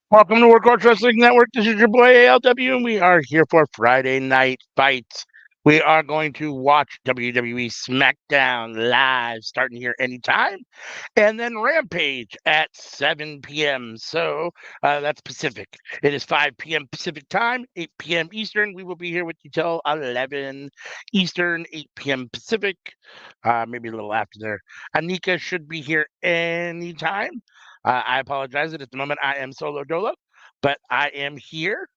Welcome to Workhorse Wrestling Network. This is your boy ALW, and we are here for Friday Night Fights. We are going to watch WWE Smackdown live, starting here anytime, and then Rampage at 7 p.m. So that's Pacific. It is 5 p.m. Pacific time, 8 p.m. Eastern. We will be here with you till 11 Eastern, 8 p.m. Pacific, maybe a little after there. Anika should be here anytime. I apologize that at the moment I am solo dolo, but I am here.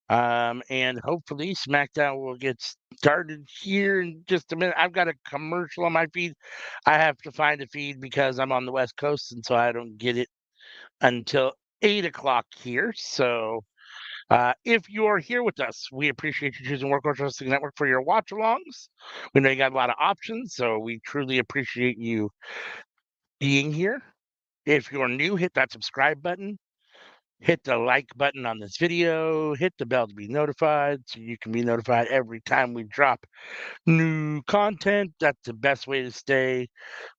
And hopefully SmackDown will get started here in just a minute. I've got a commercial on my feed. I have to find a feed because I'm on the West Coast, and so I don't get it until 8 o'clock here. So if you're here with us, we appreciate you choosing Workhorse Wrestling Network for your watch alongs. We know you got a lot of options, so we truly appreciate you being here. If you're new, hit that subscribe button. Hit the like button on this video, hit the bell to be notified so you can be notified every time we drop new content. That's the best way to stay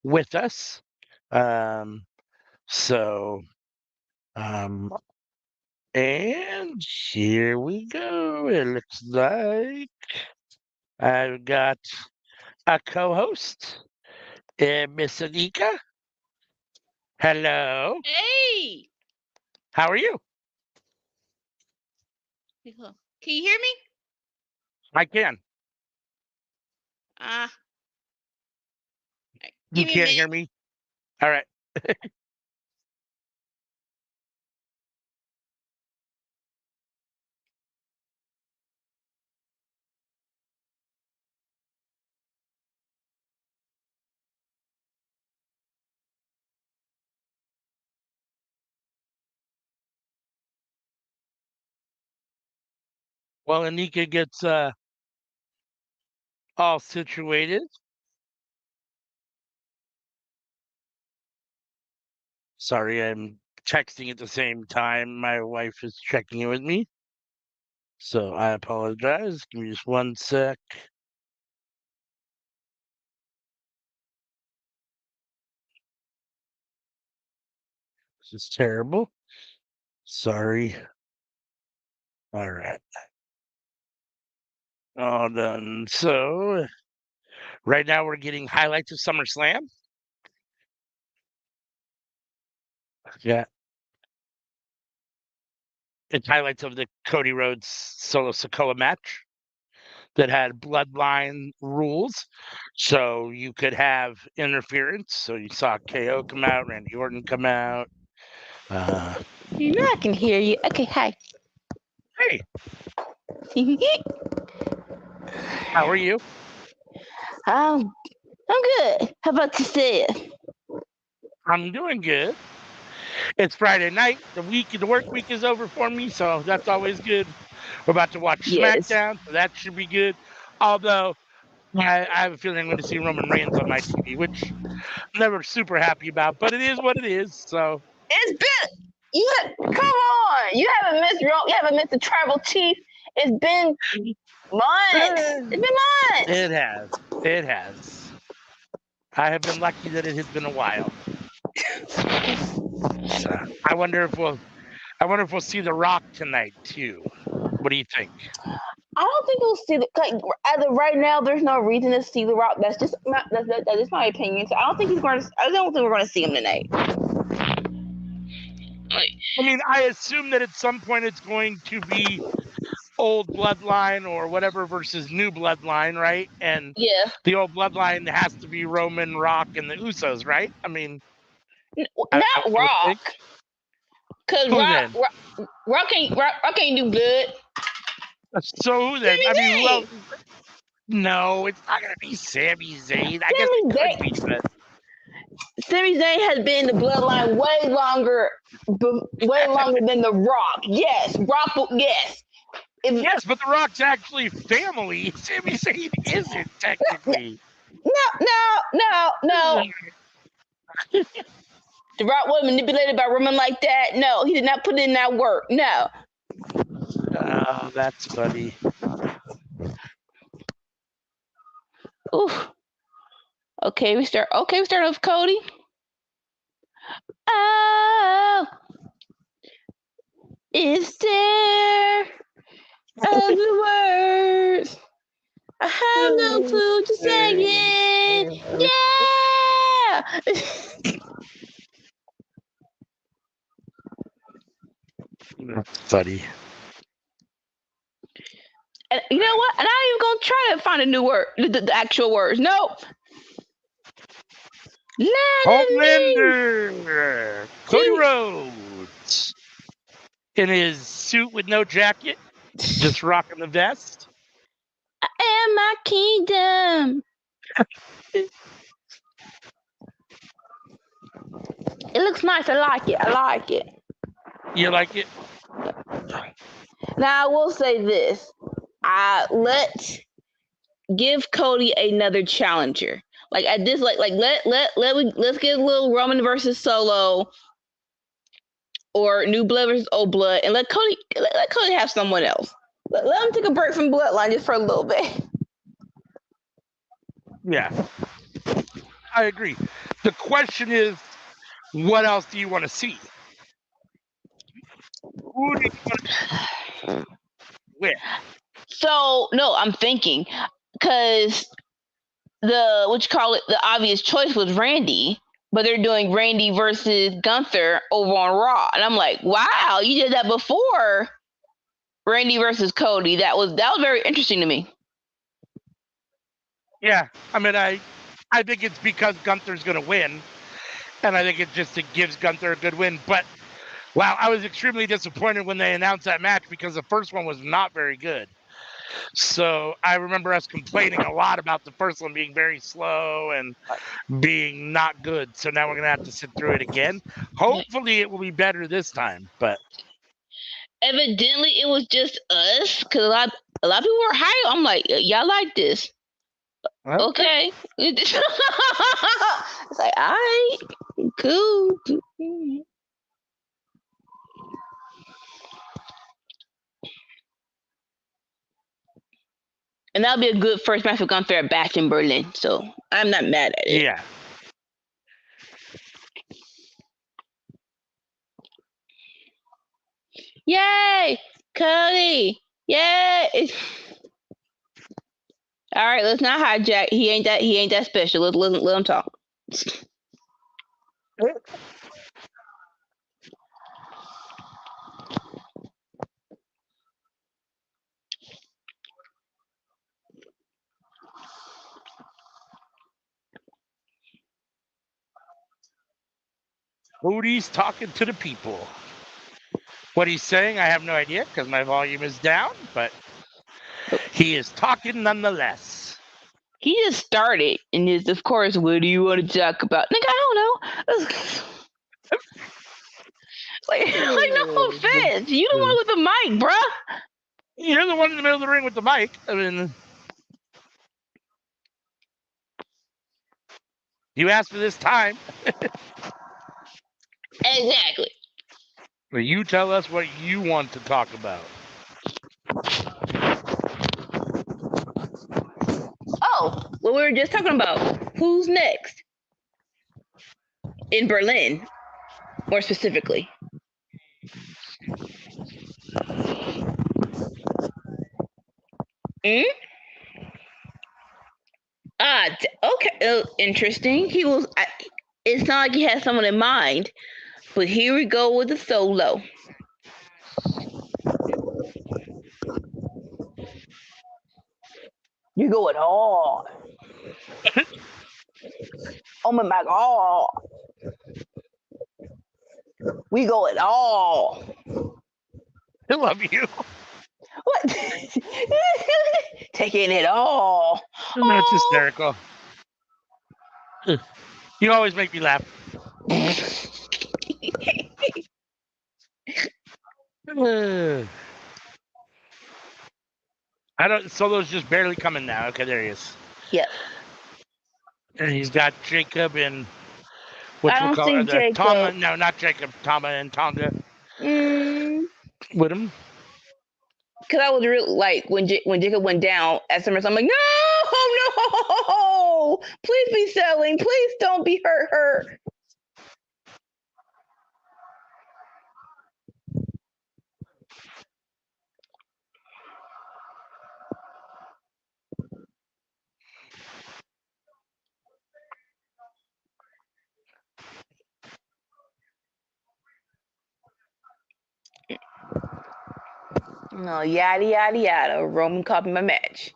with us. Um, so, um, and here we go. It looks like I've got a co host, Miss Anika. Hello. Hey! How are you? Can you hear me? I can. Uh, You give me a can't hear minute. me? All right. Well, Anika gets all situated. Sorry, I'm texting at the same time. My wife is checking in with me, so I apologize. Give me just one sec. This is terrible. Sorry. All right. All done. So, right now we're getting highlights of SummerSlam. Yeah. It's highlights of the Cody Rhodes Solo Sokoa match that had bloodline rules. So you could have interference. So you saw KO come out, Randy Orton come out. Uh, You know I can hear you. Okay, hi. hey, how are you? um, I'm good. How about yourself? I'm doing good. It's Friday night. The work week is over for me, so that's always good. We're about to watch Yes. SmackDown, so that should be good. Although I have a feeling I'm going to see Roman Reigns on my TV, which I'm never super happy about, but it is what it is. So It's been. Come on. You haven't missed. You haven't missed the tribal chief. It's been months. eh, It's been months. it has. It has. I have been lucky that it has been a while. So I wonder if we'll see The Rock tonight too. What do you think? I don't think we'll see the like as of right now. There's no reason to see the Rock. That's just my opinion. So I don't think he's going to. I don't think we're going to see him tonight. Like, I mean, I assume that at some point it's going to be old bloodline or whatever versus new bloodline, right? And yeah, the old bloodline has to be Roman, Rock, and the Usos, right? I mean, I not would think. Rock, cause Who then? Rock ain't do good. So who then? Sami I mean, who else? Zayn. No, it's not going to be Sami Zayn. I guess it Sami could be, Zayn. but Sami Zayn has been in the bloodline way longer than the Rock. Yes, Rock. Yes. If yes, but The Rock's actually family. Sami Zayn isn't technically. no. The Rock was manipulated by women like that. No, he did not put in that work. No. Oh, that's funny. Oof. Okay, we start. Okay, we start with Cody. Oh, Is there other words? I have no clue to say it. Yeah. Funny. And you know what? And I'm not even gonna try to find a new word, the actual words. Nope. Homelander, Cody Rhodes, in his suit with no jacket, just rocking the vest. I am my kingdom. It looks nice. I like it. I like it. You like it? Now I will say this: let's give Cody another challenger. Like at this, let's get a little Roman versus Solo, or New Blood versus Old Blood, and let Cody have someone else. Let him take a break from Bloodline just for a little bit. Yeah, I agree. The question is, what else do you want to see? Who do you want to win? So no, I'm thinking because the obvious choice was Randy, but they're doing Randy versus Gunther over on Raw, and I'm like, wow, you did that before Randy versus Cody. That was very interesting to me. Yeah, I mean, I think it's because Gunther's going to win, and I think it gives Gunther a good win. But wow, I was extremely disappointed when they announced that match because the first one was not very good. So I remember us complaining a lot about the first one being very slow and being not good. So now we're gonna have to sit through it again. Hopefully, it will be better this time. But evidently, it was just us because a lot of people were hyped. I'm like, y'all like this? Okay. It's like, all right, cool. And that'll be a good first match for Gunther back in Berlin. So I'm not mad at it. Yeah. Yay, Cody! Yay! All right, let's not hijack. He ain't that special. Let him talk. Cody's talking to the people. What he's saying, I have no idea because my volume is down, but he is talking nonetheless. He just started, and is of course, what do you want to talk about? Nigga, I don't know. like no offense, you the one with the mic, bruh. You're the one in the middle of the ring with the mic. I mean, you asked for this time. Exactly. You tell us what you want to talk about. Oh, what we were just talking about. Who's next? In Berlin, more specifically. Hmm? Okay. Interesting. It's not like he had someone in mind, but here we go with the solo. You go at all. Oh my god. We go at all. I love you. What? Taking it all. No, it's hysterical. You always make me laugh. Solo's just barely coming now. Okay, there he is. Yep. And he's got Jacob and I don't see Jacob. Tama. No, not Jacob. Tama and Tonga with him. Because I was real like when Jacob went down at SummerSlam, I'm like, no, please be selling, please don't be hurt. No, yada yada yada. Roman copied my match.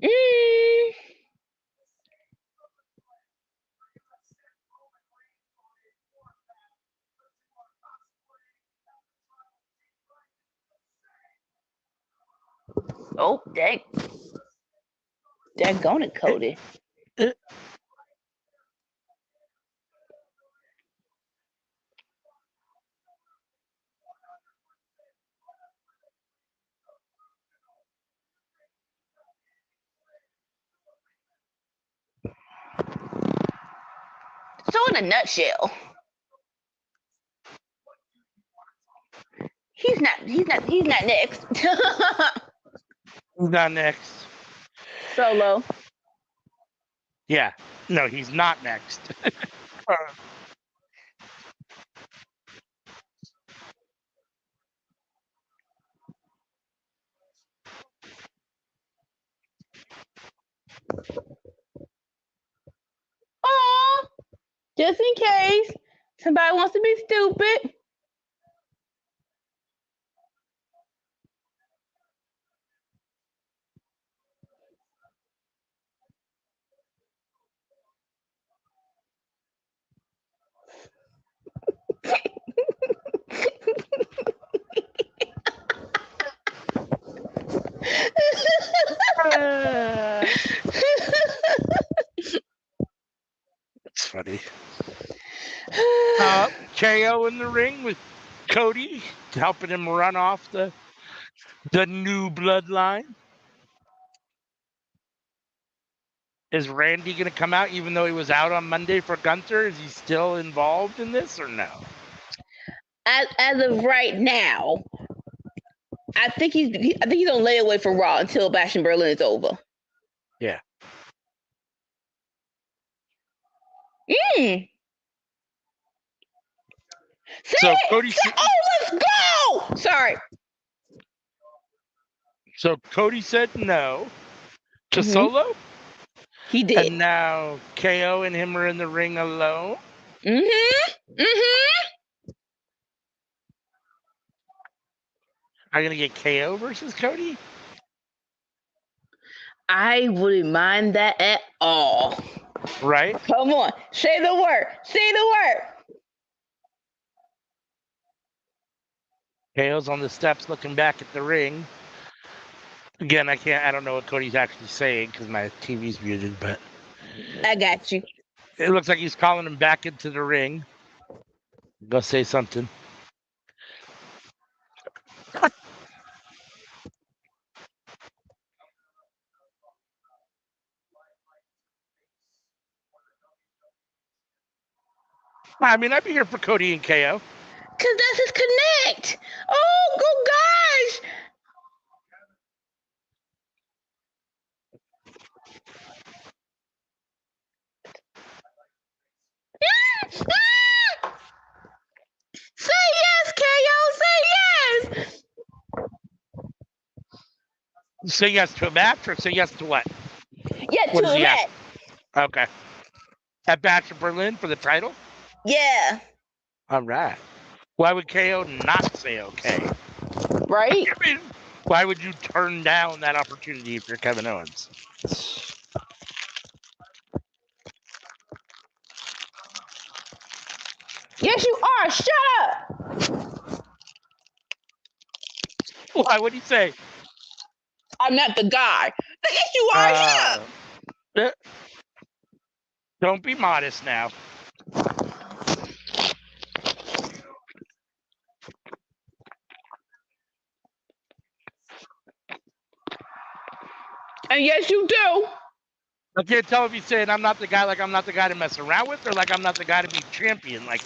Mm. Oh, dang. Daggone it, Cody. So in a nutshell, he's not next. Who's not next? Solo. Yeah. No, he's not next. Aw, just in case somebody wants to be stupid. That's funny. KO in the ring with Cody, helping him run off the new bloodline. Is Randy going to come out even though he was out on Monday for Gunther? Is he still involved in this or no? As of right now, I think he's on layaway for Raw until Bash in Berlin is over. Yeah. So Cody. Oh, let's go! Sorry. So Cody said no to Solo. He did. And now KO and him are in the ring alone. Are you gonna get KO versus Cody? I wouldn't mind that at all. Right? Come on, say the word. Say the word. KO's on the steps looking back at the ring. Again, I don't know what Cody's actually saying because my TV's muted, but I got you. It looks like he's calling him back into the ring. Go say something. I mean, I'd be here for Cody and KO. Because that's his connect. Oh, go guys. Say yes, KO. Say yes. Say yes to a match or say yes to what? Yeah, to a match. Okay. At Bash in Berlin for the title? Yeah. All right. Why would KO not say okay? Right? I mean, why would you turn down that opportunity if you're Kevin Owens? Yes, you are. Shut up. Why would he say? I'm not the guy. Yes, you are. Shut up. Don't be modest now. And yes, you do. I can't tell if he's saying I'm not the guy, like I'm not the guy to mess around with, or like I'm not the guy to be champion. Like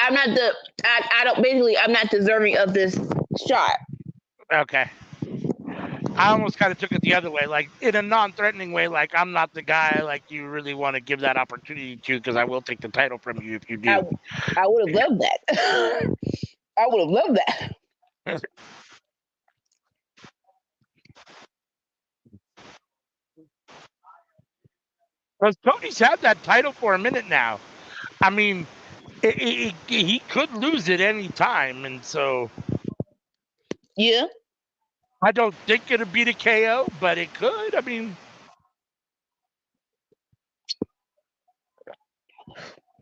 I'm not the. I don't. Basically, I'm not deserving of this shot. Okay. I almost kind of took it the other way, like in a non-threatening way, like I'm not the guy like you really want to give that opportunity to, because I will take the title from you if you do. I would have loved that. I would have loved that. Because Cody's had that title for a minute now. I mean, he could lose it any time, and so Yeah. I don't think it'll be the KO, but it could. I mean,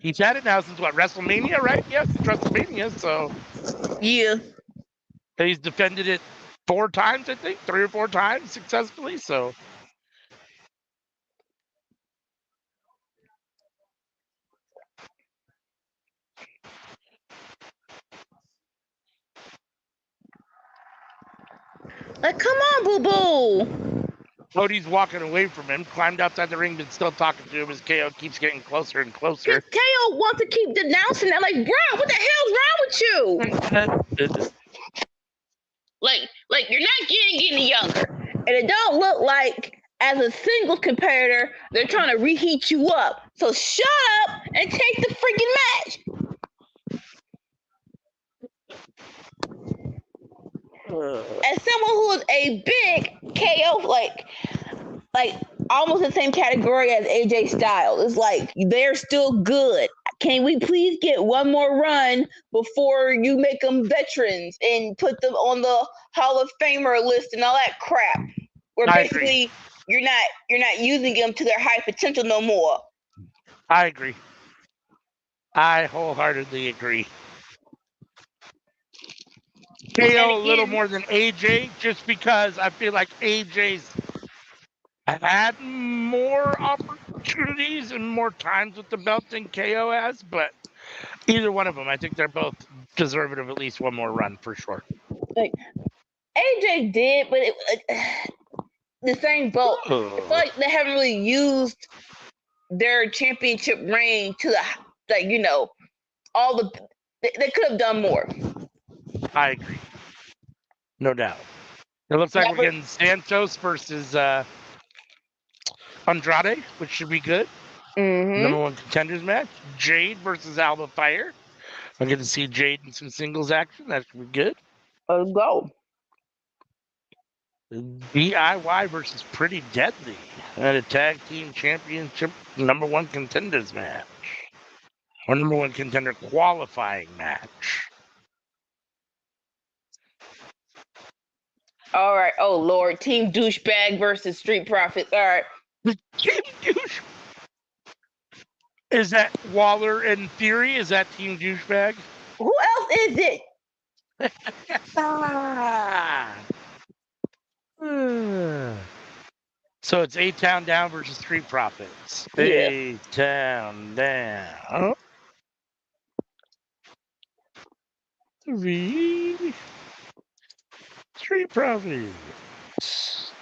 he's had it now since what, WrestleMania, right? Yes, it's WrestleMania. So Yeah. he's defended it 4 times, I think, 3 or 4 times successfully. So Like, come on, boo boo. Cody's walking away from him, climbed outside the ring, but still talking to him as KO keeps getting closer and closer. Because KO wants to keep denouncing that. Like, bro, what the hell's wrong with you? Like you're not getting any younger, and it don't look like as a single competitor they're trying to reheat you up. So shut up and take the freaking match. As someone who is a big KO, like almost the same category as AJ Styles, it's like they're still good. Can we please get one more run before you make them veterans and put them on the Hall of Famer list and all that crap? Where I basically you're not using them to their high potential no more. I agree. I wholeheartedly agree. KO a little more than AJ, just because I feel like AJ's had more opportunities and more times with the belt than KO has, but either one of them, I think they're both deserving of at least one more run for sure. Like AJ did, but the same belt. I feel like they haven't really used their championship reign to the all the they could have done more. I agree. No doubt. It looks like we're getting Santos versus Andrade, which should be good. Number 1 contenders match. Jade versus Alba Fire. I get to see Jade in some singles action. That should be good. Let's go. DIY versus Pretty Deadly at a tag team championship number 1 contenders match. Or number 1 contender qualifying match. All right. Oh Lord, Team Douchebag versus Street Profits. All right. Team Douche. Is that Waller in Theory? Is that Team Douchebag? Who else is it? So it's A-Town Down versus Street Profits. Yeah. A-Town Down. Street Profits.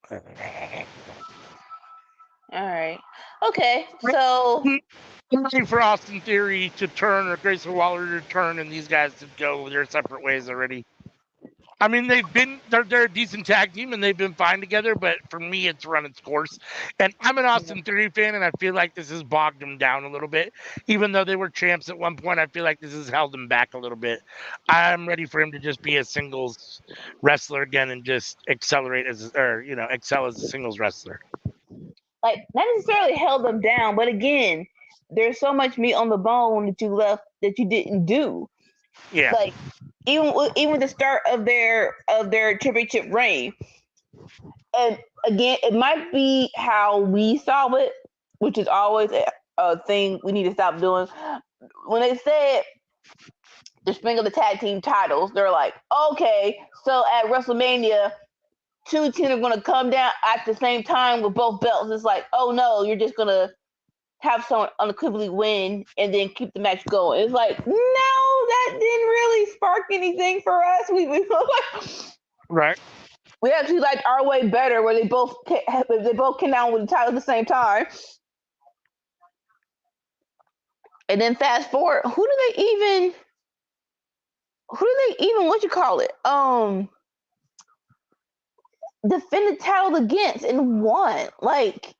All right. Okay. So I'm looking for Austin Theory to turn or Grayson Waller to turn, and these guys to go their separate ways already. I mean, they're a decent tag team and they've been fine together, but for me, it's run its course. And I'm an Austin Theory fan, and I feel like this has bogged them down a little bit. Even though they were champs at one point, I feel like this has held them back a little bit. I'm ready for him to just be a singles wrestler again and just excel as a singles wrestler. Like, not necessarily held them down, but again, there's so much meat on the bone that you left that you didn't do. Yeah. Like even the start of their championship reign. And again, it might be how we saw it, which is always a thing we need to stop doing. When they said the spring of the tag team titles, they're like, okay, so at WrestleMania, 2 teams are going to come down at the same time with both belts. It's like, oh no, you're just going to have someone unequivocally win and then keep the match going. It's like, no, that didn't really spark anything for us. Right. We actually liked our way better, where they both came down with the title at the same time. And then fast forward, who do they even what you call it? Defend the title against and won. Like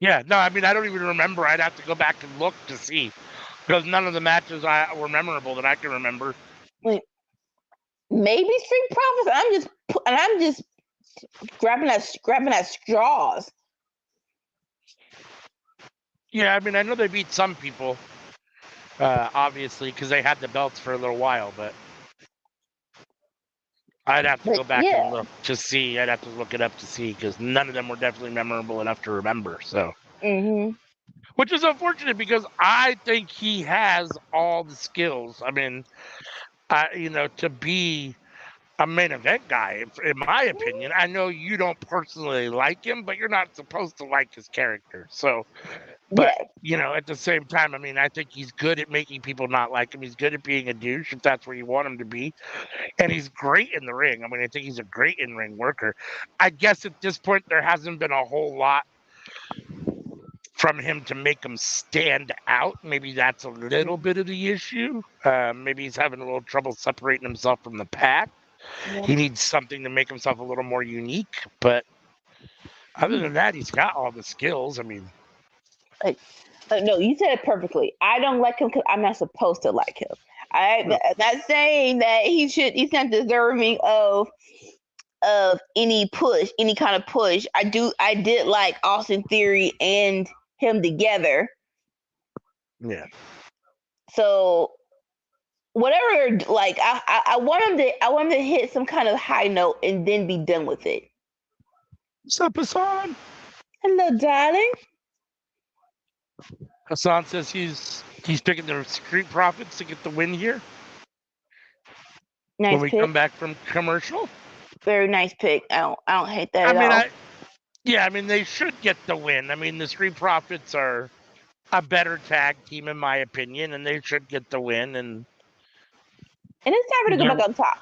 Yeah, no, I mean, I don't even remember. I'd have to go back and look to see, because none of the matches were memorable that I can remember. Like, maybe Street Profits. I'm just grabbing at straws. Yeah, I mean, I know they beat some people, obviously, because they had the belts for a little while, but I'd have to go back and look to see. I'd have to look it up to see, because none of them were definitely memorable enough to remember. So, which is unfortunate because I think he has all the skills. I mean, to be a main event guy, in my opinion. I know you don't personally like him, but you're not supposed to like his character. So, but at the same time, I mean, I think he's good at making people not like him. He's good at being a douche if that's where you want him to be, and he's great in the ring. I mean, I think he's a great in-ring worker. I guess at this point, there hasn't been a whole lot from him to make him stand out. Maybe that's a little bit of the issue. Maybe he's having a little trouble separating himself from the pack. He needs something to make himself a little more unique. But other than that, he's got all the skills. I mean, no, you said it perfectly. I don't like him because I'm not supposed to like him. I'm not saying that he's not deserving of any kind of push. I did like Austin Theory and him together. Yeah. So whatever, like I want him to hit some kind of high note and then be done with it. What's up, Hassan? Hello, darling. Hassan says he's picking the Street Profits to get the win here. Nice when we pick. come back from commercial. Very nice pick. I don't hate that at all. I mean, they should get the win. I mean, the Street Profits are a better tag team, in my opinion, and they should get the win. And it's time for to go back on top.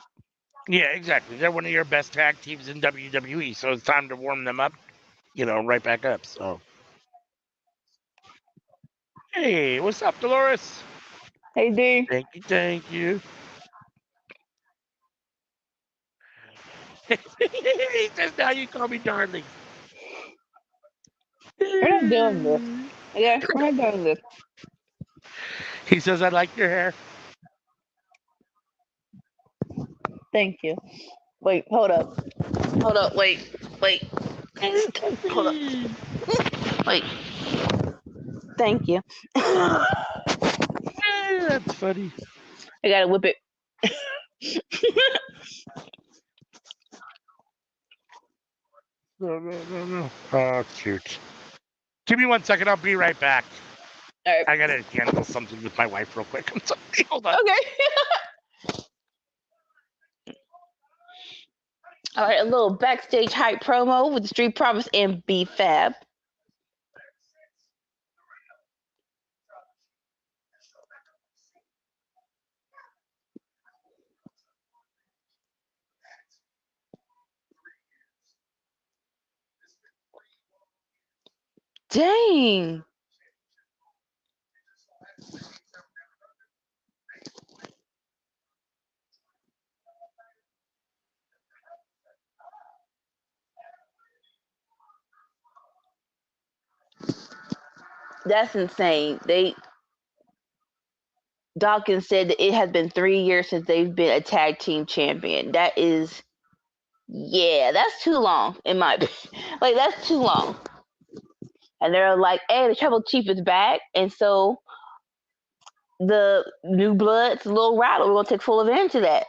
Yeah, exactly. They're one of your best tag teams in WWE, so it's time to warm them up, right back up. So, hey, what's up, Dolores? Hey, D. Thank you. He says, now you call me darling. We're not doing this. Yeah, we're not doing this. He says, I like your hair. Thank you. Wait, hold up. Wait. Hold up. Wait. Thank you. That's funny. I gotta whip it. No. Oh, cute. Give me 1 second. I'll be right back. All right. I gotta handle something with my wife real quick. I'm sorry. Hold on. Okay. All right, a little backstage hype promo with the Street Profits and B-Fab. Dang. That's insane. Dawkins said that it has been 3 years since they've been a tag team champion. That is, that's too long in my opinion. Like, that's too long. And they're like, hey, the Tribal Chief is back, and so the new blood's a little rattle. We're gonna take full advantage of that.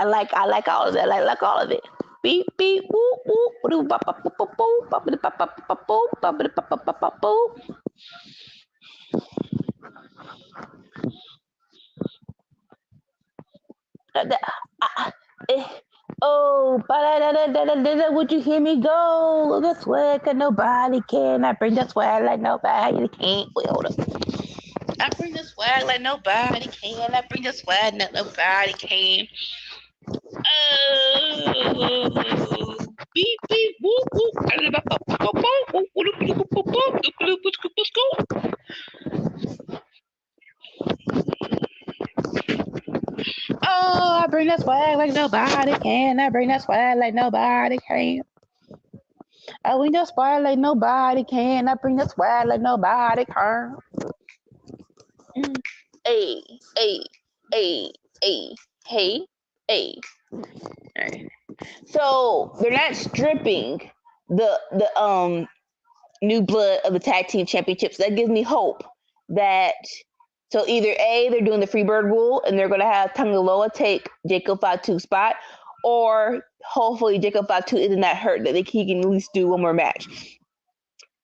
I like all of that. I like all of it. Beep beep whoop whoop whoop bop bop bop bop boop bop bop bop bop bop boop bop bop bop bop bop boop. Oh, would you hear me go? The swag that nobody can. I bring the swag like nobody can. Wait, hold up. I bring the swag like nobody can. I bring the swag that nobody can. Oh, beep beep whoop whoop. Oh, I bring that swag like nobody can. I bring that swag like nobody can. I bring that swag like nobody can. I bring that swag like nobody can. Hey. All right. So they're not stripping the new blood of the tag team championships. That gives me hope that so either A, they're doing the Freebird rule and they're gonna have Tanga Loa take Jacob Fatu's spot, or hopefully Jacob Fatu isn't that hurt that he can at least do one more match.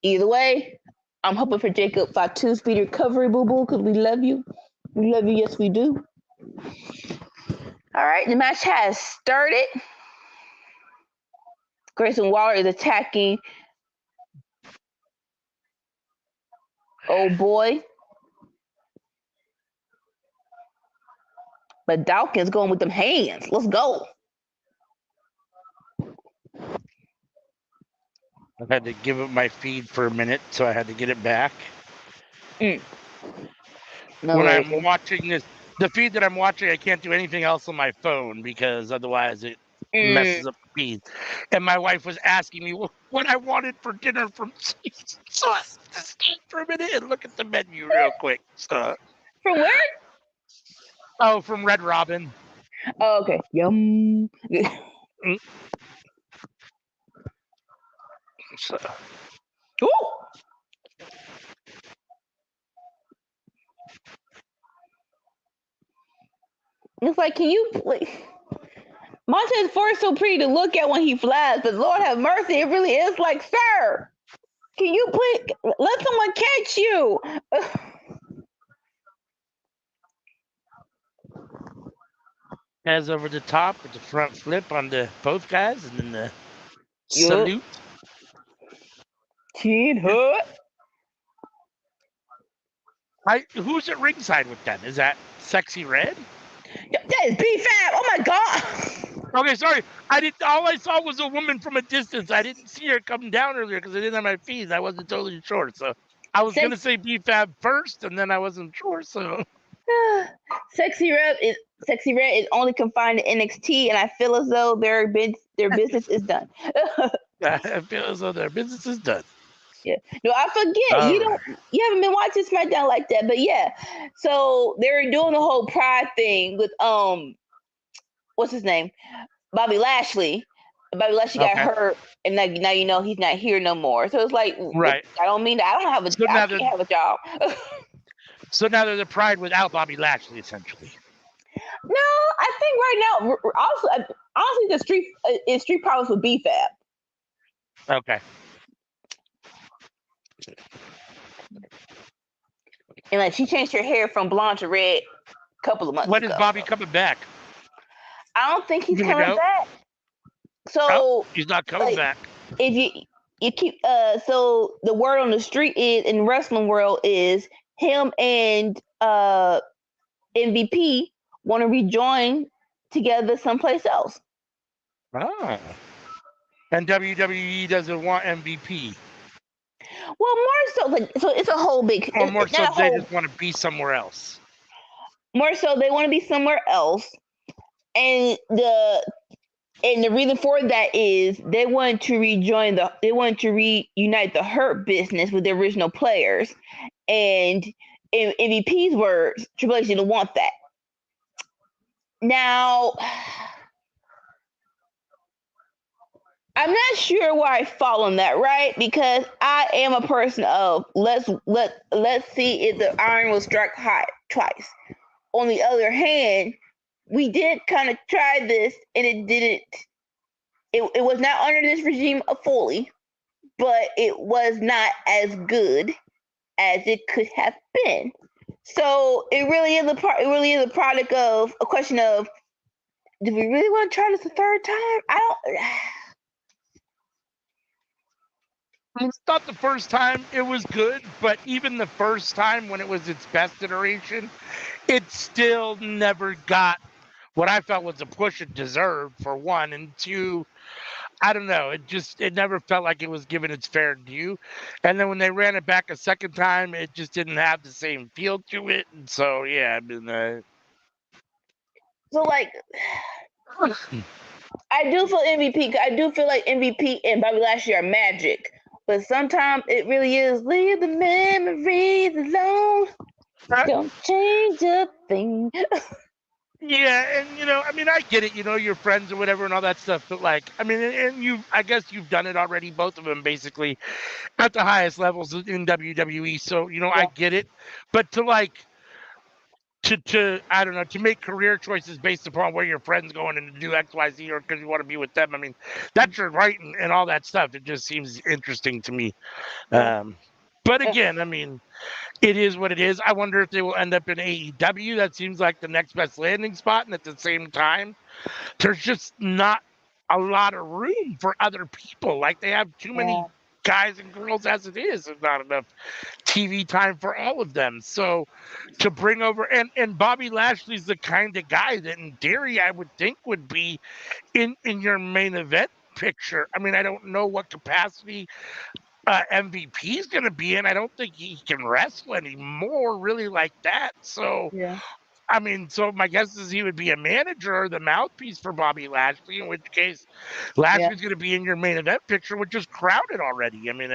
Either way, I'm hoping for Jacob Fatu's speedy recovery, boo boo, because we love you. We love you, yes we do. All right, the match has started. Grayson Waller is attacking. Oh boy. But Dawkins going with them hands. Let's go. I had to give up my feed for a minute, so I had to get it back. No when worries. I'm watching this, the feed that I'm watching, I can't do anything else on my phone because otherwise it messes up the feed. And my wife was asking me what I wanted for dinner from Caesar. So I just stop for a minute and look at the menu real quick. So, From where? oh, from Red Robin. Oh, okay. Yum. So. Ooh. It's like, can you please? Montez Ford is so pretty to look at when he flies, but Lord have mercy, it really is like, sir, can you please let someone catch you? As over the top with the front flip on the both guys, and then the salute. Teen Hut. Who's at ringside with them? Is that Sexy Red? That is B-Fab. Oh my God. Okay, sorry. All I saw was a woman from a distance. I didn't see her come down earlier because I didn't have my feed. I wasn't totally sure. So I was gonna say B-Fab first, and then I wasn't sure. So Sexy Red is only confined to NXT, and I feel as though their business is done. I feel as though their business is done. Yeah. No, I forget. You haven't been watching SmackDown like that, but yeah. So they were doing the whole pride thing with what's his name? Bobby Lashley. Bobby Lashley got hurt, and now you know he's not here no more. So it's like, right. I don't mean that I don't have a so I can't have a job. So now they're the pride without Bobby Lashley, essentially. No, I think right now, also, honestly, the street problems with B-Fab. Okay. And like she changed her hair from blonde to red a couple of months ago. When is Bobby coming back? I don't think he's coming back. So he's not coming back. If you keep so the word on the street is in the wrestling world is him and MVP want to rejoin together someplace else. Ah. And WWE doesn't want MVP. Well, more so it's a whole big. Or more so they just want to be somewhere else. More so they want to be somewhere else, and the reason for that is they want to reunite the Hurt business with the original players, and in MVP's words, Triple H didn't want that. Now, I'm not sure where I fall on that, right? Because I am a person of let's see if the iron will strike hot twice. On the other hand, we did kind of try this, and it didn't. It was not under this regime fully, but it was not as good as it could have been. So it really is a product of a question of, do we really want to try this a third time? It's not the first time it was good, but even the first time when it was its best iteration, it still never got what I felt was a push it deserved, for one, and two, I don't know. It never felt like it was given its fair due. And then when they ran it back a second time, it just didn't have the same feel to it. And so, yeah, so like, I do feel MVP. I do feel like MVP and Bobby Lashley are magic, but sometimes it really is leave the memories alone. Don't change a thing. Yeah, and I mean, I get it. Your friends or whatever and all that stuff. But like, I mean, and I guess you've done it already. Both of them basically at the highest levels in WWE. So I Yeah. get it. But to like to I don't know, to make career choices based upon where your friends going and to do X Y Z or because you want to be with them. I mean, that's your right and all that stuff. It just seems interesting to me. Yeah. Um, but again, I mean, it is what it is. I wonder if they will end up in AEW. That seems like the next best landing spot. And at the same time, there's just not a lot of room for other people. Like they have too Yeah. many guys and girls as it is. There's not enough TV time for all of them. So to bring over and Bobby Lashley's the kind of guy that in theory I would think would be in your main event picture. I mean, I don't know what capacity MVP is going to be in. I don't think he can wrestle anymore, really like that. So Yeah. I mean, so my guess is he would be a manager or the mouthpiece for Bobby Lashley, in which case Yeah. Lashley's going to be in your main event picture, which is crowded already. I mean,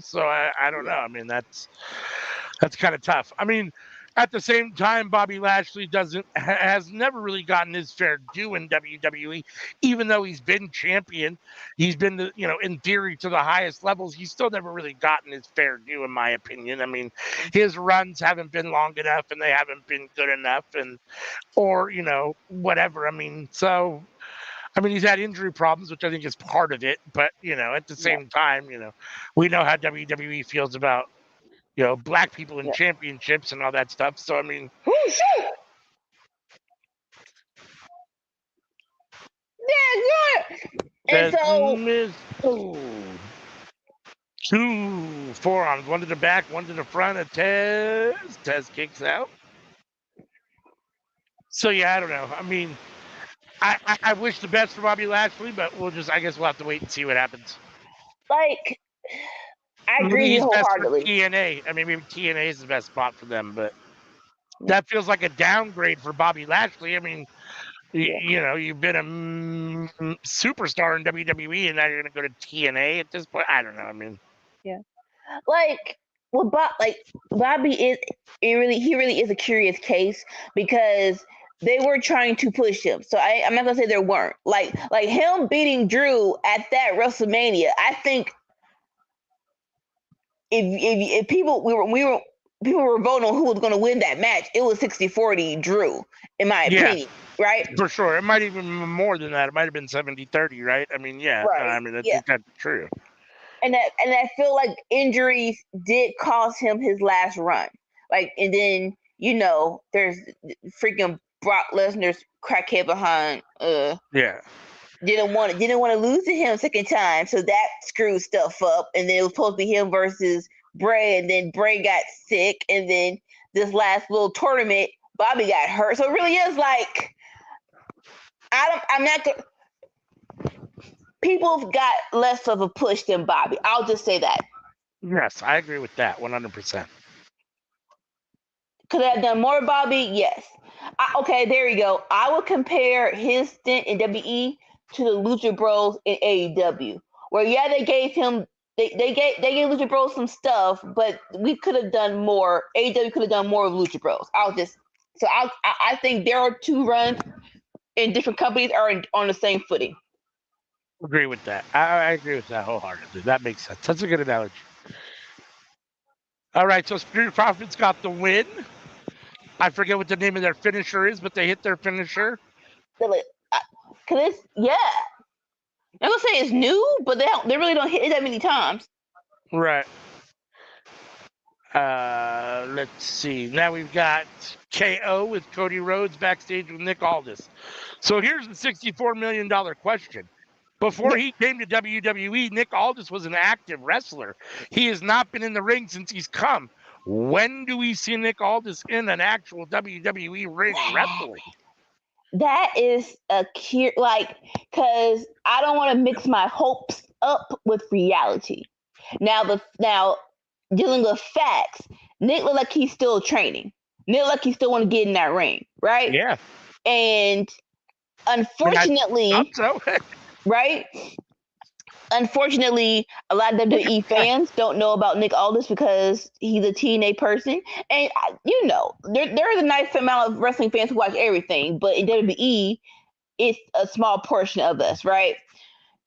so I don't know. I mean, that's kind of tough. I mean, at the same time, Bobby Lashley has never really gotten his fair due in WWE, even though he's been champion. He's been, in theory, to the highest levels. He's still never really gotten his fair due, in my opinion. I mean, his runs haven't been long enough, and they haven't been good enough, or whatever. I mean, so. I mean, he's had injury problems, which I think is part of it. But at the Yeah. same time, we know how WWE feels about black people in Yeah. championships and all that stuff. So I mean, Woo, shoot! Yeah, good. And that so, two forearms, one to the back, one to the front of Tez. Tez kicks out. So yeah, I don't know. I mean, I wish the best for Bobby Lashley, but I guess we'll have to wait and see what happens. like, I agree Maybe with you he's best for wholeheartedly. TNA. I mean, maybe TNA is the best spot for them, but that feels like a downgrade for Bobby Lashley. I mean, Yeah. you've been a superstar in WWE, and now you're going to go to TNA at this point. I don't know. I mean, Yeah. Like, well, Bobby is he really is a curious case because they were trying to push him. So I'm not gonna say there weren't. Like him beating Drew at that WrestleMania. I think if people people were voting on who was going to win that match, it was 60-40 Drew, in my opinion, right? For sure. It might even be more than that. It might have been 70-30, right? I mean, yeah. Right. I mean, I Yeah. think that's true. And I feel like injuries did cost him his last run. Like, and then there's freaking Brock Lesnar's crackhead behind. Yeah. Didn't want to lose to him second time, so that screwed stuff up. And then it was supposed to be him versus Bray, and then Bray got sick, and then this last little tournament, Bobby got hurt. So it really is like I'm not gonna. People have got less of a push than Bobby. I'll just say that. Yes, I agree with that 100%. Could I have done more, Bobby? Yes. Okay, there you go. I would compare his stint in WWE to the Lucha Bros in AEW, where they gave him they gave Lucha Bros some stuff, but we could have done more. AEW could have done more of Lucha Bros. I think there are two runs in different companies are on the same footing. Agree with that. I agree with that wholeheartedly. That makes sense. That's a good analogy. All right, so Street Profits got the win. I forget what the name of their finisher is, but they hit their finisher. Cause yeah. I'm gonna say it's new, but they really don't hit it that many times. Right. Let's see. Now we've got KO with Cody Rhodes backstage with Nick Aldis. So here's the $64 million question. Before he came to WWE, Nick Aldis was an active wrestler. He has not been in the ring since he's come. When do we see Nick Aldis in an actual WWE ring wrestling? That is a cute, because I don't want to mix my hopes up with reality. Now dealing with facts, Nick look like he's still training. Nick look like he still want to get in that ring, right? Yeah. And unfortunately, I so. right? unfortunately, a lot of WWE fans don't know about Nick Aldis because he's a TNA person, and there's a nice amount of wrestling fans who watch everything, but in WWE, it's a small portion of us, right?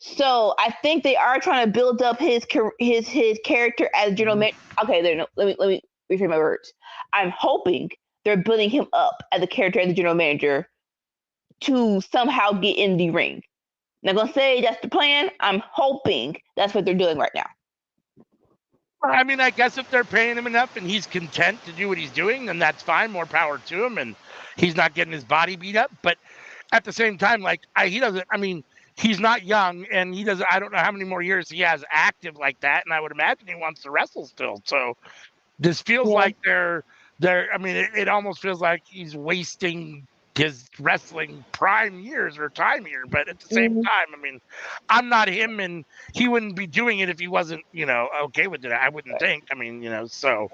So I think they are trying to build up his character as general manager. Okay, let me rephrase my words. I'm hoping they're building him up as a character as a general manager to somehow get in the ring. Not gonna say that's the plan. I'm hoping that's what they're doing right now. I mean, I guess if they're paying him enough and he's content to do what he's doing, then that's fine. More power to him, and he's not getting his body beat up. But at the same time, like he doesn't. I mean, he's not young, and he doesn't. I don't know how many more years he has active like that, and I would imagine he wants to wrestle still. So this feels like they're. I mean, it almost feels like he's wasting his wrestling prime years or time here. But at the same time, I mean, I'm not him, and he wouldn't be doing it if he wasn't, okay with it. I wouldn't think. I mean, so.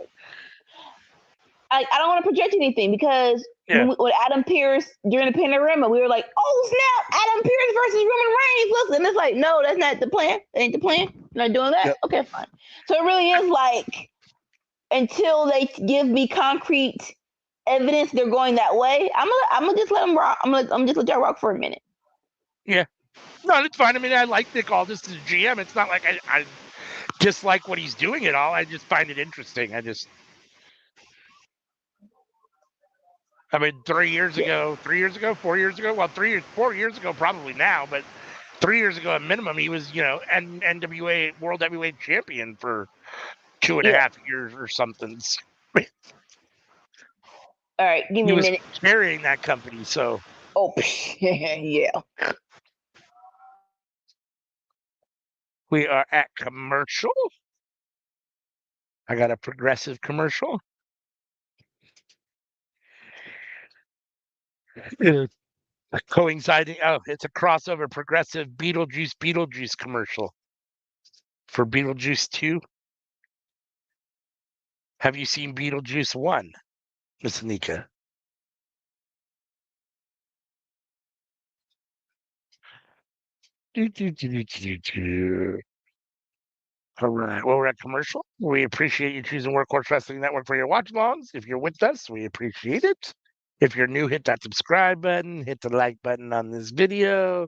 I don't want to project anything because with Adam Pearce during the Panorama, we were like, oh snap, Adam Pearce versus Roman Reigns. Listen, and it's like, no, that's not the plan. That ain't the plan. You're not doing that. Yep. Okay, fine. So it really is like until they give me concrete evidence they're going that way, I'm gonna just let them rock. I'm gonna just let y'all rock for a minute. Yeah. No, it's fine. I mean, I like Nick Aldis as a GM. It's not like I dislike what he's doing at all. I just find it interesting. I mean, 4 years ago, well, 4 years ago, probably now, but 3 years ago at minimum, he was, NWA World Heavyweight Champion for 2.5 years or something. All right, give me a minute. Carrying that company, so. Oh, yeah. We are at commercial. I got a progressive commercial. Coinciding. Oh, it's a crossover progressive Beetlejuice commercial for Beetlejuice 2. Have you seen Beetlejuice 1, Miss Anika? All right. Well, we're at commercial. We appreciate you choosing Workhorse Wrestling Network for your watch-alongs. If you're with us, we appreciate it. If you're new, hit that subscribe button, hit the like button on this video,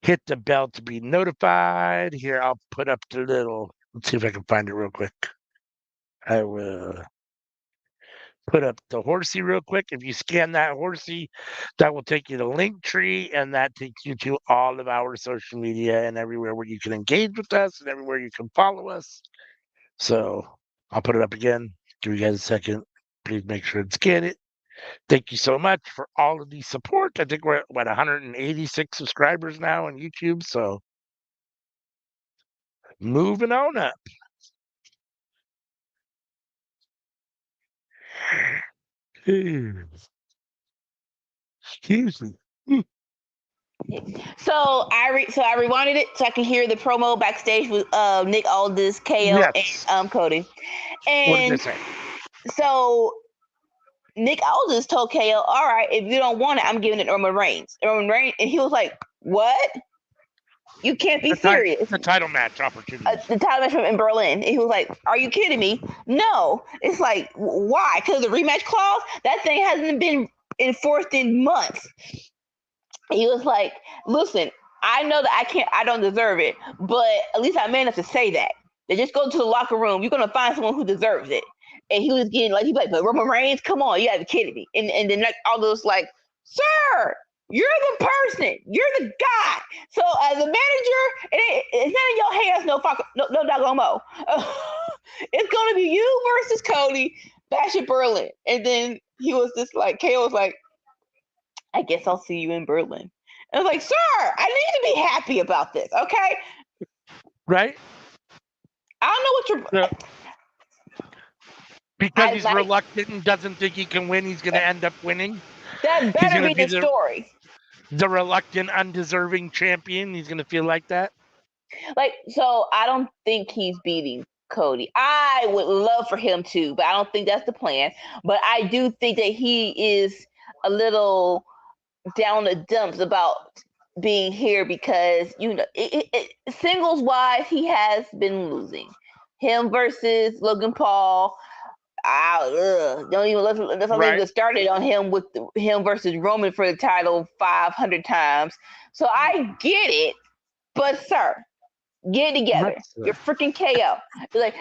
hit the bell to be notified. Here, I'll put up the little, let's see if I can find it real quick. I will put up the horsey real quick. If you scan that horsey, that will take you to Linktree, and that takes you to all of our social media and everywhere where you can engage with us and everywhere you can follow us. So I'll put it up again. Give you guys a second. Please make sure to scan it. Thank you so much for all of the support. I think we're at 186 subscribers now on YouTube. So moving on up. Excuse me. So I rewinded it so I can hear the promo backstage with Nick Aldis, KO, and Cody. And so Nick Aldis told KO, all right, if you don't want it, I'm giving it to Roman Reigns. And he was like, what? You can't be serious. The title match opportunity. The title match in Berlin. And he was like, are you kidding me? No. It's like, why? Because of the rematch clause? That thing hasn't been enforced in months. He was like, listen, I know that I don't deserve it, but at least I man enough to say that. They just go to the locker room. You're going to find someone who deserves it. And he was getting like, but Roman Reigns, come on, you got to be kidding me. And then like all those like, sir, you're the person, you're the guy. So as a manager, it's not in your hands, no doggone mo. It's going to be you versus Cody, Bash at Berlin. And then he was just like, KO was like, I guess I'll see you in Berlin. And I was like, sir, I need to be happy about this, okay? Right? I don't know what you're... Because he's reluctant and doesn't think he can win, he's going to end up winning. That better be the story. The reluctant, undeserving champion, he's going to feel like that? Like, so I don't think he's beating Cody. I would love for him to, but I don't think that's the plan. But I do think that he is a little down the dumps about being here because singles wise he has been losing. Him versus Logan Paul. Don't even let's not even get started on him with him versus Roman for the title 500 times. So I get it, but sir, get it together. You're freaking KO. Like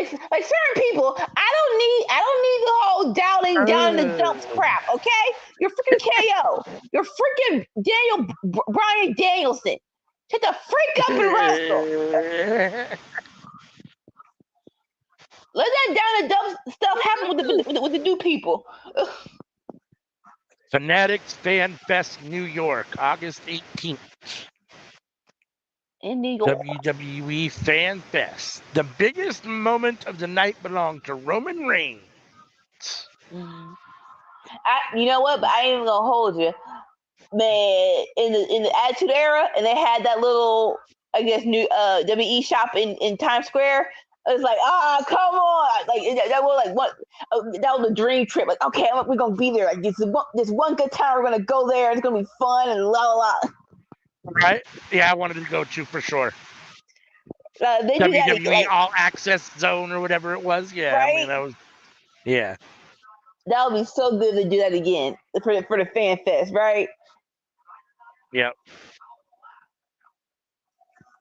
certain people, I don't need the whole down in the dumps crap. Okay, you're freaking KO. You're freaking Brian Danielson. Shut the freak up and wrestle. Let that down and dump stuff happen with the new people. Fanatics Fan Fest, New York, August 18th. In New York. WWE Fan Fest. The biggest moment of the night belonged to Roman Reigns. You know what? But I ain't even gonna hold you, man. In the Attitude Era, and they had that little, I guess, new WE shop in Times Square. It's like, come on! Like that was like what? That was a dream trip. Like, okay, we're gonna be there. Like this one good time. We're gonna go there. It's gonna be fun and la la la. Right? Yeah, I wanted to go to for sure. They do WWE that, like, All Access Zone or whatever it was. Yeah, right? I mean that was. Yeah. That would be so good to do that again for the Fan Fest, right? Yep.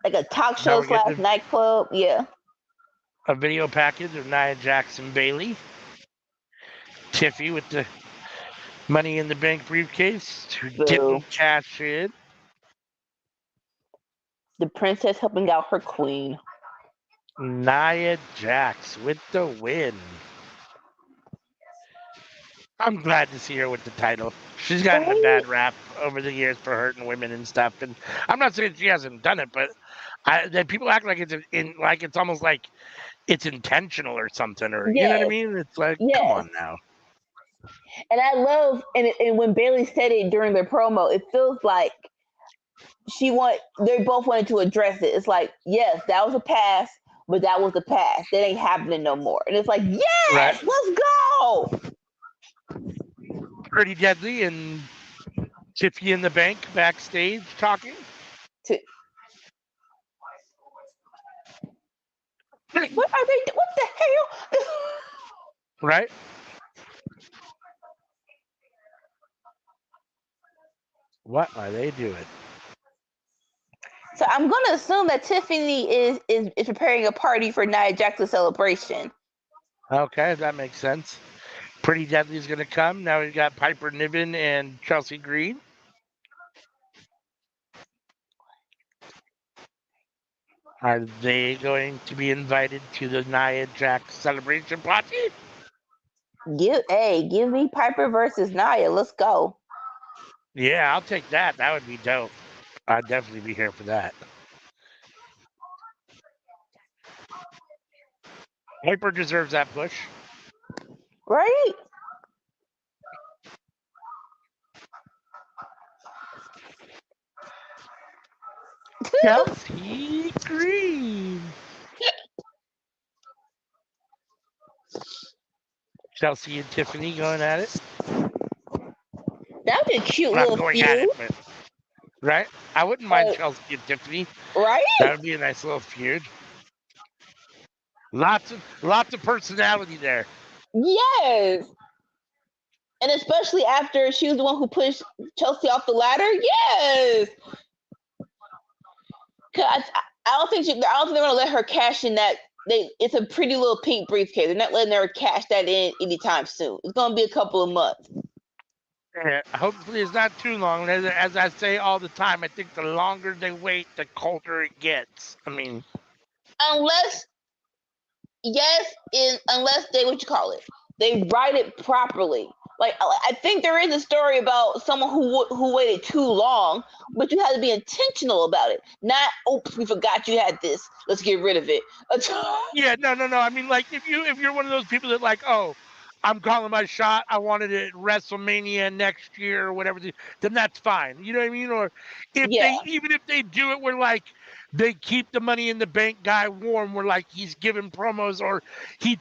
Like a talk show / nightclub, yeah. A video package of Nia Jackson Bailey. Tiffy with the Money in the Bank briefcase who didn't cash in. The princess helping out her queen. Nia Jax with the win. I'm glad to see her with the title. She's gotten a bad rap over the years for hurting women and stuff. And I'm not saying she hasn't done it, but people act like it's almost like it's intentional or something, or you know what I mean? It's like, come on now. And I love, and when Bailey said it during their promo, it feels like they both wanted to address it. It's like, yes, that was a past, but that was the past. That ain't happening no more. And it's like, yes, let's go. Pretty Deadly and Tiffy in the Bank backstage talking. What are they? What the hell? Right? What are they doing? So I'm gonna assume that Tiffany is preparing a party for Nia Jax's celebration. Okay, that makes sense. Pretty Deadly's gonna come. Now we've got Piper Niven and Chelsea Green. Are they going to be invited to the Nia Jax celebration party? Give me Piper versus Nia. Let's go. Yeah, I'll take that. That would be dope. I'd definitely be here for that. Piper deserves that push. Right? Chelsea Green. Chelsea and Tiffany going at it. That would be a cute little feud. Right? I wouldn't mind Chelsea and Tiffany. Right? That would be a nice little feud. Lots of personality there. Yes. And especially after she was the one who pushed Chelsea off the ladder. Yes. I don't think they're gonna let her cash in that. It's a pretty little pink briefcase. They're not letting her cash that in anytime soon. It's gonna be a couple of months. Yeah, hopefully it's not too long. As I say all the time, I think the longer they wait, the colder it gets. I mean, unless they write it properly. Like, I think there is a story about someone who waited too long, but you have to be intentional about it. Not, oops, we forgot you had this. Let's get rid of it. Yeah, no. I mean, like if you're one of those people that like, oh, I'm calling my shot. I wanted it at WrestleMania next year or whatever. Then that's fine. You know what I mean? Or even if they do it where like they keep the Money in the Bank guy warm, where like he's giving promos or he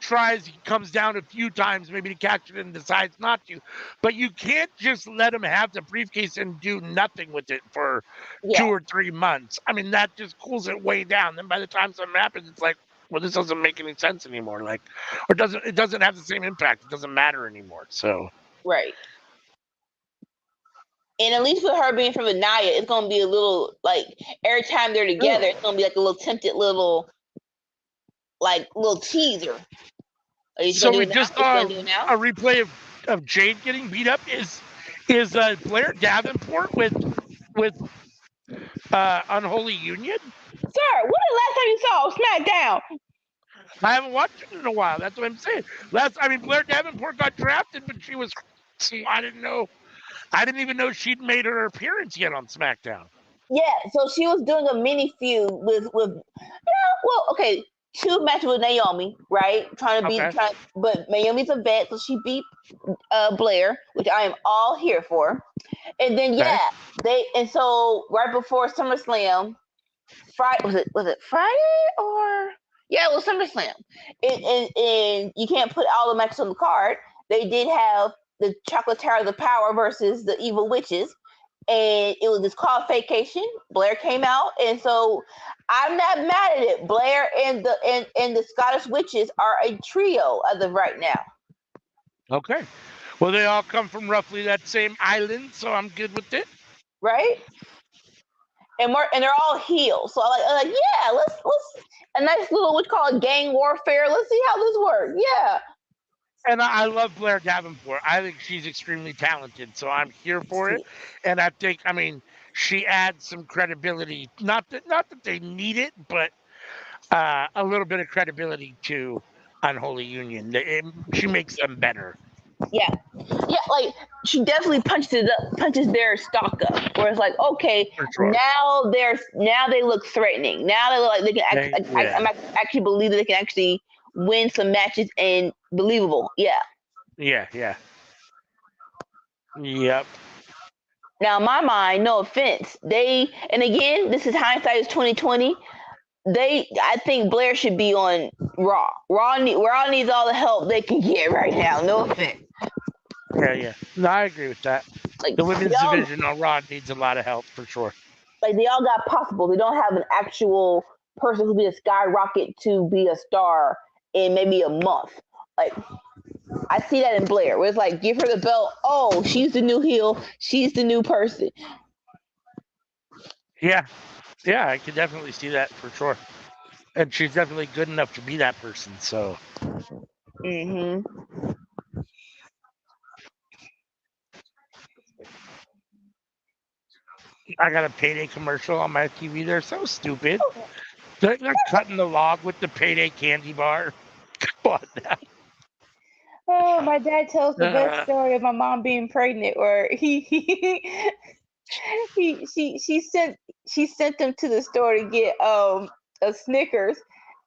comes down a few times maybe to catch it and decides not to. But you can't just let him have the briefcase and do nothing with it for 2 or 3 months. I mean, that just cools it way down. Then by the time something happens, it's like, well, this doesn't make any sense anymore. Like, or it doesn't have the same impact. It doesn't matter anymore. So right. And at least with her being from Anaya, it's gonna be a little like every time they're together, it's gonna be like a little tempted little teaser. So we just saw a replay of Jade getting beat up. Is Blair Davenport with Unholy Union? Sir, when the last time you saw Smackdown? I haven't watched it in a while. That's what I'm saying. Blair Davenport got drafted, but she was. I didn't know. I didn't even know she'd made her appearance yet on SmackDown. Yeah, so she was doing a mini feud with two matches with Naomi, right? But Naomi's a vet, so she beat Blair, which I am all here for. And then so right before SummerSlam, Friday was it Friday or it was SummerSlam. And you can't put all the matches on the card. They did have the Chocolate Tower of Power versus the Evil Witches. And it was disqualification. Blair came out, and so I'm not mad at it. Blair and the Scottish Witches are a trio as of right now. Okay. Well, they all come from roughly that same island, so I'm good with it. Right? And they're all heels. So I'm like, yeah, let's a nice little what you call it gang warfare. Let's see how this works. Yeah. And I love Blair Davenport. I think she's extremely talented, so I'm here for it. And I think, she adds some credibility. Not that they need it, but a little bit of credibility to Unholy Union. She makes them better. Yeah, like she definitely punches their stock up. Where it's like, okay, sure. now they look threatening. Now they look like they can actually believe that they can actually win some matches and believable. Yeah. Yeah. Yep. Now, in my mind, no offense, and again, this is hindsight is 2020. I think Blair should be on Raw. Raw needs all the help they can get right now. No offense. Yeah. No, I agree with that. Like the women's division on Raw needs a lot of help for sure. Like they all got possible. They don't have an actual person who be a skyrocket to be a star in maybe a month. Like I see that in Blair, where it's like, give her the belt. Oh, she's the new heel. She's the new person. Yeah, I can definitely see that for sure. And she's definitely good enough to be that person. So. I got a Payday commercial on my TV. They're so stupid. They're cutting the log with the Payday candy bar. Come on now. Oh, my dad tells the best story of my mom being pregnant, where she sent them to the store to get a Snickers,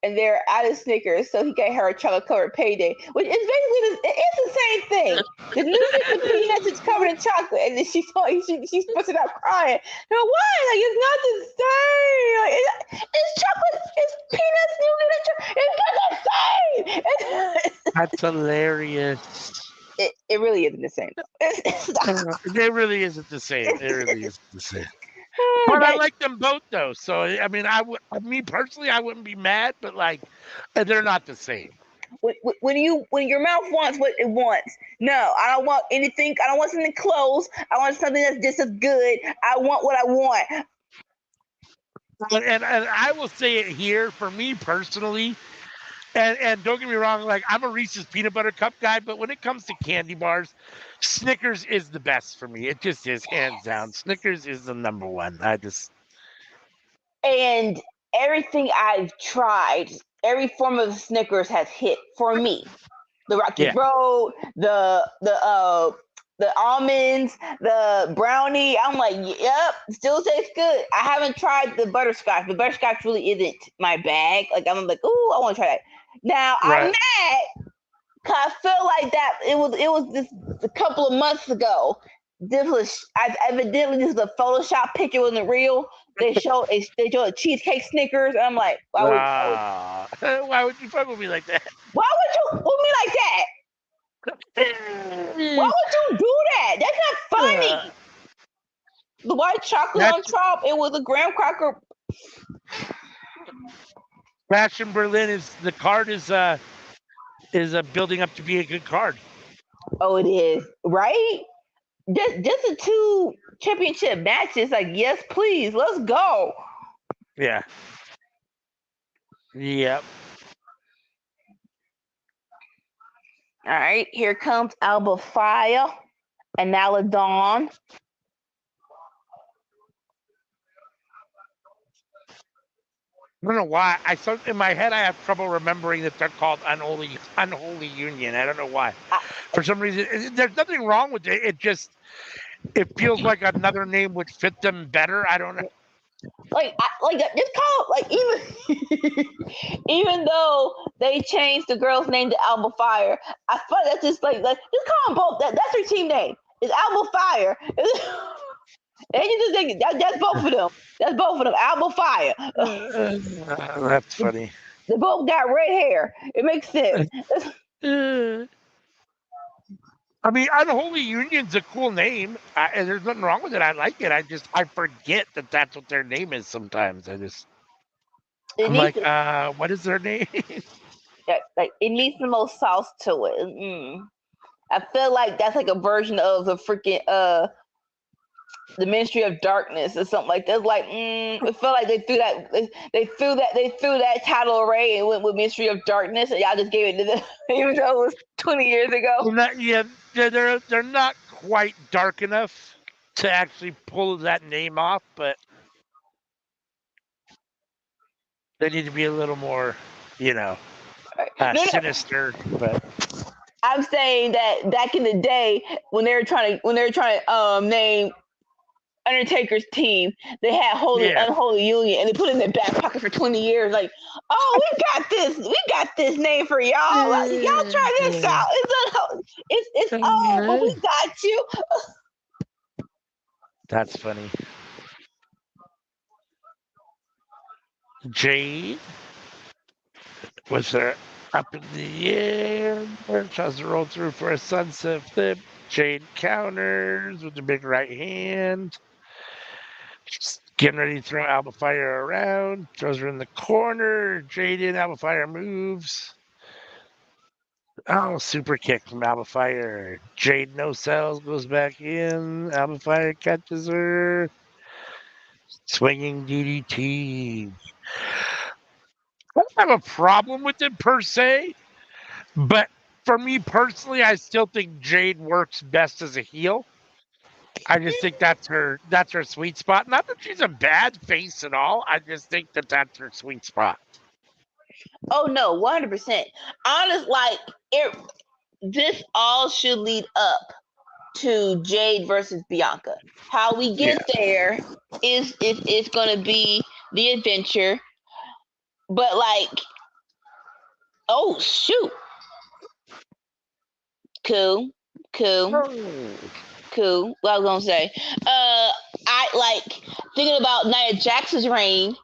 and they're out of Snickers, so he got her a chocolate-covered Payday, which is basically it's the same thing. The new peanuts is covered in chocolate, and then she's busting out crying. No, why? Like it's not the same. Like, it's chocolate. It's peanuts. It's not the same. That's hilarious. It really isn't the same. It really isn't the same. It really isn't the same. But I like them both, though. So me personally, I wouldn't be mad. But like, they're not the same. When your mouth wants what it wants. No, I don't want anything. I don't want something close. I want something that's just as good. I want what I want. And I will say it here for me personally. And don't get me wrong, like I'm a Reese's peanut butter cup guy, but when it comes to candy bars, Snickers is the best for me. It just is, hands down. Snickers is the number one. And everything I've tried, every form of Snickers has hit for me. The Rocky Road, the almonds, the brownie. I'm like, yep, still tastes good. I haven't tried the butterscotch. The butterscotch really isn't my bag. Like I'm like, ooh, I want to try that. Now I'm mad 'Cause I feel like that it was just a couple of months ago. This was evidently this is a Photoshop picture, wasn't real. They showed a cheesecake Snickers, and I'm like, Why would you fuck with me like that? why would you put me like that? Why would you do that? That's not funny. The white chocolate on top, it was a graham cracker. Fashion Berlin is the card is building up to be a good card. Oh, it is, right? Just the two championship matches, like, yes, please, let's go. Yeah. Yep. All right, here comes Alba Fire and Dawn. I don't know why. In my head I have trouble remembering that they're called Unholy Union. I don't know why. For some reason, there's nothing wrong with it. It feels like another name would fit them better. I don't know. Like just call like even though they changed the girl's name to Alba Fire, I feel like that's just like just call them both. That's their team name. It's Alba Fire. And you just think that's both of them. That's both of them. Alba Fire. That's funny. They both got red hair. It makes sense. I mean, Unholy Union's a cool name. And there's nothing wrong with it. I like it. I forget that that's what their name is sometimes. I'm like, what is their name? Like it needs the most sauce to it. I feel like that's like a version of the freaking the Ministry of Darkness or something like that. It's like it felt like they threw that title array and went with Ministry of Darkness, and y'all just gave it to them, even though it was 20 years ago. They're not quite dark enough to actually pull that name off, but they need to be a little more, sinister. But I'm saying that back in the day when they were trying to name Undertaker's team, they had Unholy Union, and they put it in their back pocket for 20 years. Like, oh, we got this name for y'all. Like, y'all try this out. It's but we got you. That's funny. Jade was there up in the air. Tries to roll through for a sunset flip. Jade counters with the big right hand. Just getting ready to throw Alba Fire around. Throws her in the corner. Jade in. Alba Fire moves. Oh, super kick from Alba Fire. Jade no sells, goes back in. Alba Fire catches her. Swinging DDT. I don't have a problem with it per se, but for me personally, I still think Jade works best as a heel. I just think that's her sweet spot. Not that she's a bad face at all. I just think that that's her sweet spot. Oh no, 100%. Honest, like this all should lead up to Jade versus Bianca. How we get there is going to be the adventure, but like, oh shoot, cool. What I was gonna say, I like thinking about Nia Jax's reign.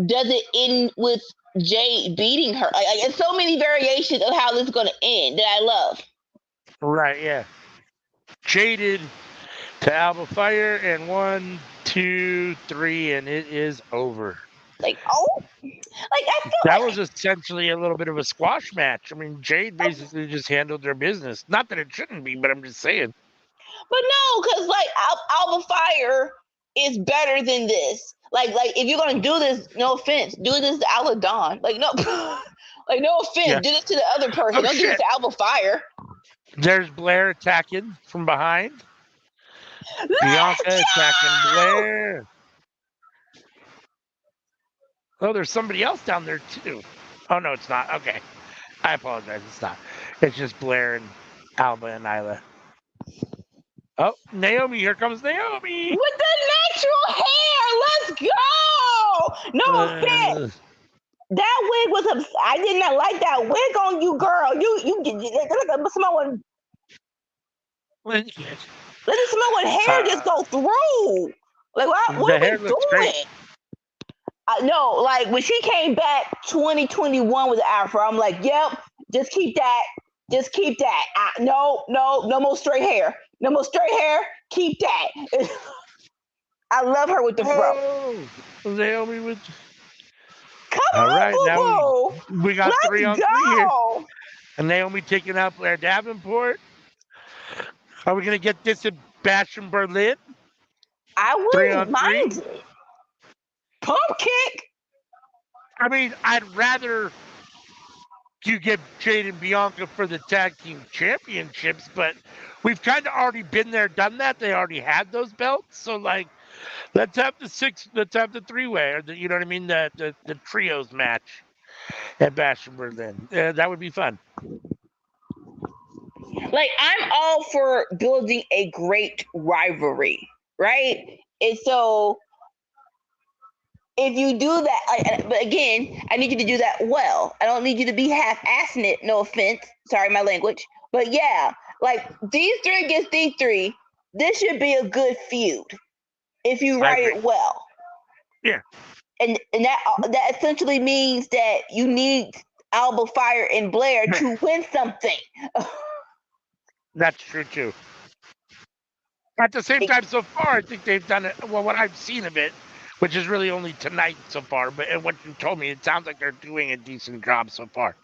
Does it end with Jade beating her? Like there's so many variations of how this is gonna end that I love. Right, yeah. Jaded to Alba Fire, and 1, 2, 3, and it is over. Like, I feel that was essentially a little bit of a squash match. I mean, Jade basically just handled their business. Not that it shouldn't be, but I'm just saying. But no, because like Alba Fire is better than this. Like if you're gonna do this, no offense, do this to Alba Dawn. Like no, like no offense, do this to the other person. Don't do this to Alba Fire. There's Blair attacking from behind. Bianca attacking Blair. Oh, there's somebody else down there too. Oh no, it's not. Okay, I apologize. It's not. It's just Blair and Alba and Nyla. Oh, Naomi! Here comes Naomi with the natural hair. Let's go. No offense. That wig was I did not like that wig on you, girl. You let someone let someone hair just go through. Like what The are hair we looks great. doing? No, like when she came back 2021 with the afro, I'm like, yep, just keep that. Just keep that. No more straight hair. No more straight hair. Keep that. I love her with the fro. Oh, Naomi with. Come All on, right, now boo boo. we got Let's 3-on-3 here. go. And Naomi taking out Blair Davenport. Are we gonna get this in Bash in Berlin? I wouldn't 3-on-3. mind it. Pump kick. I mean, I'd rather you get Jade and Bianca for the tag team championships, but we've kind of already been there, done that. They already had those belts, so like, let's have the 3-way, or you know what I mean, the trios match at Bash in Berlin. That would be fun. Like I'm all for building a great rivalry, right? And so if you do that, but again, I need you to do that well. I don't need you to be half-assing it. No offense, sorry, my language, but yeah, like these three against these three, this should be a good feud if you write it well. Yeah, and that essentially means that you need Alba Fire and Blair to win something. that's true too. At the same time, so far, I think they've done it. Well, what I've seen of it, which is really only tonight so far, but and what you told me, it sounds like they're doing a decent job so far.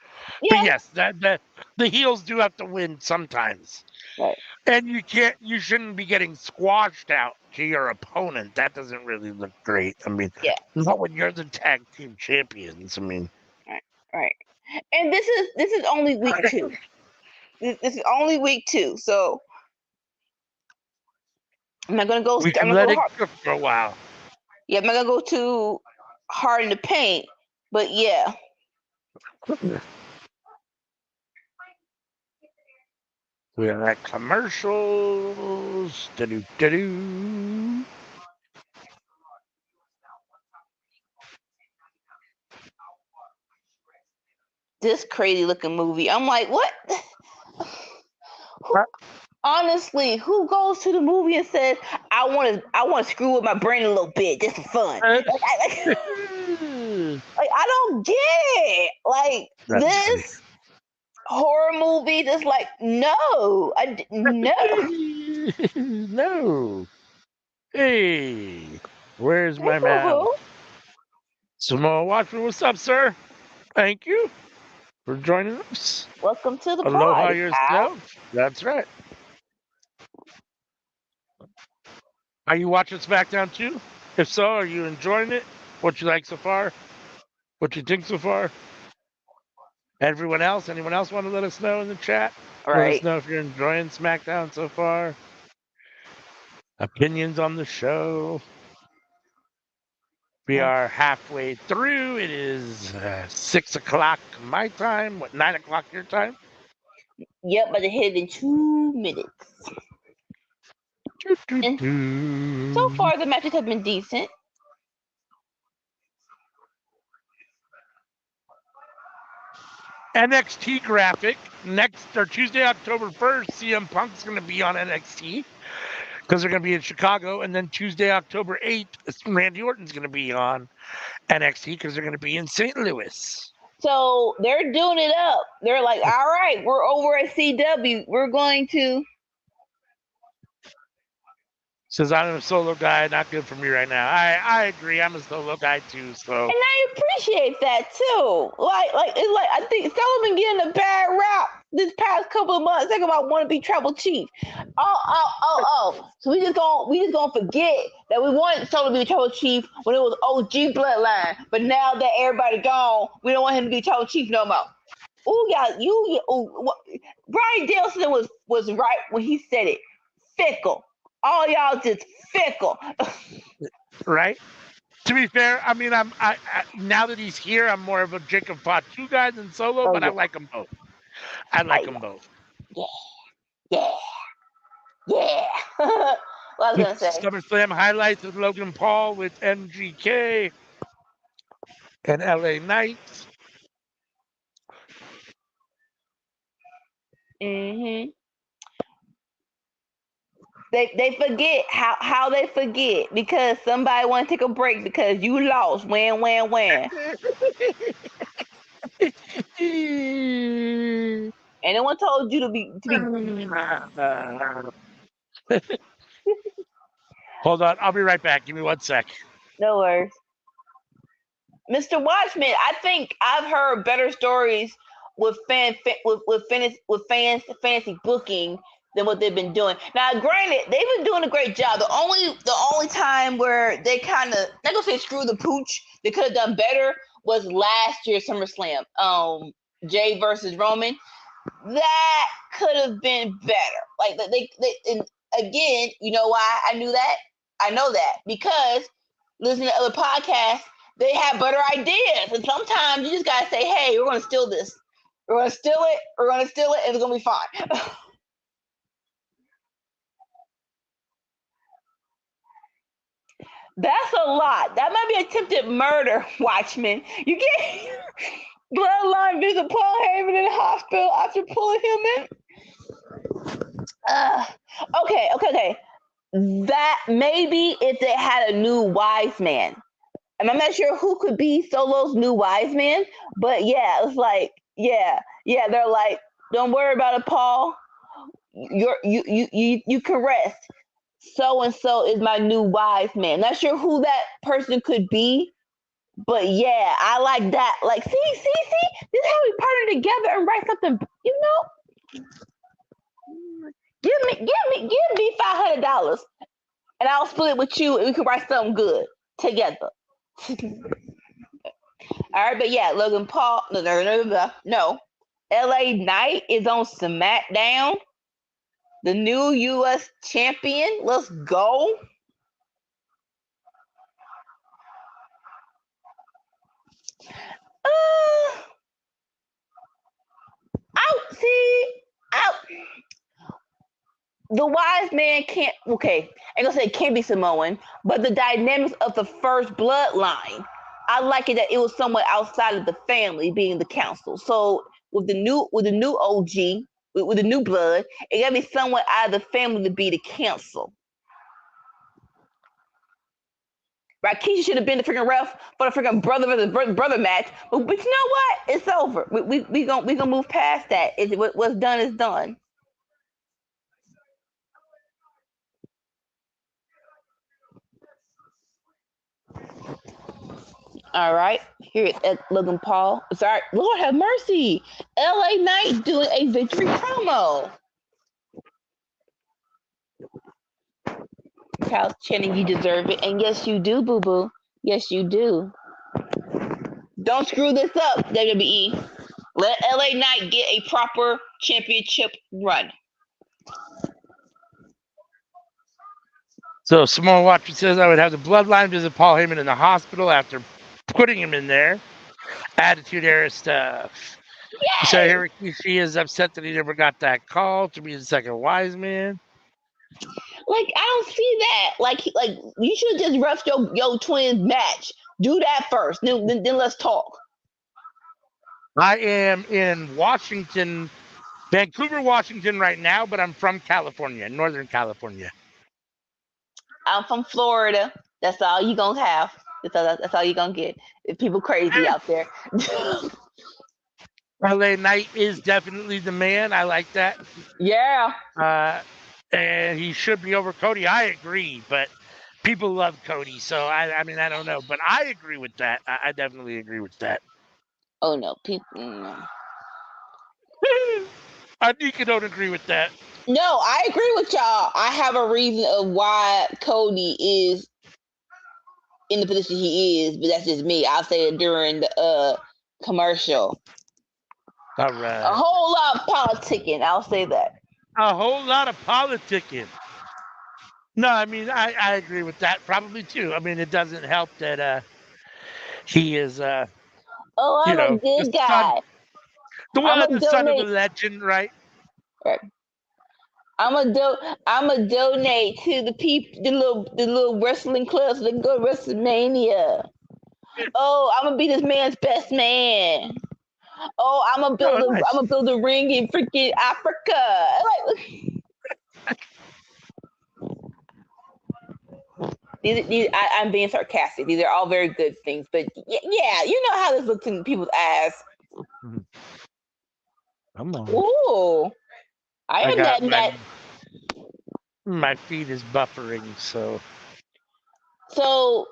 But Yeah. yes, that the heels do have to win sometimes, Right. and you shouldn't be getting squashed out to your opponent. That doesn't really look great. I mean, Yeah. not when you're the tag team champions. I mean, Right. Right. And this is only week 2. This is only week 2. So I'm not gonna go. we I'm can not let gonna go it hard. cook for a while. Yeah, I'm not gonna go too hard in the paint. But yeah. We are at commercials. Da-do-da-do. This crazy looking movie. I'm like, what? Honestly, who goes to the movie and says, I want to screw with my brain a little bit just for fun? Like, I don't get it. Like That's this horror movie, just like no, no. no. Hey, where's Hey, my boo man? boo. Samoa Watchman, what's up, sir? Thank you for joining us. Welcome to the Aloha party, pal. yourself. That's right. Are you watching SmackDown too? If so, are you enjoying it? What you like so far? What you think so far? Everyone else? Anyone else want to let us know in the chat? All Let us right. know if you're enjoying SmackDown so far. Opinions on the show. We are halfway through. It is 6 o'clock my time. What, 9 o'clock your time? Yep, but it hit in 2 minutes. And so far, the matches have been decent. NXT graphic next or Tuesday, October 1st. CM Punk's going to be on NXT because they're going to be in Chicago, and then Tuesday, October 8th, Randy Orton's going to be on NXT because they're going to be in St. Louis. So they're doing it up. They're like, all right, we're over at CW. We're going to. Says I'm a solo guy, not good for me right now. I agree. I'm a solo guy too. So And I appreciate that too. Like it's like I think Sullivan getting a bad rap this past couple of months. Talking about want to be tribal chief. Oh. So we just gonna forget that we wanted Sullivan to be tribal chief when it was OG bloodline. But now that everybody gone, we don't want him to be tribal chief no more. Ooh, Brian Danielson was right when he said it. Fickle. All y'all just fickle. right. To be fair, I mean, I now that he's here, I'm more of a Jacob Fatu guy than Solo, but I like them both. I like them both. Yeah. What I was gonna say. SummerSlam highlights with Logan Paul with MGK. and LA Knight. Mm-hmm. They forget how they forget because somebody want to take a break because you lost. Win. And no one told you to be. Hold on, I'll be right back. Give me 1 sec. No worries. Mr. Watchman, I think I've heard better stories with fantasy booking than what they've been doing. Now, granted, they've been doing a great job. The only time where they kind of, not gonna say screw the pooch, they could have done better was last year's SummerSlam. Jay versus Roman. That could have been better. Like they and again, you know why I knew that? I know that because listening to other podcasts, they have better ideas. And sometimes you just gotta say, hey, we're gonna steal this. We're gonna steal it, and it's gonna be fine. That's a lot. That might be attempted murder, Watchmen. You get bloodline visit Paul Heyman in the hospital after pulling him in. Okay. That maybe if they had a new wise man. And I'm not sure who could be Solo's new wise man, but yeah, it's like, yeah, they're like, don't worry about it, Paul. You can rest. So and so is my new wise man. Not sure who that person could be, but yeah, I like that. Like, see, this is how we partner together and write something. You know, give me $500, and I'll split it with you, and we can write something good together. All right, but yeah, Logan Paul. No. LA Knight is on Smackdown. The new U.S. champion. Let's go. Out. See, out. The wise man can't. Okay, I'm gonna say it can't be Samoan, but the dynamics of the first bloodline. I like it that it was somewhat outside of the family, being the council. So with the new OG, with the new blood, it gotta be somewhat out of the family to be the council. Right, Keisha should have been the freaking ref for the freaking brother versus brother match, but you know what? It's over. We gonna move past that. What's done is done. All right, here at Logan Paul. Sorry, Lord have mercy. LA Knight doing a victory promo. Kyle's Channing, you deserve it. And yes, you do, boo boo. Yes, you do. Don't screw this up, WWE. Let LA Knight get a proper championship run. So Simone Watcher says I would have the bloodline visit Paul Heyman in the hospital after putting him in there. Attitude Era stuff. Yes! So here she is upset that he never got that call to be the second wise man. Like, I don't see that. Like you should just ref your twins match. Do that first. Then let's talk. I am in Washington, Vancouver, Washington right now, but I'm from California, Northern California. I'm from Florida. That's all you gonna have. That's all you gonna get. If people crazy out there. LA Knight is definitely the man. I like that. Yeah. And he should be over Cody. I agree, but people love Cody, so I mean I don't know, but I agree with that. I definitely agree with that. Oh no, people. No. Anika don't agree with that. No, I agree with y'all. I have a reason of why Cody is in the position he is, but that's just me. I'll say it during the commercial. All right. A whole lot of politicking. I'll say that. A whole lot of politicking. No, I mean I agree with that probably too. I mean it doesn't help that he is oh, I'm a good guy. The son of a legend, right? Right. I'm a donate to the people, the little wrestling clubs that go to WrestleMania. Oh, I'm gonna be this man's best man. Oh, I'm gonna build a ring in freaking Africa. I'm being sarcastic. These are all very good things, but yeah, you know how this looks in people's eyes. Come on. Ooh, I am got that. my feed is buffering, so. So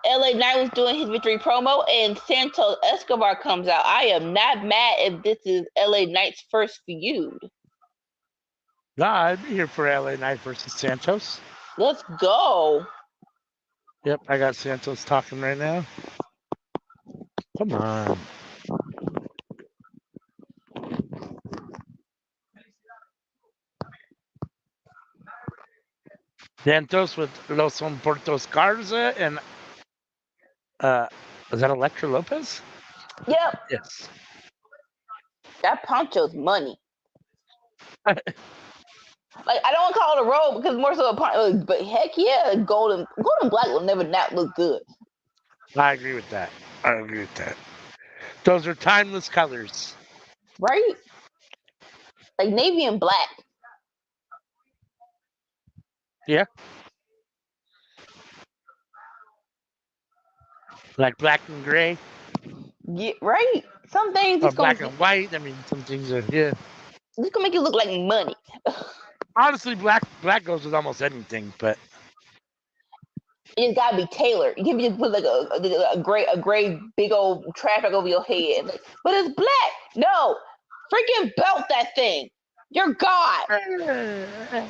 LA Knight was doing his victory promo, and Santos Escobar comes out. I am not mad if this is LA Knight's first feud. Yeah, I'd be here for LA Knight versus Santos. Let's go. Yep, I got Santos talking right now. Come on. Santos with Los Portos Garza and is that Electra Lopez? Yep. Yes. That poncho's money. Like, I don't want to call it a robe because more so a poncho, but heck yeah, gold and black will never not look good. I agree with that. Those are timeless colors. Right? Like navy and black. Yeah. Like black and gray. Yeah, right? Some things just Black and white. I mean, some things are, yeah. Just gonna make it look like money. Honestly, black goes with almost anything, but It's gotta be tailored. You can't just put like a gray big old trash bag over your head. But it's black. No, freaking belt that thing. You're God. I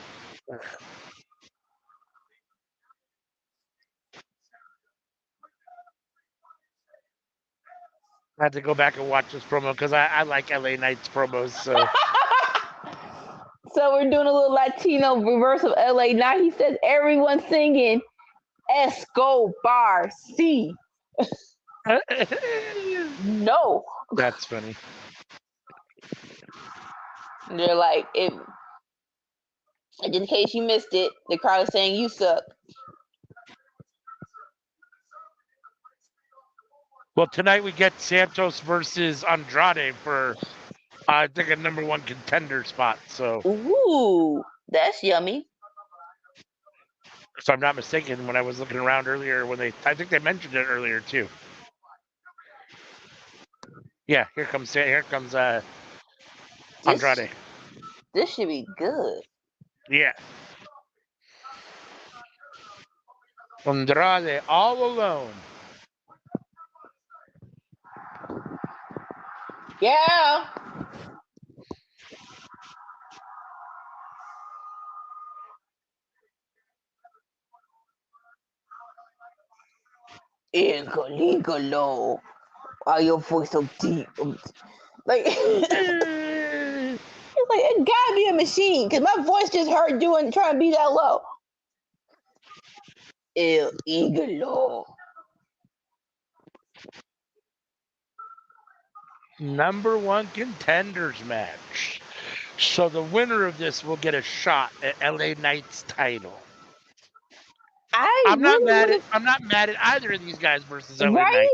had to go back and watch this promo because I like LA Knight's promos. So. So we're doing a little Latino reverse of LA Knight. He says everyone singing Escobar C. No. That's funny. They're like, just in case you missed it, the crowd is saying you suck. Well, tonight we get Santos versus Andrade for, I think, a #1 contender spot. So, ooh, that's yummy. if I'm not mistaken, when I was looking around earlier, I think they mentioned it earlier too. Yeah, here comes Andrade. This should be good. Yeah. Andrade all alone. Yeah. Igalo. Why your voice so deep? Like, it's like it gotta be a machine because my voice just hurt trying to be that low. Igalo. #1 contenders match. So the winner of this will get a shot at LA Knight's title. I'm not mad at either of these guys versus LA Knight.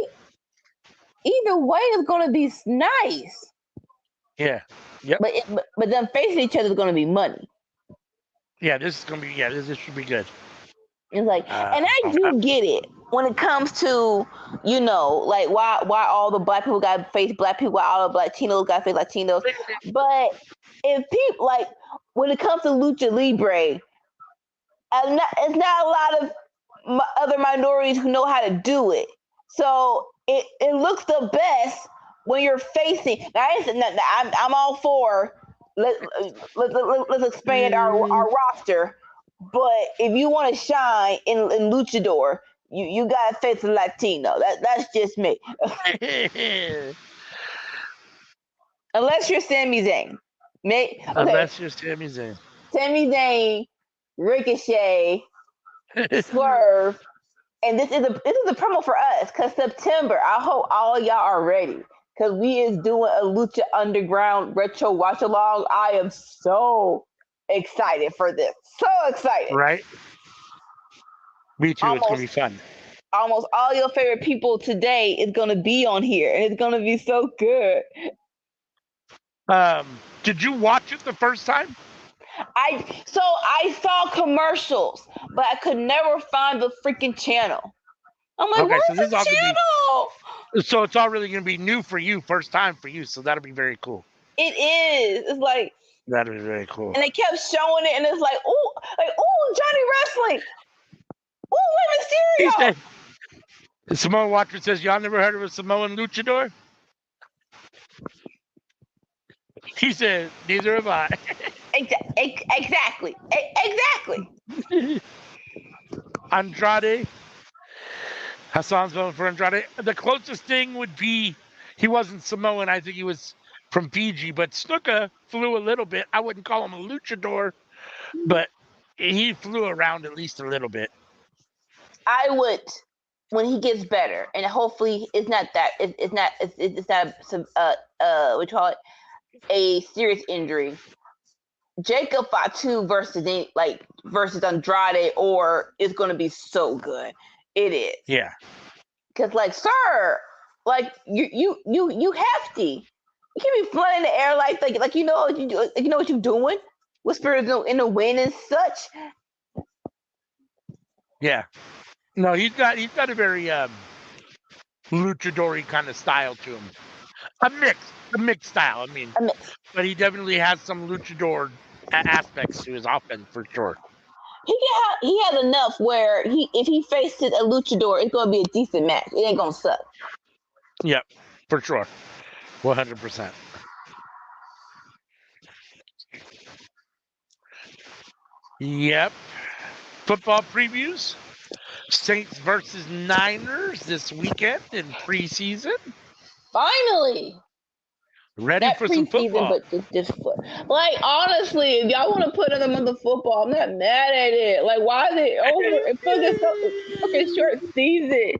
Either way is gonna be nice. Yeah. Yep. But them facing each other is gonna be money. Yeah, this is gonna be this should be good. It's like, and I do get it when it comes to, like why all the black people got to face black people, why all the Latinos got to face Latinos. But if people like when it comes to lucha libre, it's not a lot of other minorities who know how to do it. So it looks the best when you're facing. Now, I'm all for let's expand our roster. But if you want to shine in luchador, you gotta face a Latino. That's just me. Unless you're Sami Zayn. Unless you're Sami Zayn. Sami Zayn, Ricochet, Swerve, and this is a promo for us because September. I hope all y'all are ready because we is doing a Lucha Underground retro watch along. I am so excited for this. So excited. Right? Me too. It's gonna be fun. almost all your favorite people today is gonna be on here, and it's gonna be so good. Did you watch it the first time? I saw commercials, but I could never find the freaking channel. I'm like, Okay, so where's this is the all gonna be channel? so it's all really gonna be new for you, first time for you. So that'll be very cool. It is. It's like, That'll be very cool. and they kept showing it, and it's like, Johnny Wrestling. Ooh, He Rey Mysterio. said, Samoan Watcher says, y'all never heard of a Samoan luchador? He said, neither have I. Exactly. Andrade. Hassan's voting for Andrade. The closest thing would be he wasn't Samoan. I think he was from Fiji, but Snuka flew a little bit. I wouldn't call him a luchador, but he flew around at least a little bit. I would, when he gets better, and hopefully it's not that it's not some we call it a serious injury. Jacob Fatu versus Andrade, or it's going to be so good. It is. Yeah. Because sir, you hefty. You can't be flying in the air like you know what you do, you know what you're doing. Whisper in the wind and such. Yeah. No, he's got a very luchador-y kind of style to him. A mixed style. I mean, but he definitely has some luchador aspects to his offense for sure. He has enough where if he faces a luchador, it's gonna be a decent match. It ain't gonna suck. Yep, for sure, 100%. Yep. Football previews. Saints versus Niners this weekend in preseason. Finally. Ready Not for some football. But just foot. Honestly, if y'all want to put them on the football, I'm not mad at it. Why is it over? It feels like fucking short season.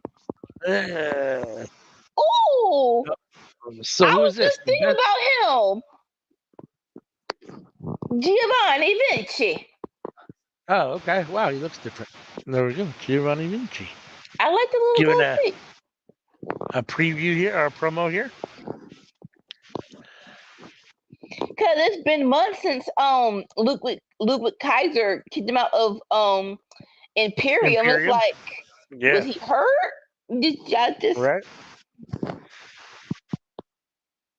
Oh, so who is this? Just thinking about him, Giovanni Vinci. Oh, okay. Wow, he looks different. There we go, Giovanni Vinci. I like the little giving a preview here or a promo here. Because it's been months since Ludwig Kaiser kicked him out of Imperium. It's like, was he hurt? Right.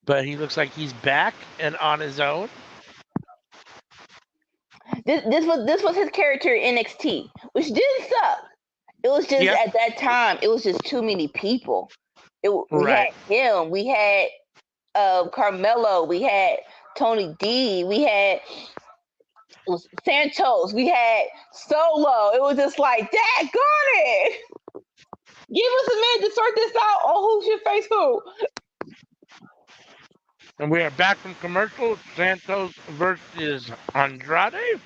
But he looks like he's back and on his own. This was his character in NXT, which didn't suck. It was just at that time, it was just too many people. We had him, we had Carmelo, we had Tony D, we had Santos, we had Solo. It was just like, dad, got it. Give us a minute to sort this out on who should face who. And we are back from commercial. Santos versus Andrade.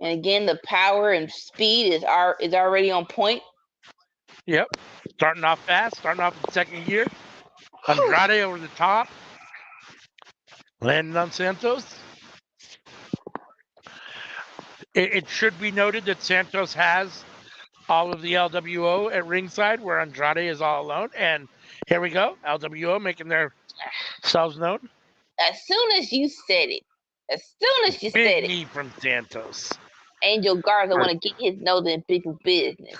And again, the power and speed is already on point. Yep. Starting off fast, starting off in the second year. Andrade over the top. Landing on Santos. It should be noted that Santos has all of the LWO at ringside, where Andrade is all alone. And here we go, LWO making themselves known. As soon as you said it, Big knee from Santos. Angel Garza want to get his nose in people's business.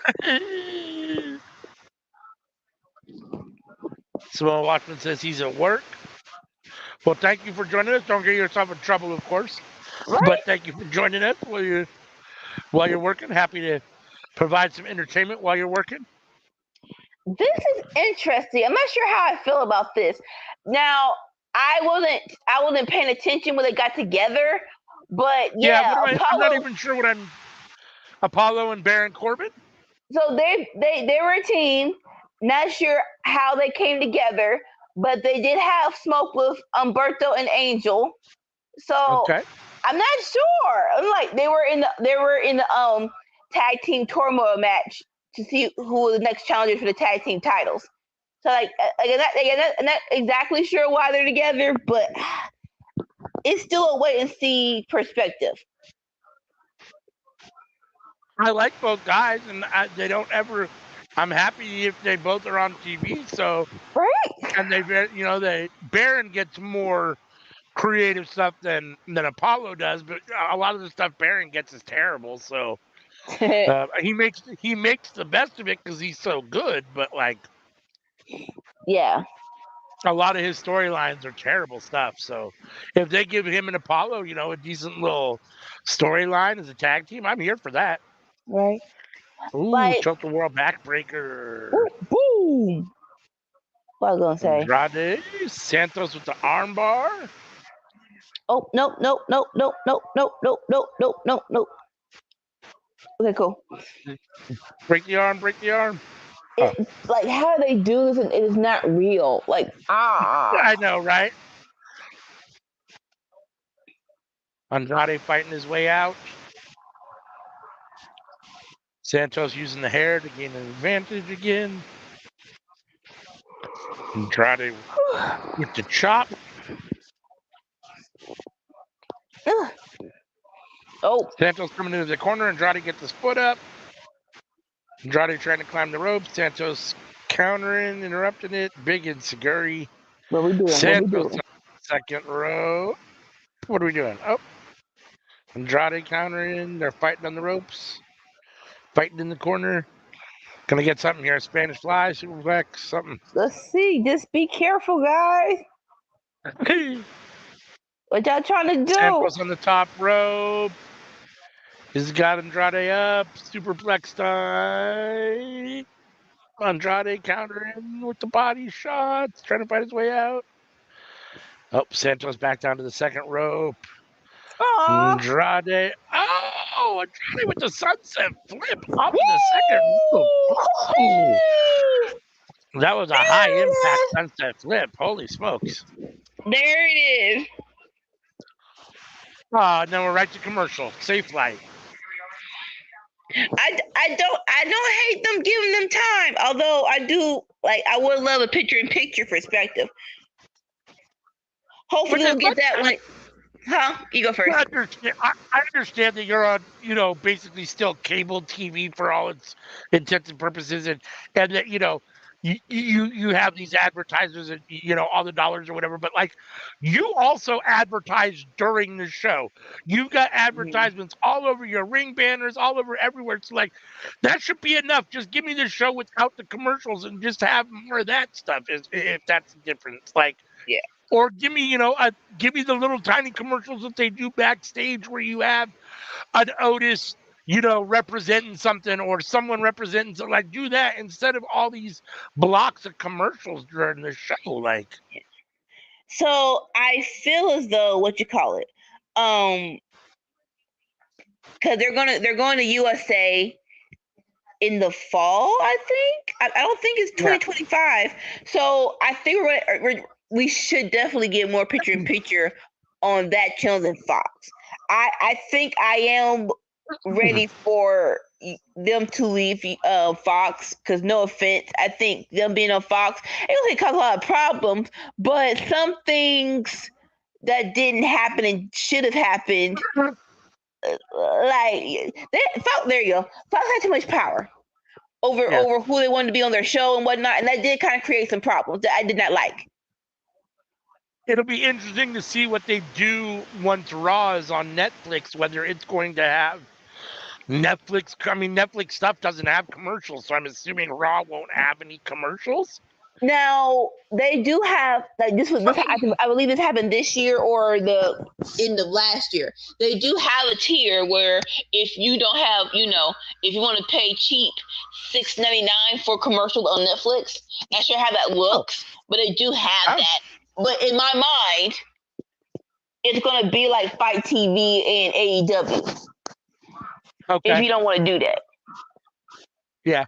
Samoan Watchman says he's at work. Well, thank you for joining us. Don't get yourself in trouble, of course. Right? But thank you for joining us while you're working. Happy to provide some entertainment while you're working. This is interesting. I'm not sure how I feel about this. Now, I wasn't paying attention when they got together, but I'm not even sure what I'm. Apollo and Baron Corbin. So they were a team. Not sure how they came together, but they did have smoke with Umberto and Angel. So I'm not sure. I'm like they were in the tag team turmoil match to see who was the next challenger for the tag team titles. So I'm not exactly sure why they're together, but it's still a wait and see perspective. I like both guys, and they don't ever. I'm happy if they both are on TV. So, Right? and Baron gets more creative stuff than Apollo does, but a lot of the stuff Baron gets is terrible. So he makes the best of it because he's so good. But like Yeah. a lot of his storylines are terrible stuff. So if they give him and Apollo, a decent little storyline as a tag team, I'm here for that. Right. Ooh, Like, choke the world backbreaker. ooh, boom. What I was gonna say? Andrade Santos with the armbar. Oh, nope, nope, nope, nope, nope, nope, nope, nope, nope, nope, nope. Okay, cool. Break the arm, break the arm. Like, how do they do this and it is not real? Like, I know, right? Andrade fighting his way out. Santos using the hair to gain an advantage again. Andrade with the chop. Oh, Santos coming into the corner. Andrade gets his foot up. Andrade trying to climb the ropes. Santos countering, interrupting it. Big Inseguri. what we doing? Santos second row. What are we doing? Oh, Andrade countering. They're fighting on the ropes. Fighting in the corner. Gonna get something here. Spanish fly, superplex, something. Let's see. Just be careful, guys. What y'all trying to do? Santos on the top rope. He's got Andrade up. Superplex time. Andrade countering with the body shots. Trying to fight his way out. Oh, Santos back down to the second rope. Aww. Andrade. Oh, Andrade with the sunset flip off the second rope. Ooh. That was a high impact sunset flip. Holy smokes. There it is. Now we're right to commercial. Safe light. I don't hate them giving them time. Although I do I would love a picture-in-picture perspective. Hopefully they'll get that one. Huh? You go first. I understand that you're on, basically still cable TV for all its intents and purposes, and that you have these advertisers and all the dollars or whatever, but like you also advertise during the show. You've got advertisements all over your ring banners, all over everywhere. So like that should be enough. Just give me the show without the commercials and just have more of that stuff. If that's the difference, like yeah. Or give me, give me the little tiny commercials that they do backstage where you have an Otis, representing something or someone representing something. Like, do that instead of all these blocks of commercials during the show. Like, so I feel as though because they're going to USA in the fall. I think I don't think it's 2025. So I think we should definitely get more picture-in-picture on that channel than Fox. I think I am ready for them to leave Fox, because no offense, I think them being on Fox, it cause a lot of problems, but some things that didn't happen and should have happened, there you go. Fox had too much power over who they wanted to be on their show and whatnot, and that did kind of create some problems that I did not like. It'll be interesting to see what they do once Raw is on Netflix, whether it's going to have Netflix. I mean, Netflix stuff doesn't have commercials, so I'm assuming Raw won't have any commercials. Now they do have this. I believe this happened this year or the end of last year. They do have a tier where if you don't have, if you want to pay cheap, $6.99 for commercials on Netflix. Not sure how that looks, but they do have that. But in my mind, it's going to be like Fight TV and AEW. Okay. If you don't want to do that. Yeah.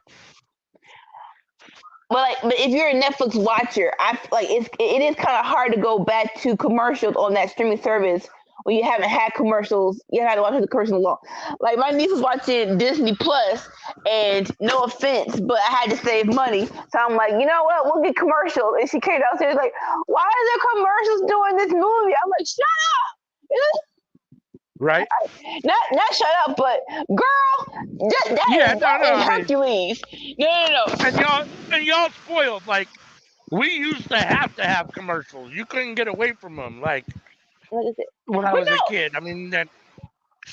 But if you're a Netflix watcher, it is kind of hard to go back to commercials on that streaming service when you haven't had commercials. You haven't watched the commercials long. Like my niece was watching Disney Plus, and no offense, but I had to save money, so I'm like, you know what? We'll get commercials. And she came downstairs like, why are there commercials doing this movie? I'm like, shut up. Right? Not shut up, but girl, Yeah, that no, is I mean, Hercules. No. and y'all spoiled. Like, we used to have commercials. You couldn't get away from them. Like What is it? when I But was a no, kid. I mean, that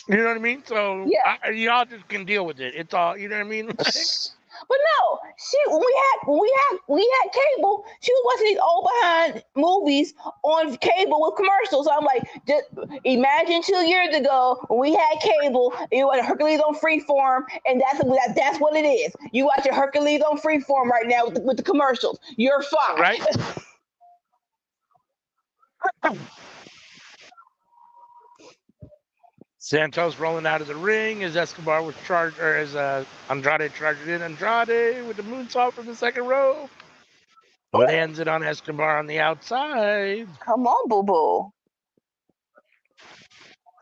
you know what I mean. So yeah. y'all just can deal with it. It's all you know what I mean. Like, But no, she when we had cable, she was watching these old behind movies on cable with commercials. So I'm like, just imagine 2 years ago when we had cable, you watch Hercules on Freeform, and that's what it is. You watching Hercules on Freeform right now with the commercials. You're right? fine. Santos rolling out of the ring as Escobar was charged, or as Andrade charged in. Andrade with the moonsault from the second rope lands it on Escobar on the outside. Come on, boo boo.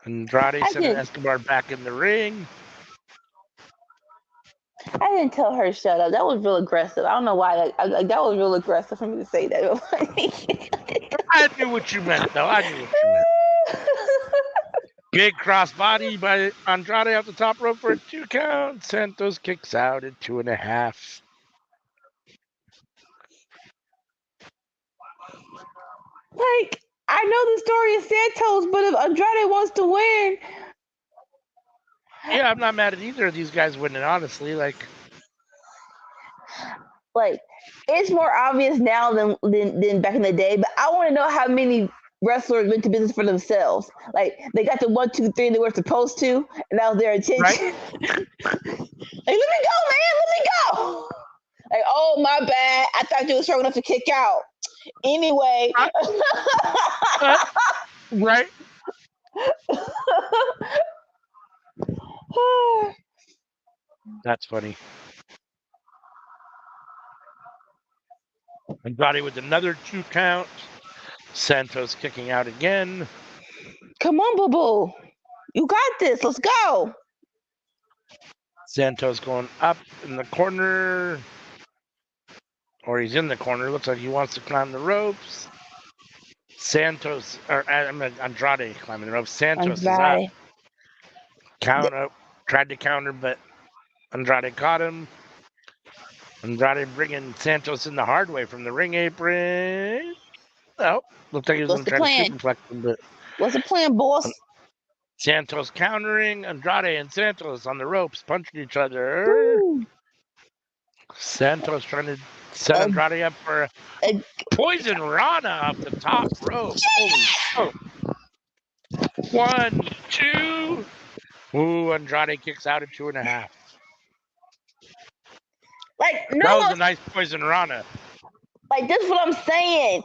Andrade I sending didn't. Escobar back in the ring. I didn't tell her shut up. That was real aggressive. I don't know why. That was real aggressive for me to say that. I knew what you meant, though. I knew what you meant. Big crossbody by Andrade off the top rope for a 2 count. Santos kicks out at 2.5. Like, I know the story of Santos, but if Andrade wants to win, Yeah, I'm not mad at either of these guys winning, honestly. Like, it's more obvious now than back in the day. But I want to know how many wrestlers went to business for themselves. Like, they got the 1, 2, 3 they were supposed to, and that was their intention. right? Like, let me go, man, let me go. Like, oh my bad, I thought you were strong enough to kick out. Anyway. Right? That's funny. Andrade with another 2 count. Santos kicking out again. Come on, boo boo. You got this. Let's go. Santos going up in the corner. Or he's in the corner. Looks like he wants to climb the ropes. Santos, or I mean, Andrade climbing the ropes. Santos is up. Tried to counter, but Andrade caught him. Andrade bringing Santos in the hard way from the ring apron. Oh, looked like he was going to try to superflex him, but what's the plan, boss? Santos countering. Andrade and Santos on the ropes, punching each other. Woo. Santos trying to set Andrade up for a poison Rana off the top rope. Holy oh. 1, 2. Ooh, Andrade kicks out at 2.5. Like, no, that was a nice poison Rana. Like, this is what I'm saying.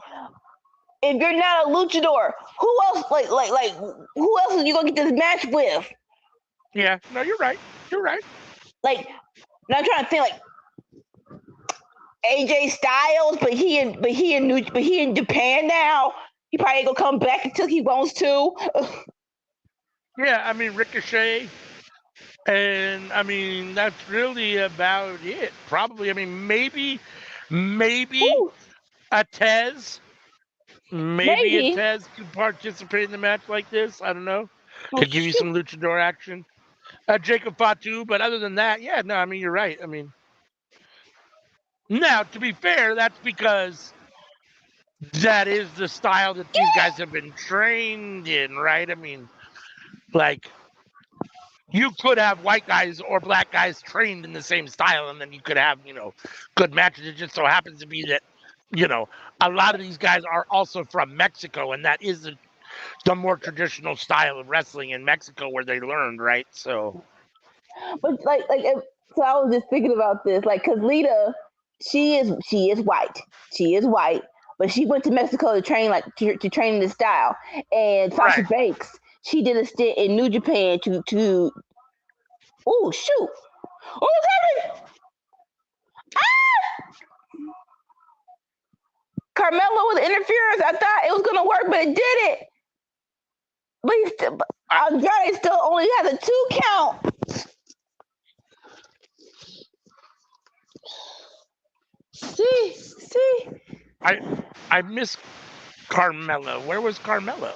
If you're not a luchador, who else? Like, who else are you gonna get this match with? Yeah, no, you're right. You're right. Like, I'm trying to think. Like, AJ Styles, but he in Japan now. He probably ain't gonna come back until he wants to. Yeah, I mean Ricochet, and I mean that's really about it. Probably, I mean maybe Ooh. A Tez, maybe a Tez could participate in the match like this. I don't know. Could give you some luchador action. Jacob Fatu, but other than that, yeah, no, I mean you're right. I mean, now to be fair, that's because that is the style that these guys have been trained in, right? I mean, like, you could have white guys or black guys trained in the same style, and then you could have, good matches. It just so happens to be that, a lot of these guys are also from Mexico, and that is the more traditional style of wrestling in Mexico where they learned, right? So, but so I was just thinking about this, like, cause Lita, she is white, but she went to Mexico to train, to train this style. And Sasha Banks, she did a stint in New Japan to. Oh shoot! Oh, what's happening? Ah! Carmelo with interference. I thought it was gonna work, but it didn't. But Andrade still only has a 2 count. See. I miss Carmelo. Where was Carmelo?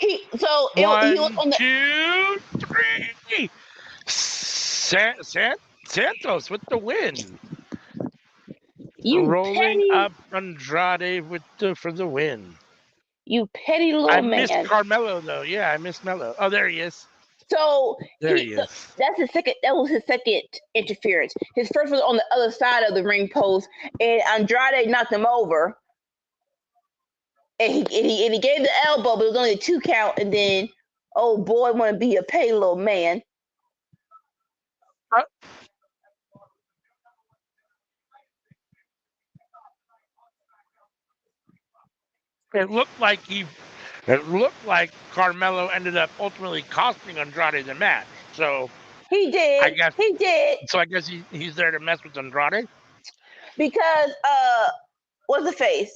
He was One, on the 2, 3. Santos with the win. you Rolling petty up Andrade for the win. you petty I little missed man. Carmelo though. Yeah, I missed Mello. Oh, there he is. So There he is. that's his second. That was his second interference. His first was on the other side of the ring post, and Andrade knocked him over. And he gave the elbow, but it was only a 2 count. And then, oh boy, want to be a petty little man. Uh, It looked like Carmelo ended up ultimately costing Andrade the match. So He I did. guess He did he's there to mess with Andrade. because what's the face?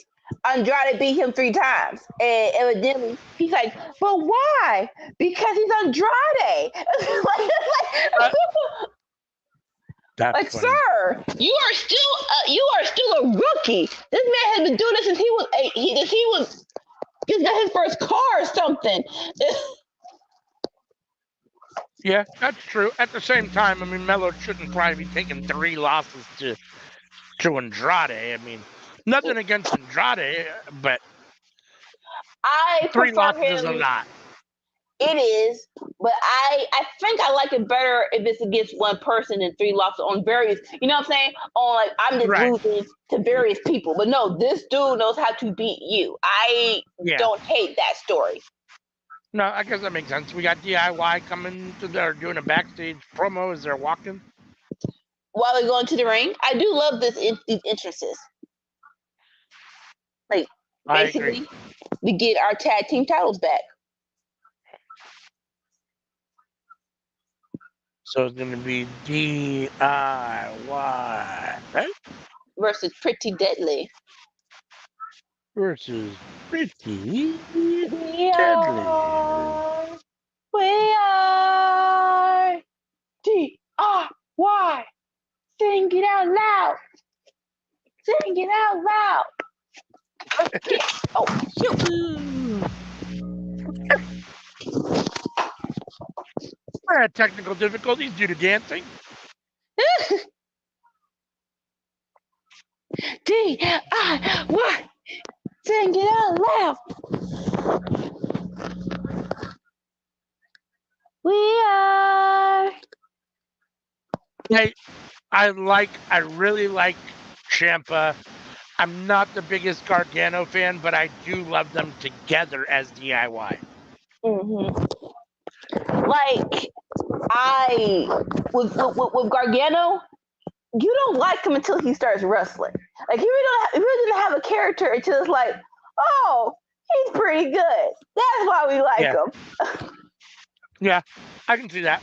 Andrade beat him 3 times, and evidently he's like, but why? Because he's Andrade. Uh, That's Like, funny. sir, you are still a rookie. This man has been doing this since he just got his first car or something. Yeah, that's true. At the same time, I mean, Melo shouldn't probably be taking 3 losses to Andrade. I mean, nothing against Andrade, but I 3 prefer losses is a him. lot. It is, but I think I like it better if it's against one person than 3 losses on various. You know what I'm saying? On like I'm just Right. losing to various people, but no, this dude knows how to beat you. I Yeah. don't hate that story. No, I guess that makes sense. We got DIY coming to there doing a backstage promo as they're walking. While they're going to the ring, I do love these entrances. Like basically, we get our tag team titles back. So it's going to be DIY, right? Versus Pretty Deadly. Versus Pretty We Deadly. are DIY. Sing it out loud. Sing it out loud. Oh, shoot. Technical difficulties due to dancing. DIY. Sing it out loud. We are. Hey, I really like Ciampa. I'm not the biggest Gargano fan, but I do love them together as DIY. Like, with Gargano, you don't like him until he starts wrestling. Like, he really doesn't have a character until it's like, oh, he's pretty good. That's why we like him. Yeah, I can see that.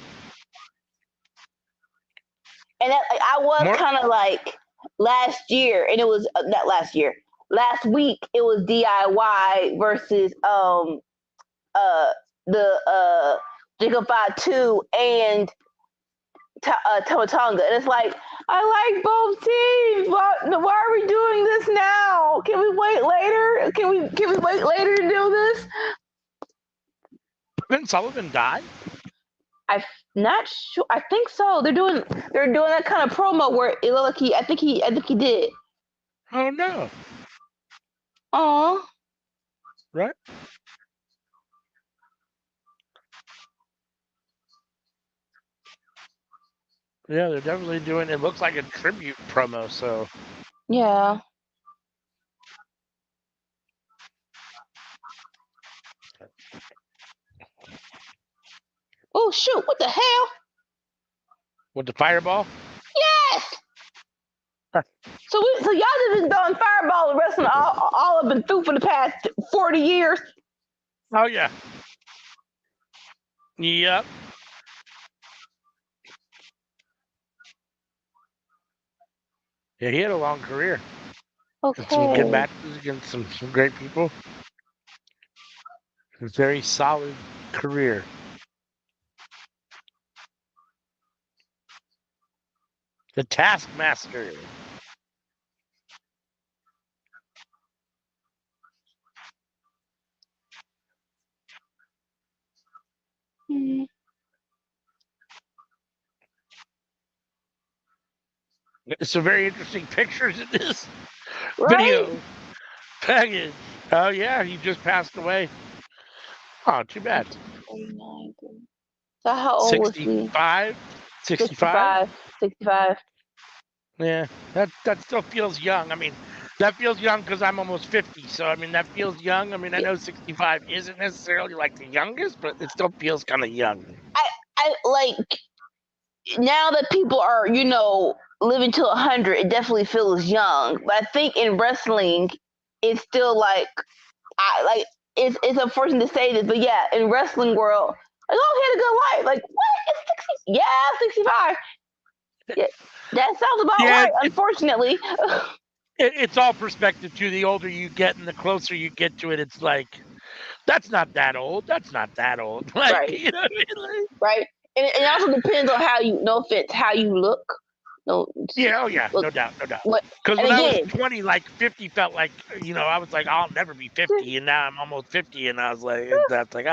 And I was kind of like last year, and it was not last year. Last week it was DIY versus the Jacob 2 and Tomatonga, and it's like I like both teams. Why are we doing this now? Can we wait later? Can we wait later to do this? Didn't Sullivan die? I'm not sure. I think so. They're doing that kind of promo where it looked like I think he did. Oh no. Aw. Right? Yeah, they're definitely doing it. Looks like a tribute promo, so Yeah. Oh shoot! What the hell? with the fireball. Yes. So y'all just been throwing fireball and wrestling all have been through for the past 40 years. Oh yeah. Yep. Yeah, he had a long career. Okay. Some good matches against some great people. A very solid career. The Taskmaster. Mhm. Some very interesting pictures in this Right? video package. Oh yeah, he just passed away. Oh, too bad. 49. So how old was he? 65? 65? 65. 65. Yeah, that still feels young. I mean, that feels young because I'm almost 50. So I mean, that feels young. I mean, I know 65 isn't necessarily like the youngest, but it still feels kind of young. I like now that people are, living to 100, it definitely feels young. But I think in wrestling, it's still like it's unfortunate to say this, but yeah, in wrestling world, like, oh, he had a good life. Like what? It's 60? Yeah, 65. Yeah, that sounds about Yeah, right. Unfortunately, it's all perspective too. The older you get and the closer you get to it, it's like that's not that old. That's not that old. Like right, you know what I mean? Like, right. And it also depends on how you know if it's how you look. No, yeah, oh yeah, look no doubt, no doubt. what. Because And when I was again, 20, like 50 felt like I was like I'll never be 50, and now I'm almost 50, and I was like that's like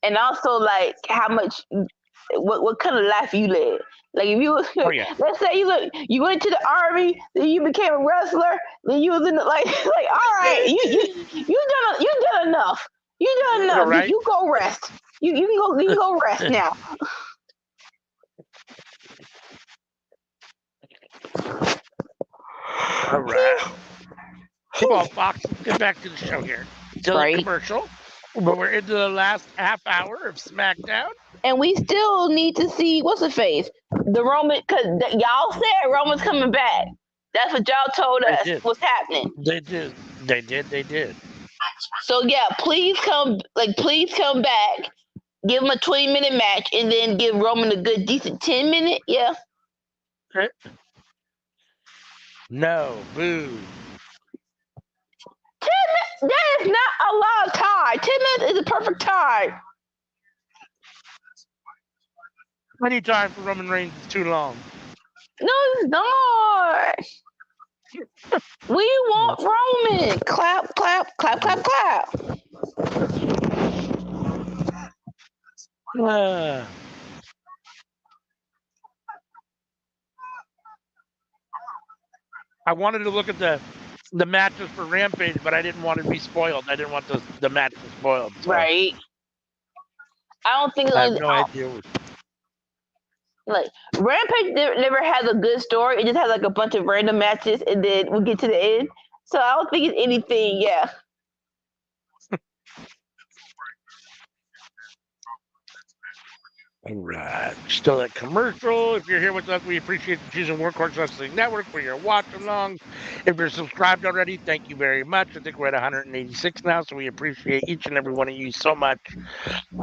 and also like how much what kind of life you led. Like if you oh yeah. let's say you went to the army, then you became a wrestler, then you was in the, like like all right, you done enough. You done All enough. You, right, you go rest. You can go rest now. all right. Come on, Fox. Let's get back to the show here. Still a Right. commercial, but we're into the last half hour of SmackDown. And we still need to see what's the face, the Roman, because y'all said Roman's coming back. That's what y'all told They us did. was happening. They did. They did. They did. So yeah, please come back. Give him a 20-minute match, and then give Roman a good, decent 10-minute. Yeah, No, boo. 10 minutes. That is not a lot of time. 10 minutes is a perfect time. Any time for Roman Reigns is too long. No, it's not. We want Roman. Clap, clap, clap, clap, clap. I wanted to look at the matches for Rampage, but I didn't want to be spoiled. I didn't want the matches spoiled. So Right. I don't think I have like no idea. like Rampage never has a good story. It just has like a bunch of random matches, and then we get to the end. So I don't think it's anything. Yeah. All right. Still at commercial. If you're here with us, we appreciate you choosing Workhorse Wrestling Network for your watch along. If you're subscribed already, thank you very much. I think we're at 186 now, so we appreciate each and every one of you so much.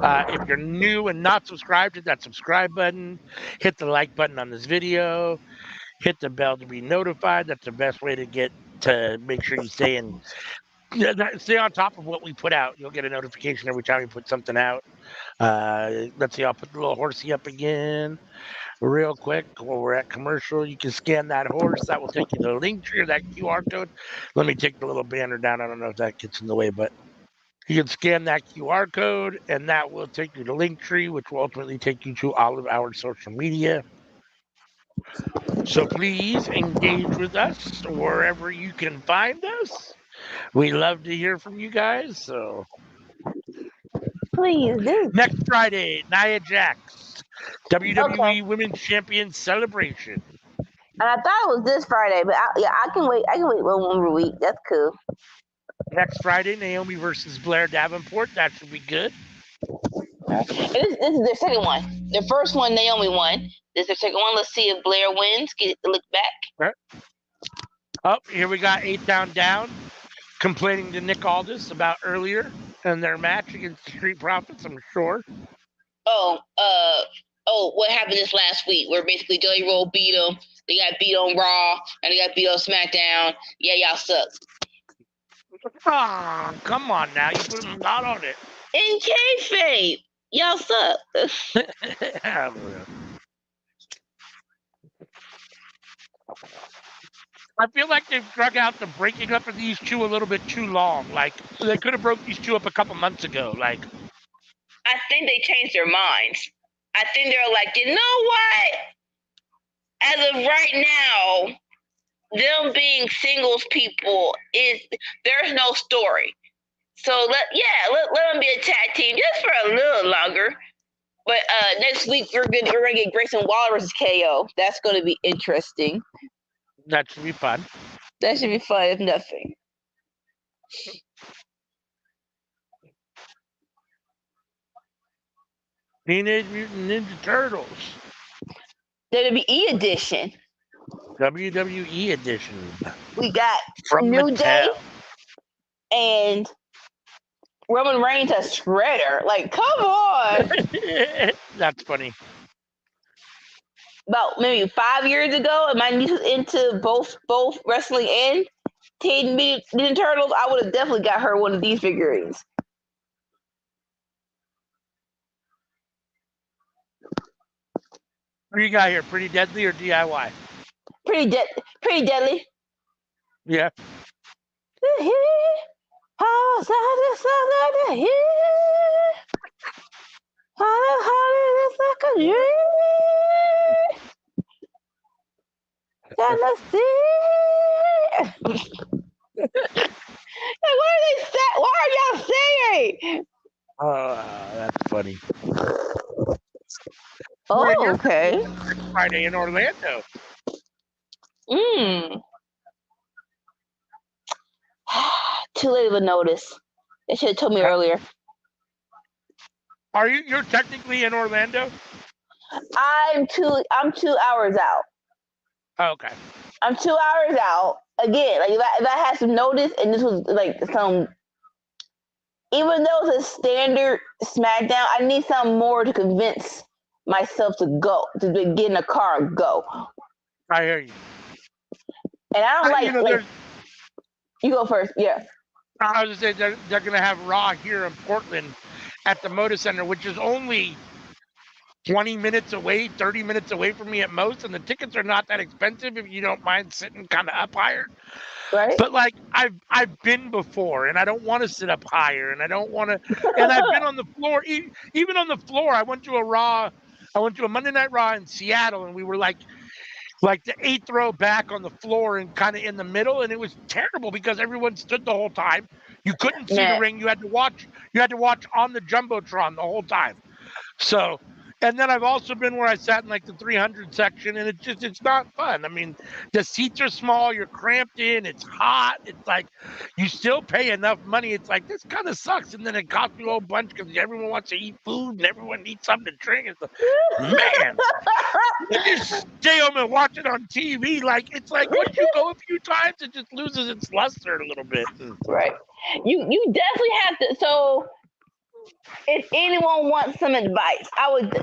If you're new and not subscribed, hit that subscribe button, hit the like button on this video, hit the bell to be notified. That's the best way to make sure you stay on top of what we put out. You'll get a notification every time we put something out. Let's see, I'll put the little horsey up again real quick while we're at commercial. You can scan that horse. That will take you to the link tree or that QR code. Let me take the little banner down. I don't know if that gets in the way, but you can scan that QR code and that will take you to Linktree, which will ultimately take you to all of our social media. So please engage with us wherever you can find us. We love to hear from you guys. So Please do. next Friday, Nia Jax, Okay. WWE Women's Champion Celebration. And I thought it was this Friday, but I can wait. I can wait one more week. That's cool. Next Friday, Naomi versus Blair Davenport. That should be good. And this is their second one. Their first one, Naomi won. This is their second one. Let's see if Blair wins. Get the look back. Right. Oh, here we got 8 Down complaining to Nick Aldis about earlier in their match against the Street Profits, I'm sure. What happened this last week where basically Jelly Roll beat them. They got beat on Raw and they got beat on SmackDown. Yeah, y'all suck. Oh, come on now. You put them not on it. In kayfabe, y'all suck. I feel like they've drug out the breaking up of these two a little bit too long. Like they could have broke these two up a couple months ago. Like I think they changed their minds. I think they're like, you know what? As of right now, them being singles people there's no story. So let them be a tag team just for a little longer. But next week we're gonna get Grayson Waller versus KO. That's gonna be interesting. That should be fun. That should be fun if nothing. Teenage Mutant Ninja Turtles. WWE edition. WWE edition. We got From New Mattel. Day and Roman Reigns as Shredder. Like, come on. That's funny. About maybe 5 years ago, and my niece was into both wrestling and Teenage Mutant Ninja Turtles, I would have definitely got her one of these figurines. What do you got here? Pretty Deadly or DIY? Pretty deadly. Yeah. What are y'all saying? That's funny. Oh, okay. Friday in Orlando. Too late of a notice. They should have told me earlier. Are you're technically in Orlando? I'm 2 hours out. Oh, okay. I'm 2 hours out. Again, like if I had some notice and this was like some, even though it's a standard SmackDown, I need something more to convince myself to go, to get in a car and go. I hear you. And I don't like you go first, yeah. I was gonna say they're gonna have Raw here in Portland at the Moda Center, which is only 20 minutes away, 30 minutes away from me at most, and the tickets are not that expensive if you don't mind sitting kind of up higher. Right. But like I've been before, and I don't want to sit up higher, and I don't want to. And I've been on the floor, even on the floor. I went to a Monday Night Raw in Seattle, and we were like the 8th row back on the floor and kind of in the middle, and it was terrible because everyone stood the whole time. You couldn't see the ring. You had to watch on the Jumbotron the whole time. So, and then I've also been where I sat in like the 300 section, and it's not fun. I mean, the seats are small, you're cramped in, it's hot. It's like you still pay enough money. It's like this kind of sucks, and then it costs you a whole bunch because everyone wants to eat food and everyone needs something to drink. It's like, man, you just stay home and watch it on TV. Like it's like once you go a few times, it just loses its luster a little bit. Right. You definitely have to. So, if anyone wants some advice,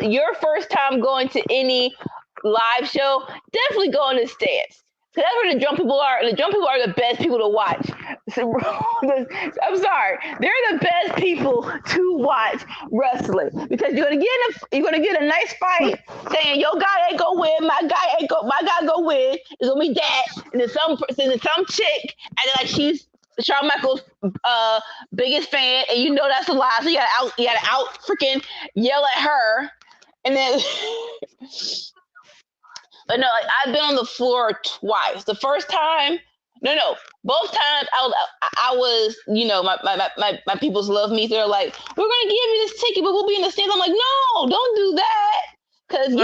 your first time going to any live show, definitely go in the stands. Because that's where the drum people are. The drum people are the best people to watch. I'm sorry, they're the best people to watch wrestling because you're gonna get a nice fight saying your guy ain't gonna win, my guy gonna win. It's gonna be that, and then some chick, and then like she's Shawn Michaels' biggest fan, and you know that's a lie. So you gotta out freaking yell at her, and then. But no, like I've been on the floor twice. The first time, both times I was, my peoples love me. They're like, we're gonna give you this ticket, but we'll be in the stands. I'm like, no, don't do that, because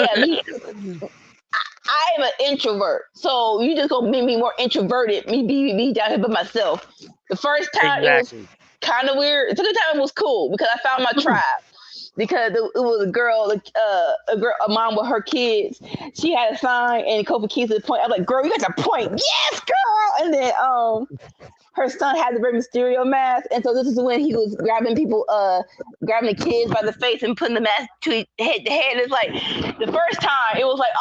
I am an introvert, so you just gonna make me more introverted. Me be down here by myself. The first time It was kind of weird. The second time it was cool because I found my tribe. Because it was a girl, a mom with her kids. She had a sign and Kofi Kingston point. I was like, "Girl, you got to point, yes, girl!" And then her son had the Rey Mysterio mask, and so this is when he was grabbing the kids by the face and putting the mask to head to head. It's like the first time it was like,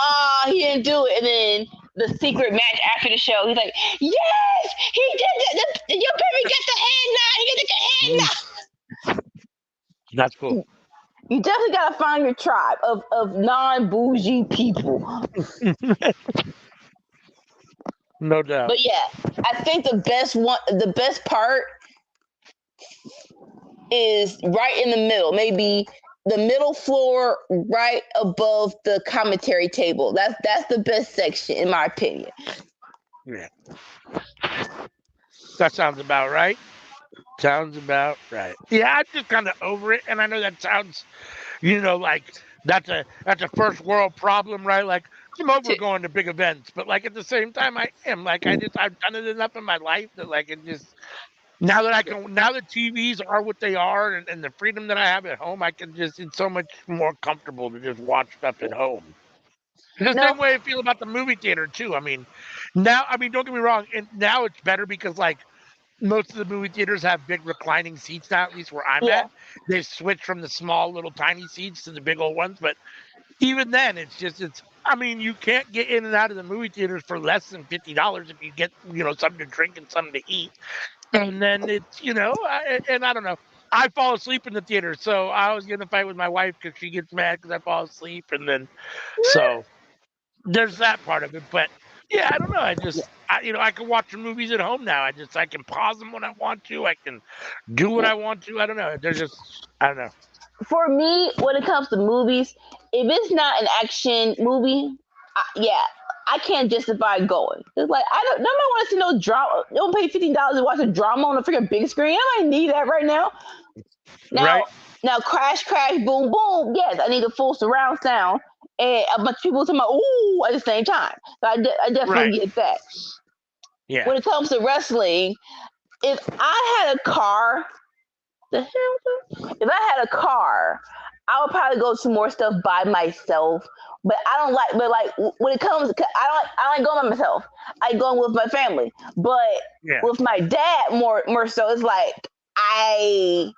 he didn't do it, and then the secret match after the show, he's like, "Yes, he did it! Your baby got the head nod. He got the head nod." That's cool. You definitely gotta find your tribe of non-bougie people. No doubt. But yeah, I think the best part is right in the middle. Maybe the middle floor right above the commentary table. That's the best section in my opinion. Yeah. That sounds about right. Sounds about right. Yeah, I'm just kind of over it, and I know that sounds, like that's a first world problem, right? Like I'm over going to big events, but like at the same time, I am like I've done it enough in my life that like it just now that TVs are what they are, and the freedom that I have at home, I can just it's so much more comfortable to just watch stuff at home. The No, same way I feel about the movie theater too. I mean, don't get me wrong, and now it's better because like most of the movie theaters have big reclining seats now, at least where I'm yeah, at. They've switched from the small little tiny seats to the big old ones, but even then it's I mean, you can't get in and out of the movie theaters for less than $50 if you get, something to drink and something to eat. And then it's, and I don't know. I fall asleep in the theater, so I was getting a fight with my wife because she gets mad because I fall asleep, and then so there's that part of it. But yeah, I don't know. I can watch movies at home now. I can pause them when I want to. I can do what I want to. I don't know. I don't know. for me, when it comes to movies, if it's not an action movie, yeah, I can't justify going. It's like nobody want to see no drama. Don't pay $15 to watch a drama on a freaking big screen. I might need that right now. Right? Now, crash, crash, boom, boom. Yes, I need a full surround sound and a bunch of people talking about ooh at the same time. So I definitely Right. get that. Yeah. When it comes to wrestling, if I had a car, if I had a car, I would probably go to more stuff by myself. But I don't like. But like when it comes, I like going by myself. I going with my family. But Yeah. with my dad, more so, it's like I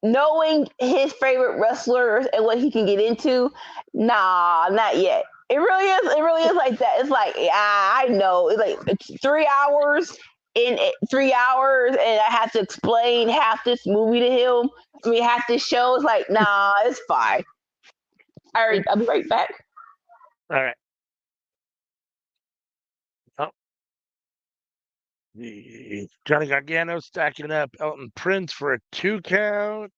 knowing his favorite wrestlers and what he can get into. Nah, not yet. It really is. It really is like that. It's like I know. It's 3 hours in 3 hours, and I have to explain half this movie to him. I mean, half this show. It's like, nah, it's fine. All right, I'll be right back. All right. Oh, Johnny Gargano stacking up Elton Prince for a 2 count.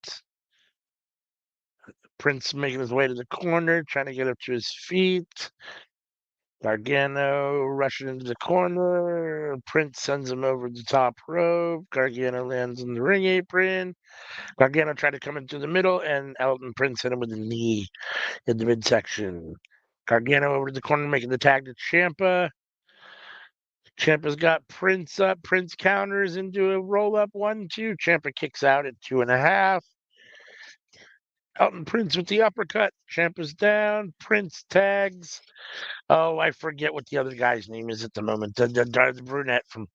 Prince making his way to the corner, trying to get up to his feet. Gargano rushing into the corner. Prince sends him over the top rope. Gargano lands on the ring apron. Gargano tried to come into the middle, and Elton Prince hit him with a knee in the midsection. Gargano over to the corner, making the tag to Ciampa. Ciampa's got Prince up. Prince counters into a roll up 1-2. Ciampa kicks out at 2.5. Elton Prince with the uppercut. Ciampa's down. Prince tags. Oh, I forget what the other guy's name is at the moment. The brunette from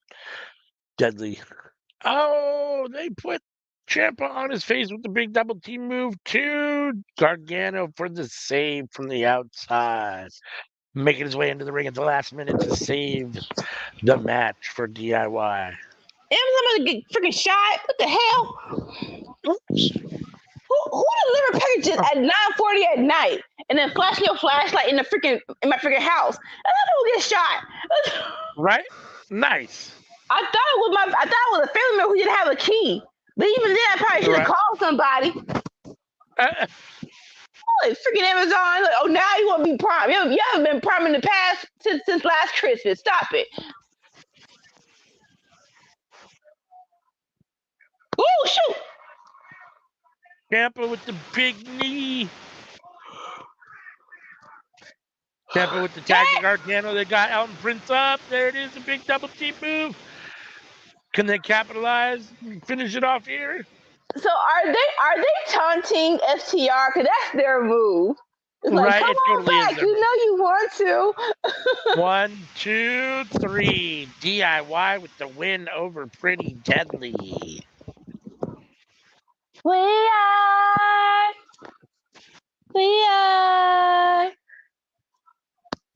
Deadly. Oh, they put Ciampa on his face with the big double team move to Gargano for the save from the outside. Making his way into the ring at the last minute to save the match for DIY. Am somebody get freaking shot? What the hell? Who delivered packages at 9:40 at night and then flashing your flashlight in my freaking house? And then who get shot? Right? Nice. I thought it was a family member who didn't have a key. But even then, I probably should have called somebody. Like freaking Amazon. Like, oh, now you want to be prime. You haven't been prime in the past since last Christmas. Stop it. Oh, shoot. Ciampa with the big knee. Ciampa with the tag to Gargano. They got Elton Prince up. There it is, a big double team move. Can they capitalize and finish it off here? So are they taunting FTR? Because that's their move. It's like, come on totally back. You know you want to. 1, 2, 3. DIY with the win over Pretty Deadly. We are.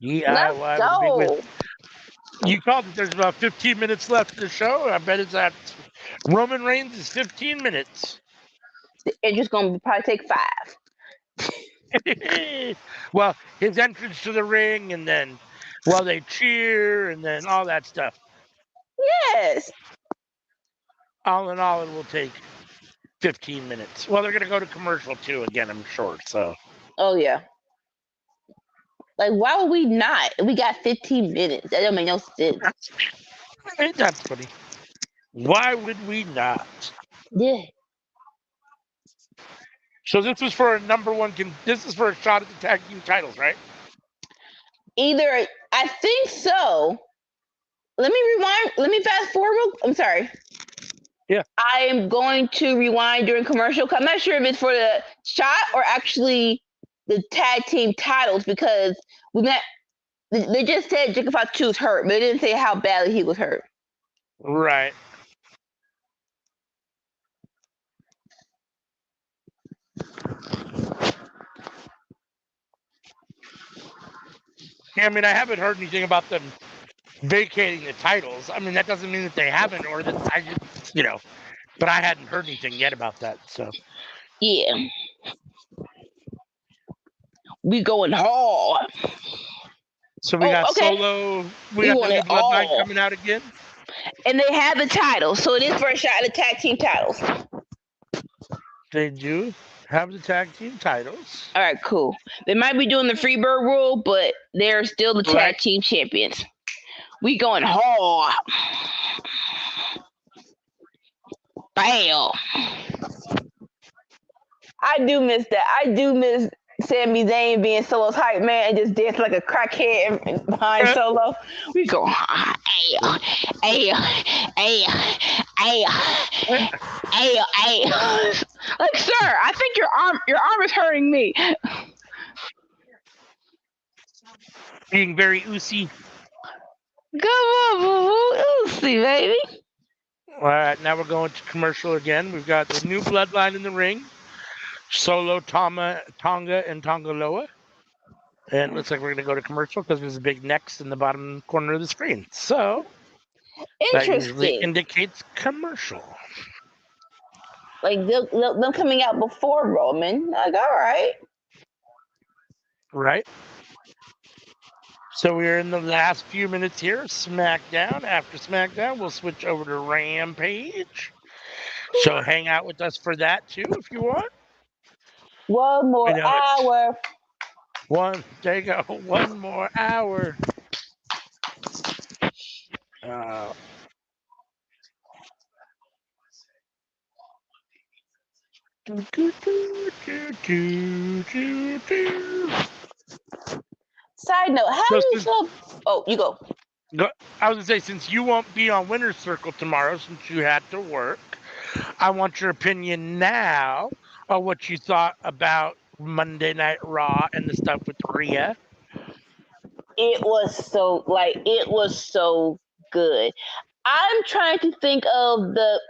DIY with a big win. You called it. There's about 15 minutes left in the show. I bet it's at Roman Reigns is 15 minutes. It's just going to probably take 5. Well, his entrance to the ring, and then, they cheer, and then all that stuff. Yes. All in all, it will take 15 minutes. Well, they're going to go to commercial too again, I'm sure. So. Oh yeah. Like, why would we not? We got 15 minutes. That don't make no sense. That's funny. Why would we not? Yeah. So this was for a number one. This is for a shot at the tag team titles, right? Either I think so. Let me rewind. Let me fast forward. I'm sorry. Yeah. I am going to rewind during commercial. I'm not sure if it's for the shot or actually the tag team titles because we met. They just said Jacob Fatu's hurt, but they didn't say how badly he was hurt. Right. Yeah, I mean, I haven't heard anything about them vacating the titles. I mean, that doesn't mean that they haven't, or that I just, but I hadn't heard anything yet about that. So yeah, we going hard. So we got Solo. We got the new Bloodline coming out again, and they have the title, so it is for a shot at the tag team titles. They do have the tag team titles. All right, cool. They might be doing the Freebird rule, but they're still the tag team champions. We going hard. Bam. I do miss that. I do miss Sami Zayn being Solo's hype man and just dancing like a crackhead behind Solo. We go, ay. Like, sir, I think your arm is hurting me. Being very oozy. Come on, boo-boo. Oozy, baby. All right, now we're going to commercial again. We've got the new Bloodline in the ring. Solo, Tonga, and Tongaloa. And it looks like we're going to go to commercial because there's a big next in the bottom corner of the screen. So that usually indicates commercial. Like them coming out before Roman. Like, all right. Right. So we're in the last few minutes here. SmackDown. After SmackDown, we'll switch over to Rampage. So hang out with us for that too if you want. One more hour. There you go. One more hour. Side note, how do you feel? Oh, you go. I was going to say, since you won't be on Winner's Circle tomorrow, since you had to work, I want your opinion now of what you thought about Monday Night Raw and the stuff with Rhea. It was so good. I'm trying to think of the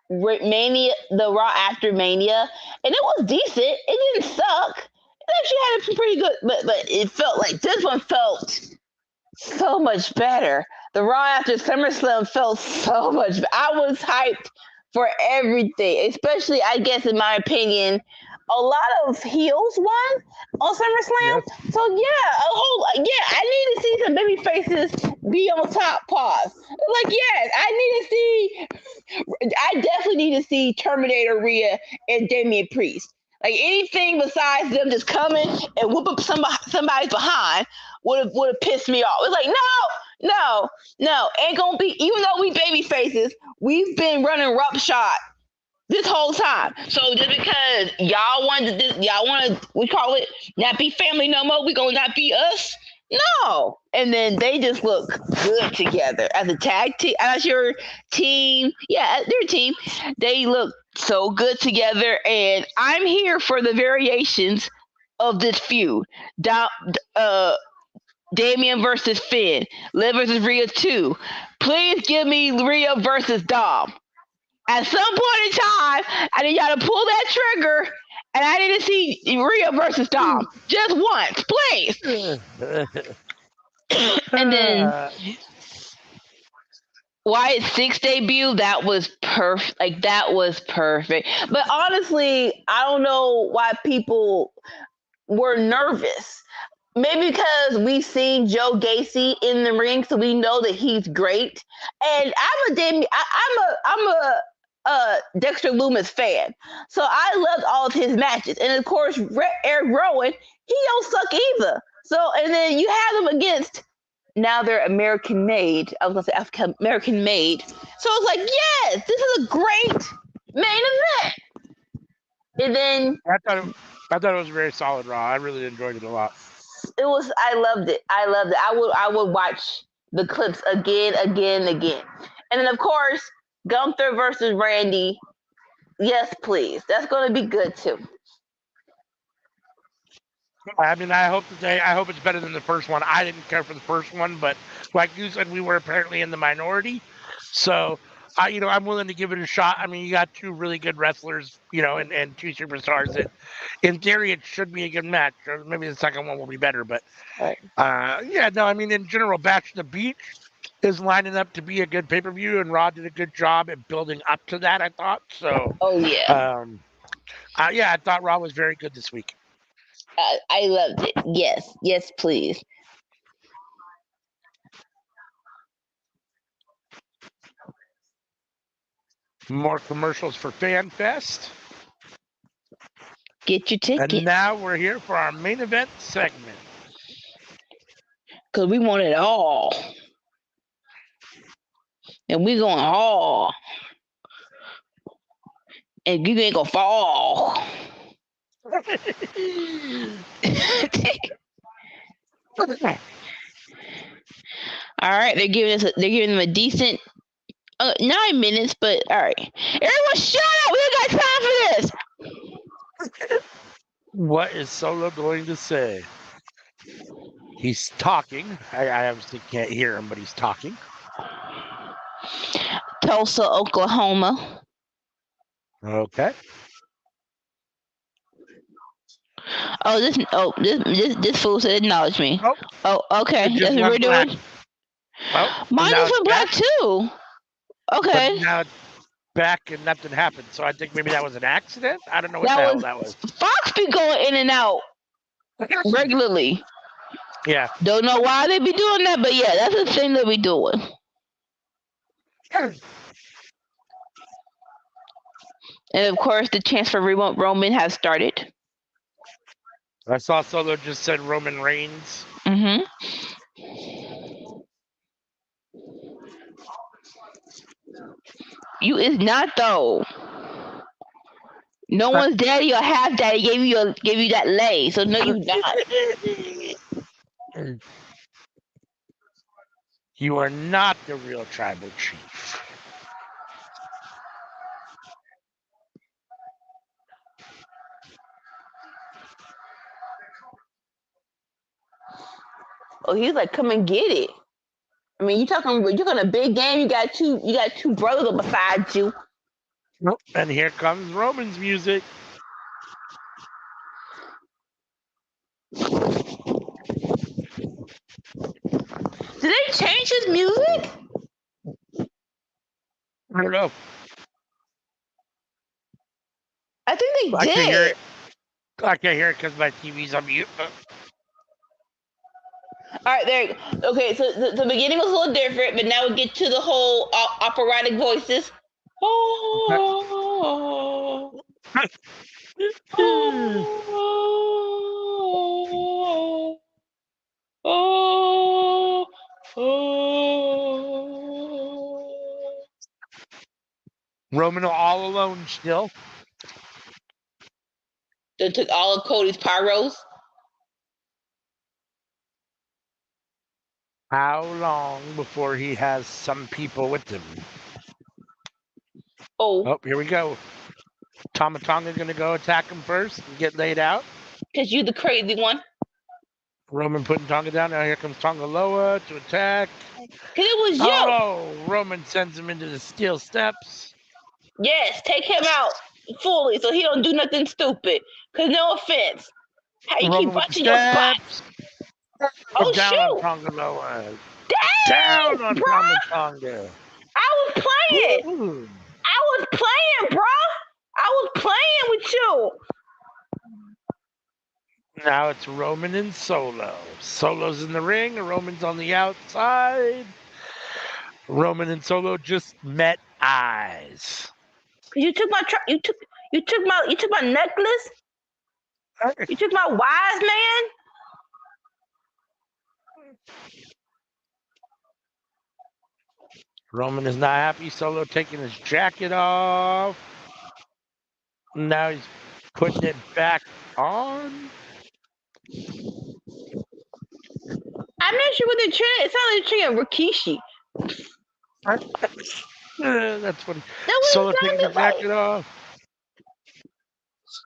Mania, the Raw after Mania, and it was decent. It didn't suck. It actually had some pretty good, but it felt like this one felt so much better. The Raw after SummerSlam felt so much. I was hyped for everything, especially, I guess, in my opinion, a lot of heels won on SummerSlam. Yes. So I need to see some baby faces be on top. Pause. Like, yes, I definitely need to see Terminator Rhea and Damian Priest. Like, anything besides them just coming and whoop up somebody's behind would have pissed me off. It's like, no, ain't gonna be. Even though we baby faces, we've been running roughshod this whole time. So just because y'all want to, we call it not be family no more, we gonna not be us? No. And then they just look good together as a tag team, as your team. Yeah, their team. They look so good together, and I'm here for the variations of this feud. Damian versus Finn, Liv versus Rhea 2. Please give me Rhea versus Dom. At some point in time, I need y'all to pull that trigger, and I need to see Rhea versus Dom just once, please. And then Wyatt Six debut, that was perfect. Like, that was perfect. But honestly, I don't know why people were nervous. Maybe because we've seen Joe Gacy in the ring, so we know that he's great. And I'm a Dexter Lumis fan, so I loved all of his matches. And of course, Eric Rowan, he don't suck either. So, and then you have them against, now they're American made. I was gonna say African American made. So it's like, yes, this is a great main event. And then I thought it was a very solid Raw. I really enjoyed it a lot. it was. I loved it. I would watch the clips again. And then of course, Gunther versus Randy. Yes, please. That's going to be good too. I mean, I hope it's better than the first one. I didn't care for the first one, but like you said, we were apparently in the minority, so I'm willing to give it a shot. I mean, you got two really good wrestlers, and two superstars. That, in theory, it should be a good match. Or maybe the second one will be better, but Right. yeah, no, I mean, in general, Bash to the Beach is lining up to be a good pay-per-view, and Raw did a good job at building up to that. I thought so. Oh yeah. Yeah, I thought Raw was very good this week. I loved it. Yes, please. More commercials for Fan Fest. Get your ticket. And now we're here for our main event segment. Because we want it all. And we going all. And you ain't gonna fall. All right, they're giving them a decent 9 minutes, but all right. Everyone, shut up! We don't got time for this. What is Solo going to say? He's talking. I obviously can't hear him, but he's talking. Tulsa, Oklahoma. Okay. This fool said acknowledge me. Oh, okay. That's what we're doing. Mine just went black too. Okay. But now it's back and nothing happened. So I think maybe that was an accident. I don't know what the hell that was. Fox be going in and out regularly. Yeah. Don't know why they be doing that, but yeah, that's the thing they be doing. And of course, the chance for Roman has started. I saw Solo just said Roman Reigns. Mm-hmm. You is not though. No one's daddy or half daddy gave you that lay, so no, you not. You are not the real tribal chief. Oh, he's like, come and get it. I mean, you're in a big game. You got two brothers beside you. Nope. And here comes Roman's music. Did they change his music? I don't know. I think they did. I can't hear it because my TV's on mute. All right, there. Okay, so the beginning was a little different, but now we get to the whole operatic voices. Oh. Roman all alone still. They took all of Cody's pyros. How long before he has some people with him? Oh, here we go. Tama Tonga going to go attack him first and get laid out. Because you're the crazy one. Roman putting Tonga down. Now here comes Tonga Loa to attack. Because it was you. Oh, Roman sends him into the steel steps. Yes, take him out fully so he don't do nothing stupid. Because no offense. How you keep watching your spots? Oh, down shoot. On Tonga Loa. Dang, down on bro. Tonga. I was playing. Ooh. I was playing, bro. I was playing with you. Now it's Roman and Solo. Solo's in the ring. Roman's on the outside. Roman and Solo just met eyes. You took my you took my necklace. You took my wise man. Roman is not happy. Solo taking his jacket off. Now he's putting it back on. I'm not sure what they're trying. It sounds like they're trying Rikishi. That's funny. That was Solo taking the like. jacket off.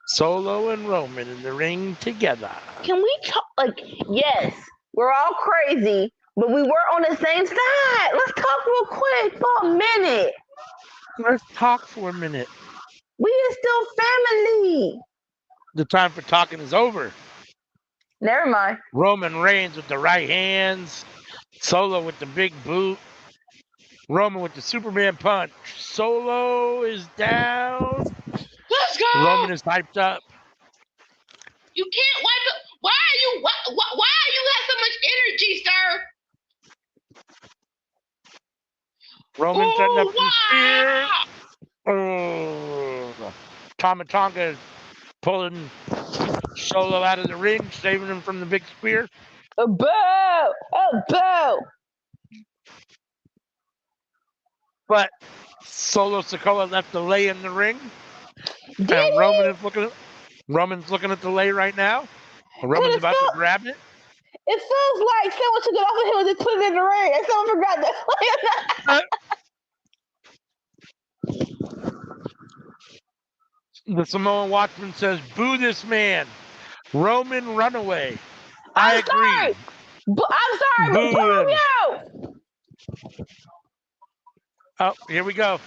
Solo and Roman in the ring together. Can we talk? Like, yes, we're all crazy, but we were on the same side. Let's talk real quick for a minute. Let's talk for a minute. We are still family. The time for talking is over. Never mind. Roman Reigns with the right hands. Solo with the big boot. Roman with the Superman punch. Solo is down. Let's go. Roman is hyped up. You can't wipe up. Why are you got so much energy, sir? Roman setting up the spear. Tama Tonga is pulling Solo out of the ring, saving him from the big spear. A bow! A bow! But Solo Sikoa left the lay in the ring. And Roman's looking at the lay right now. Roman's about to grab it. It feels like someone took it off of him and just put it in the ring, and someone forgot that. The Samoan Watchman says, "Boo this man, Roman Runaway." I agree. Sorry. I'm sorry, but boo you. Oh, here we go.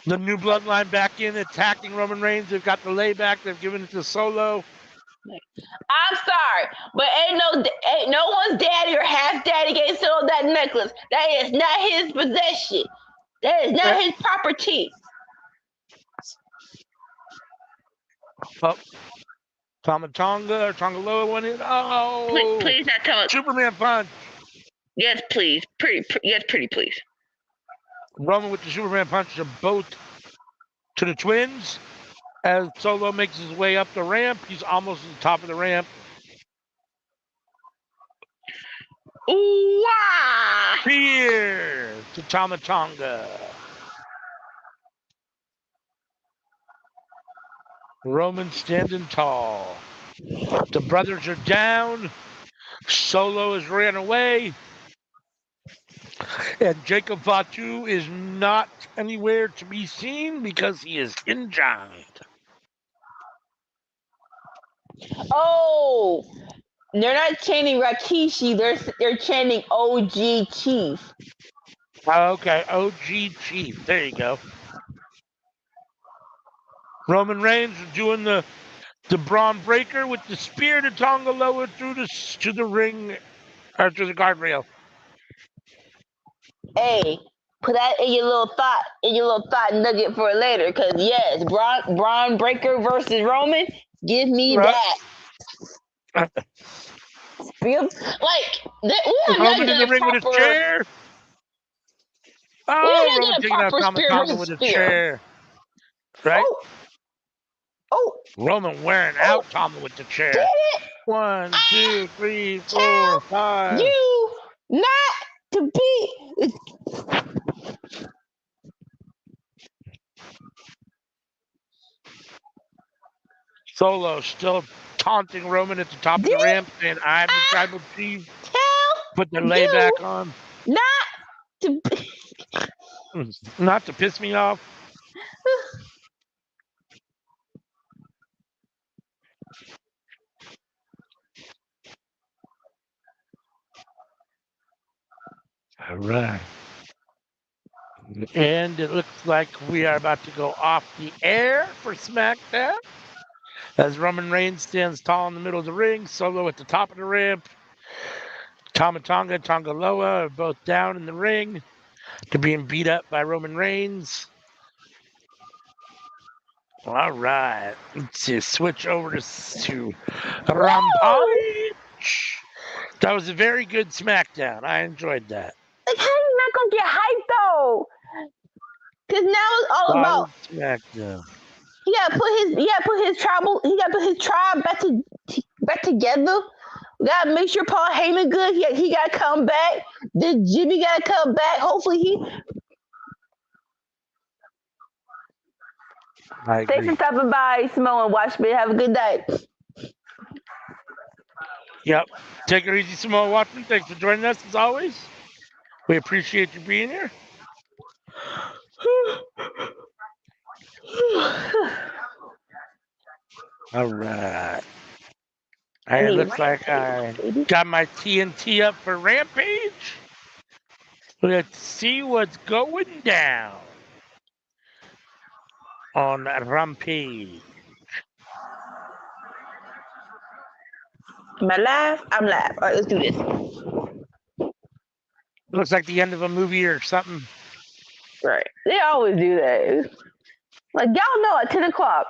The new bloodline back in, attacking Roman Reigns. They've got the layback. They've given it to Solo. I'm sorry, but ain't no one's daddy or half daddy gave Solo that necklace. That is not his possession. That is not his property. Oh, Tama Tonga or Tonga Loa went in. Oh, please not tell us. Superman punch. Yes, please. Pretty, please. Roman with the Superman punch to both to the twins. As Solo makes his way up the ramp, he's almost at the top of the ramp. Ooh, ah! Spear to Tama Tonga. Roman standing tall. The brothers are down. Solo has ran away. And Jacob Fatu is not anywhere to be seen because he is injured. Oh, they're not chanting Rikishi. They're chanting OG Chief. Okay, OG Chief. There you go. Roman Reigns doing the Braun Breaker with the spear to Tonga Loa through to the ring or to the guardrail. Hey, put that in your little thought nugget for later. Because yes, Braun Breaker versus Roman. Give me that. We have Roman in the ring with his chair. Oh, Roman taking out Tonga with a chair. Right? Oh. Roman wearing out Tonga with the chair. 1, 2, 3, 4, 5. You not to be. Solo still taunting Roman at the top of the ramp, saying, "I'm the tribal chief." Put the layback on. Not to piss me off. All right. And it looks like we are about to go off the air for SmackDown. As Roman Reigns stands tall in the middle of the ring, Solo at the top of the ramp. Tama Tonga and Tonga Loa are both down in the ring. They're being beat up by Roman Reigns. All right. Let's just switch over to Rampage. That was a very good SmackDown. I enjoyed that. Like, how are you not going to get hyped, though? Because now it's all about Smackdown. he gotta put his tribe back together. We gotta make sure Paul Heyman good. He gotta come back. Then Jimmy gotta come back. Hopefully he I Thanks agree. for stopping by, Samoa and watch me. Have a good night. Yep. Take it easy, Samoa Watson. Thanks for joining us as always. We appreciate you being here. All right. And it looks like I got my TNT up for Rampage. Let's see what's going down on Rampage. Am I live? I'm live. All right, let's do this. Looks like the end of a movie or something. Right. They always do that. Like, y'all know at 10 o'clock.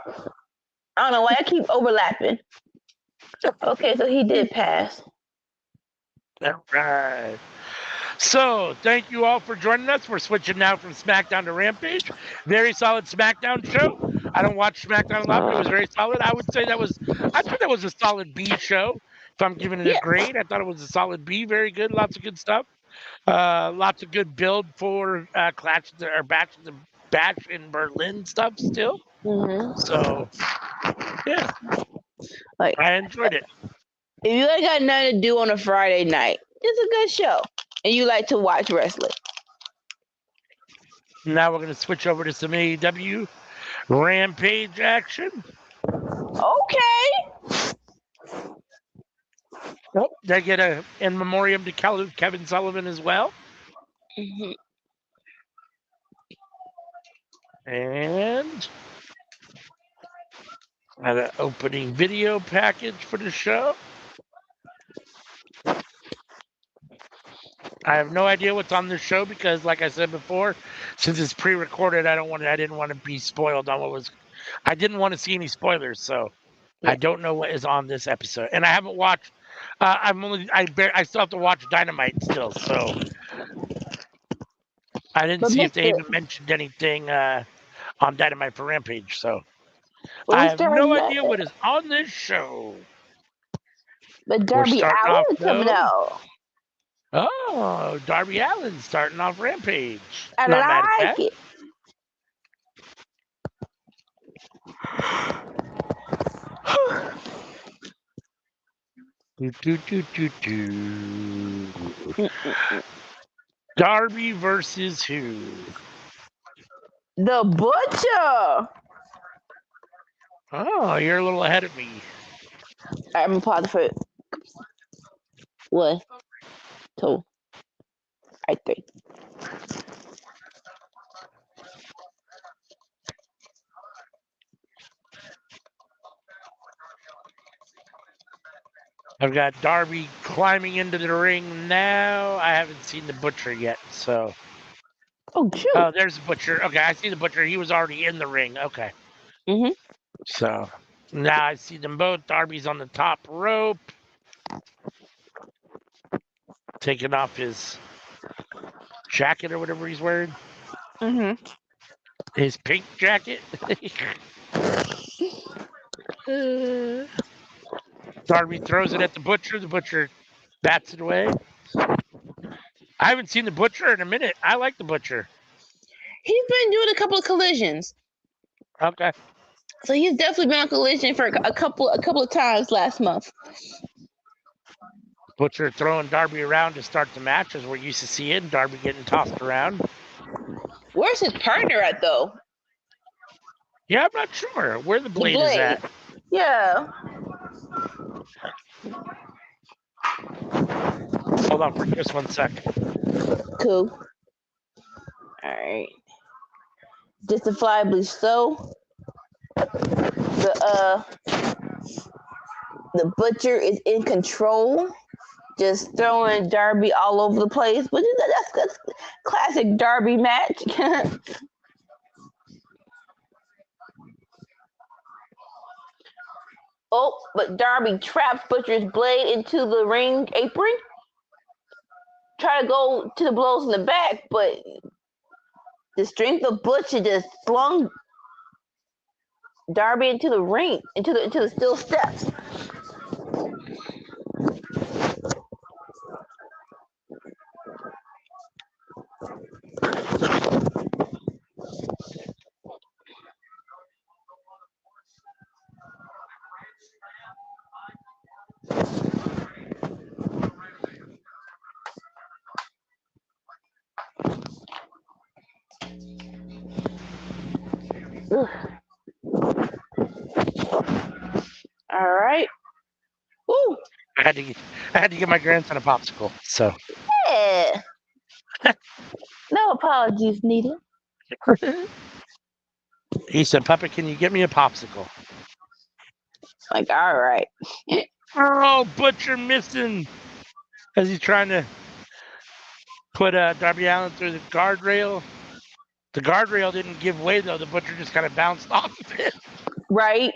I don't know why I keep overlapping. Okay, so he did pass. All right. So, thank you all for joining us. We're switching now from SmackDown to Rampage. Very solid SmackDown show. I don't watch SmackDown a lot, but it was very solid. I thought that was a solid B show. If I'm giving it a grade, I thought it was a solid B. Very good. Lots of good stuff. Lots of good build for Bash in Berlin stuff still. Mm-hmm. So, yeah. Like, I enjoyed it. if you ain't got nothing to do on a Friday night, it's a good show. And you like to watch wrestling. Now we're going to switch over to some AEW Rampage action. Okay. Oh, they get a in memoriam to Kevin Sullivan as well. Mm-hmm. And an opening video package for the show. I have no idea what's on this show because, like I said before, since it's pre-recorded, I didn't want to be spoiled on what was. I didn't want to see any spoilers, so I don't know what is on this episode, and I haven't watched. I still have to watch Dynamite still, so I didn't see if they even mentioned anything on Dynamite for Rampage. So I have no idea what is on this show. But Darby Allin is coming out. Oh, Darby Allin starting off Rampage. I Not mad at that. it. Darby versus who? The Butcher. Oh, you're a little ahead of me. I'm a part of it. What? 2. I think. I've got Darby climbing into the ring now. I haven't seen the Butcher yet, so. Oh, shoot. Oh, there's the Butcher. Okay, I see the Butcher. He was already in the ring. Okay. Mm-hmm. So now I see them both. Darby's on the top rope, taking off his jacket or whatever he's wearing. Mm-hmm. His pink jacket. Darby throws it at the Butcher. The Butcher bats it away. I haven't seen the Butcher in a minute. I like the Butcher. He's been doing a couple of collisions. Okay. So he's definitely been on collision for a couple of times last month. Butcher throwing Darby around to start the match, as we're used to seeing. Darby getting tossed around. Where's his partner at, though? Yeah, I'm not sure where the blade is at. Yeah. Hold on for just 1 sec. Cool. All right. Justifiably so. The Butcher is in control, just throwing Darby all over the place. But that's classic Darby match. Oh, but Darby traps Butcher's blade into the ring apron. Try to go to the blows in the back, but the strength of Butcher just flung Darby into the ring, into the steel steps. Ugh. All right. Ooh. I had to give my grandson a popsicle. So Yeah. No apologies needed. he said, "Papa, can you get me a popsicle?" Like, all right. Oh, Butcher missing as he's trying to put Darby Allin through the guardrail. The guardrail didn't give way though. The Butcher just kind of bounced off of it. Right.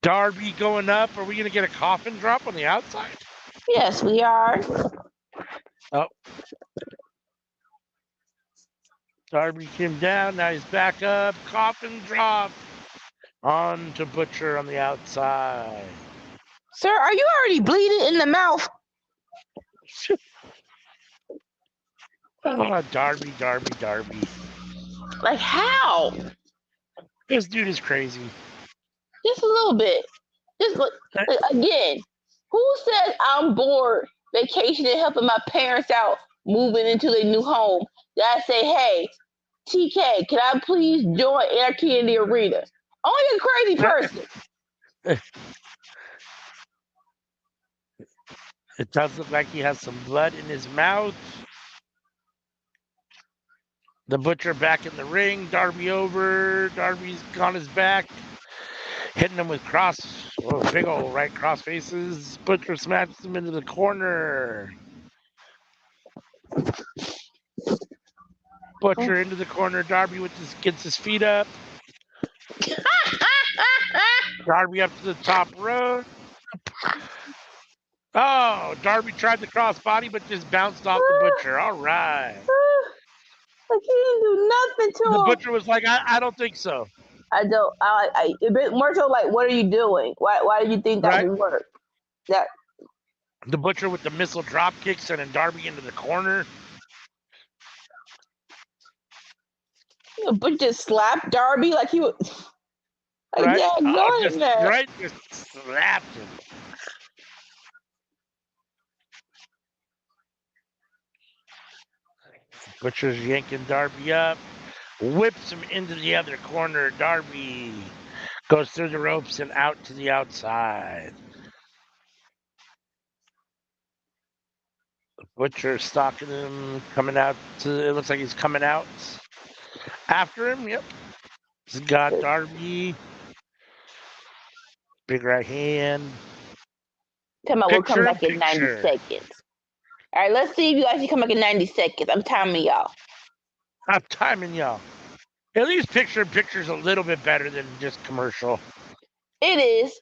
Darby going up. Are we going to get a coffin drop on the outside? Yes, we are. Oh. Darby came down. Now he's back up. Coffin drop onto Butcher on the outside. Sir, are you already bleeding in the mouth? Oh, Darby. Like, how? This dude is crazy. Just a little bit. Just like, again, who says I'm bored vacationing, helping my parents out, moving into their new home? That I say, hey, TK, can I please join Anarchy in the Arena? Only a crazy person. It does look like he has some blood in his mouth. The Butcher back in the ring. Darby over. Darby's on his back. Hitting him with big old right cross faces. Butcher smashes him into the corner. Butcher into the corner. Darby gets his feet up. Darby up to the top rope. Oh, Darby tried the crossbody, but just bounced off the Butcher. All right. I can't do nothing to him. The Butcher was like, I don't think so. I don't. I a bit more so like, what are you doing? Why do you think that would work? That the Butcher with the missile drop kick sending Darby into the corner. The Butcher just slapped Darby like he was. Like, right? Yeah, just slapped him. Butcher's yanking Darby up, whips him into the other corner. Darby goes through the ropes and out to the outside. The Butcher stalking him, coming out it looks like he's coming out after him. Yep. He's got Darby. Big right hand. Tell me we'll come back in 90 seconds. All right, let's see if you actually come back in 90 seconds. I'm timing y'all. At least picture's a little bit better than just commercial. It is.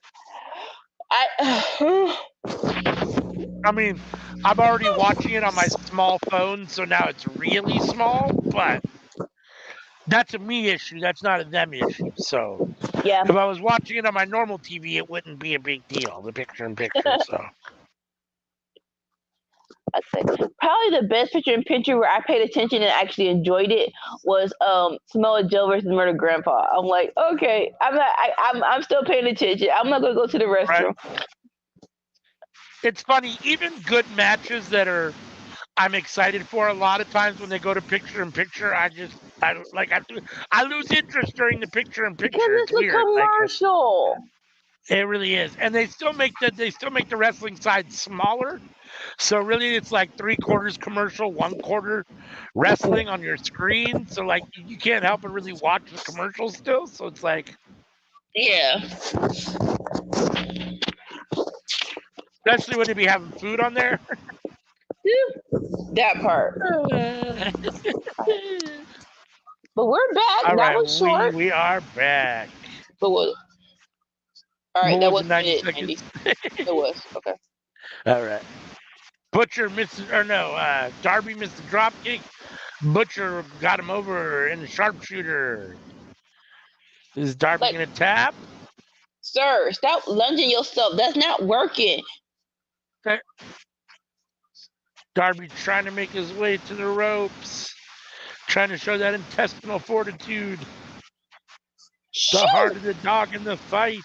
I mean, I'm already watching it on my small phone, so now it's really small, but that's a me issue. That's not a them issue. So yeah, if I was watching it on my normal TV, it wouldn't be a big deal, the picture-in-picture. So probably the best picture-in-picture where I paid attention and actually enjoyed it was Samoa Joe versus Murder Grandpa. I'm like, okay, I'm still paying attention. I'm not gonna go to the restroom. Right. It's funny, even good matches that I'm excited for. A lot of times when they go to picture-in-picture, I lose interest during the picture-in-picture. Because it's a commercial. It really is, and they still make the wrestling side smaller. So really, it's like 3/4 commercial, 1/4 wrestling on your screen. So like you can't help but really watch the commercial still. So it's like, yeah. Especially when they be having food on there. That part. But we're back. All that right, was short. We are back. But what? All right, that was 90 seconds. It was okay. All right. Butcher misses, Darby missed the drop kick. Butcher got him over in the sharpshooter. Is Darby gonna tap? Sir, stop lunging yourself. That's not working. Darby trying to make his way to the ropes, trying to show that intestinal fortitude. The heart of the dog in the fight.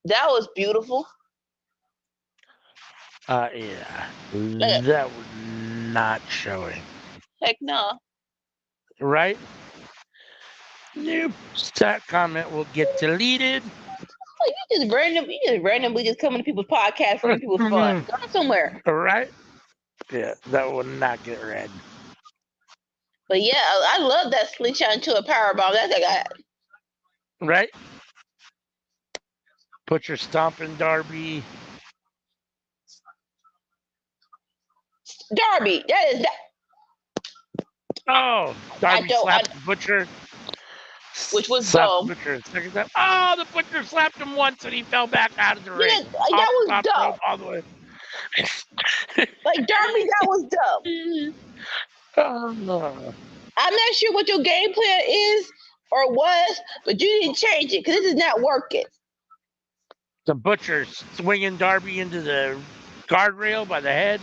That was beautiful. Yeah. That was not showing. Heck no. Right? Nope. That comment will get deleted. Like you just randomly just coming to people's podcasts for people's fun. Go somewhere. Right? Yeah, that will not get read. But yeah, I love that slingshot into a powerbomb. That's like right? Put your stomping Darby. Darby, that is that. Oh, Darby slapped the Butcher. Which was dumb. Butcher second time. Oh, the Butcher slapped him once and he fell back out of the ring. That was dumb. All the way. Like Darby, that was dumb. Oh. I'm not sure what your game plan is or was, but you didn't change it because this is not working. The Butcher swinging Darby into the guardrail by the head.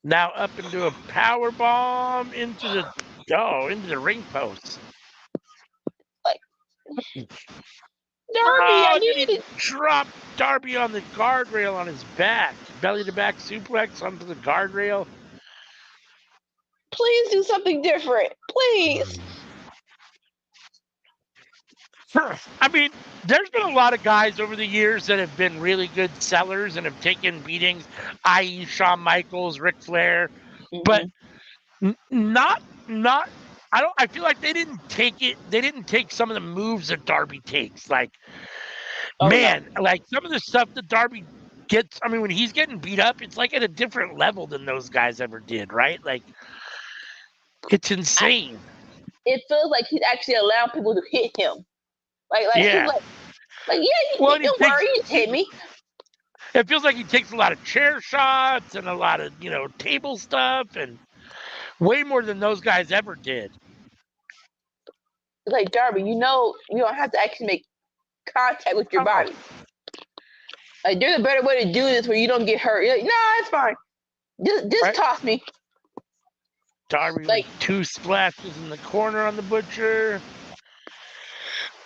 Now up into a power bomb into the ring post. Like Darby, I need to drop Darby on the guardrail on his back, belly to back suplex onto the guardrail. Please do something different, please. I mean, there's been a lot of guys over the years that have been really good sellers and have taken beatings, i.e. Shawn Michaels, Ric Flair, but not. I feel like they didn't take it. They didn't take some of the moves that Darby takes. Like, like some of the stuff that Darby gets. I mean, when he's getting beat up, it's like at a different level than those guys ever did, right? Like, it's insane. It feels like he's actually allowing people to hit him. Yeah, don't worry, you hit me. It feels like he takes a lot of chair shots and a lot of, table stuff and way more than those guys ever did. Like, Darby, you don't have to actually make contact with your body. Like, there's a better way to do this where you don't get hurt. You're like, nah, it's fine. Just toss me. Darby with 2 splashes in the corner on the Butcher.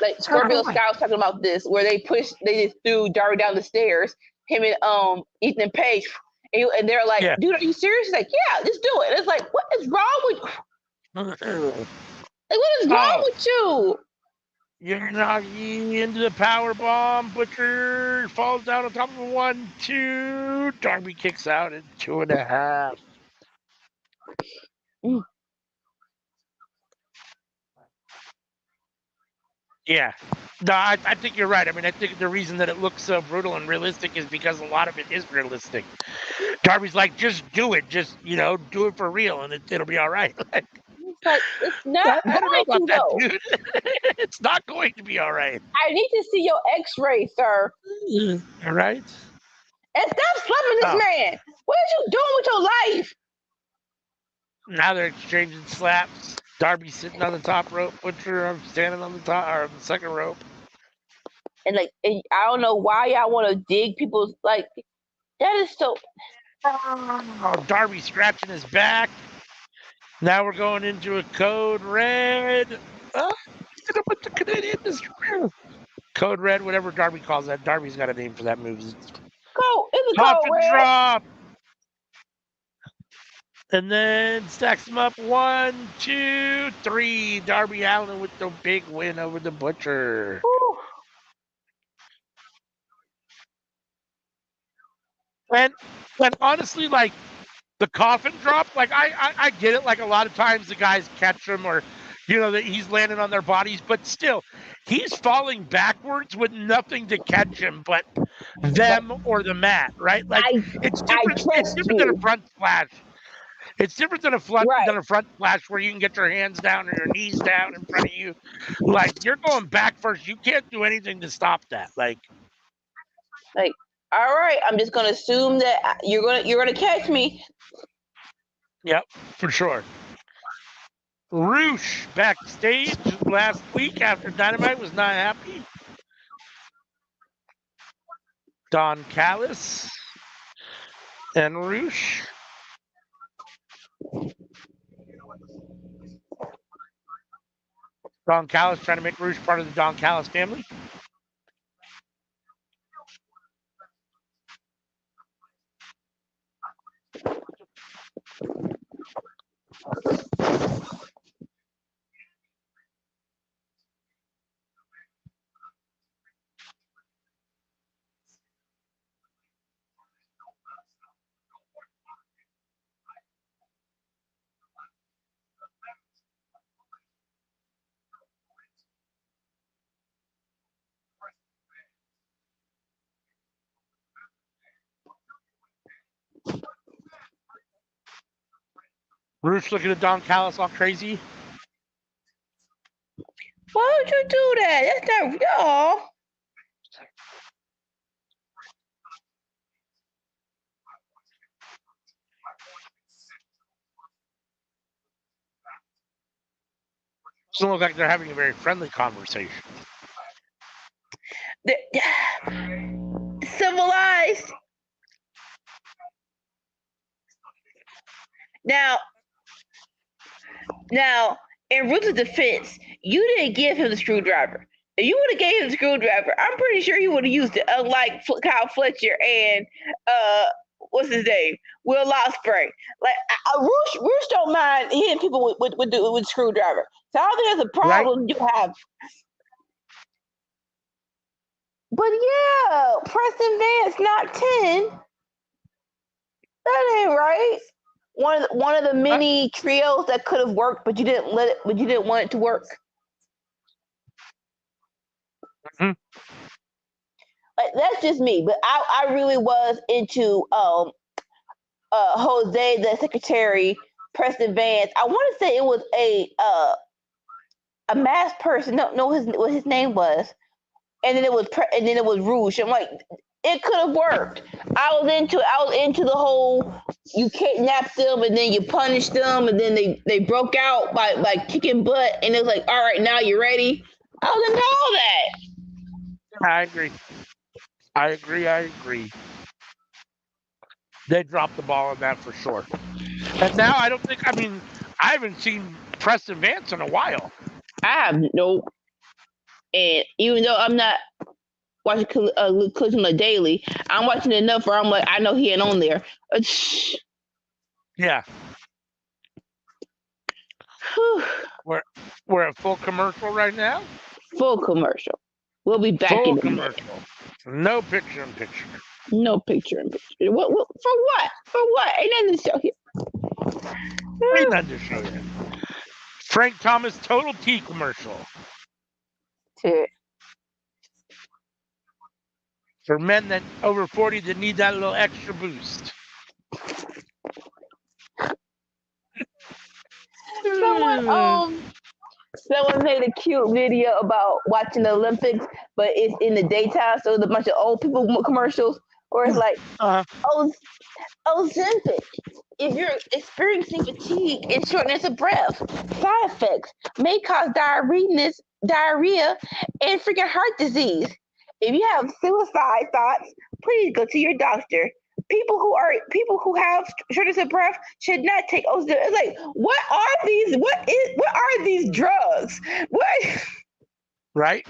Like Scorpio Sky was talking about this, where they just threw Darby down the stairs. Him and Ethan Page, and they're like, "Dude, are you serious?" He's like, "Yeah, just do it." And it's like, what is wrong with? Like, what is wrong with you? You're knocking into the power bomb. Butcher falls down on top of 1, 2. Darby kicks out at 2.5. Yeah. No, I think you're right. I mean, I think the reason that it looks so brutal and realistic is because a lot of it is realistic. Darby's like, just do it. Just, do it for real and it'll be all right. But it's not going to, though. Dude. It's not going to be all right. I need to see your x-ray, sir. All right. And stop slapping this man. What are you doing with your life? Now they're exchanging slaps. Darby sitting on the top rope, Butcher standing on the top or the second rope. And I don't know why y'all want to dig people's that is so. Oh, Darby scratching his back. Now we're going into a code red. He's gonna put the Canadian code red, whatever Darby calls that. Darby's got a name for that move. It's a code red. Drop. And then stacks them up 1, 2, 3. Darby Allin with the big win over the Butcher. Woo. And honestly, the coffin drop, I get it. Like a lot of times the guys catch them or, that he's landing on their bodies, but still, he's falling backwards with nothing to catch him but them or the mat, right? It's different. It's different than a front splash. It's different than a front splash where you can get your hands down or your knees down in front of you. You're going back first. You can't do anything to stop that. All right, I'm just gonna assume that you're gonna catch me. Yep, for sure. Roosh backstage last week after Dynamite was not happy. Don Callis and Roosh. Don Callis trying to make Roosh part of the Don Callis family. Roosh looking at Don Callis all crazy. Why would you do that? That's not real. Doesn't look like they're having a very friendly conversation. Civilized. Now, in Roots' defense, you didn't give him the screwdriver. If you would have gave him the screwdriver, I'm pretty sure he would have used it. Unlike Kyle Fletcher and what's his name, Will Ospreay. Like Roosh don't mind hitting people with screwdriver. So I don't think that's a problem right? You have. But yeah, Preston Vance knocked 10. That ain't right. One of the many trios that could have worked, but you didn't let it. But you didn't want it to work. Mm-hmm. Like that's just me. But I really was into Jose, the secretary, Preston Vance. I want to say it was a masked person. No, what his name was, and then it was Rouge. I'm like, it could have worked. I was into the whole you kidnap them and then you punish them and then they broke out by kicking butt and it was like, all right, now you're ready. I was into all that. I agree. They dropped the ball on that for sure. And now I haven't seen Preston Vance in a while. I have no. And even though I'm not watching clips on a daily, I'm watching enough where I'm like, I know he ain't on there. Yeah. We're at full commercial right now. Full commercial. We'll be back full in commercial. No picture in picture. No picture in picture. What? For what? For what? Ain't nothing to show here. Ain't nothing to show you. Frank Thomas Total Tea commercial. For men that over 40 that need that little extra boost. Someone made a cute video about watching the Olympics, but it's in the daytime, so it's a bunch of old people commercials, or it's like, Ozempic. If you're experiencing fatigue and shortness of breath, side effects may cause diarrhea, and freaking heart disease. If you have suicide thoughts, please go to your doctor. People who have shortness of breath should not take Ozempic. It's like, what are these? What are these drugs? What? Right.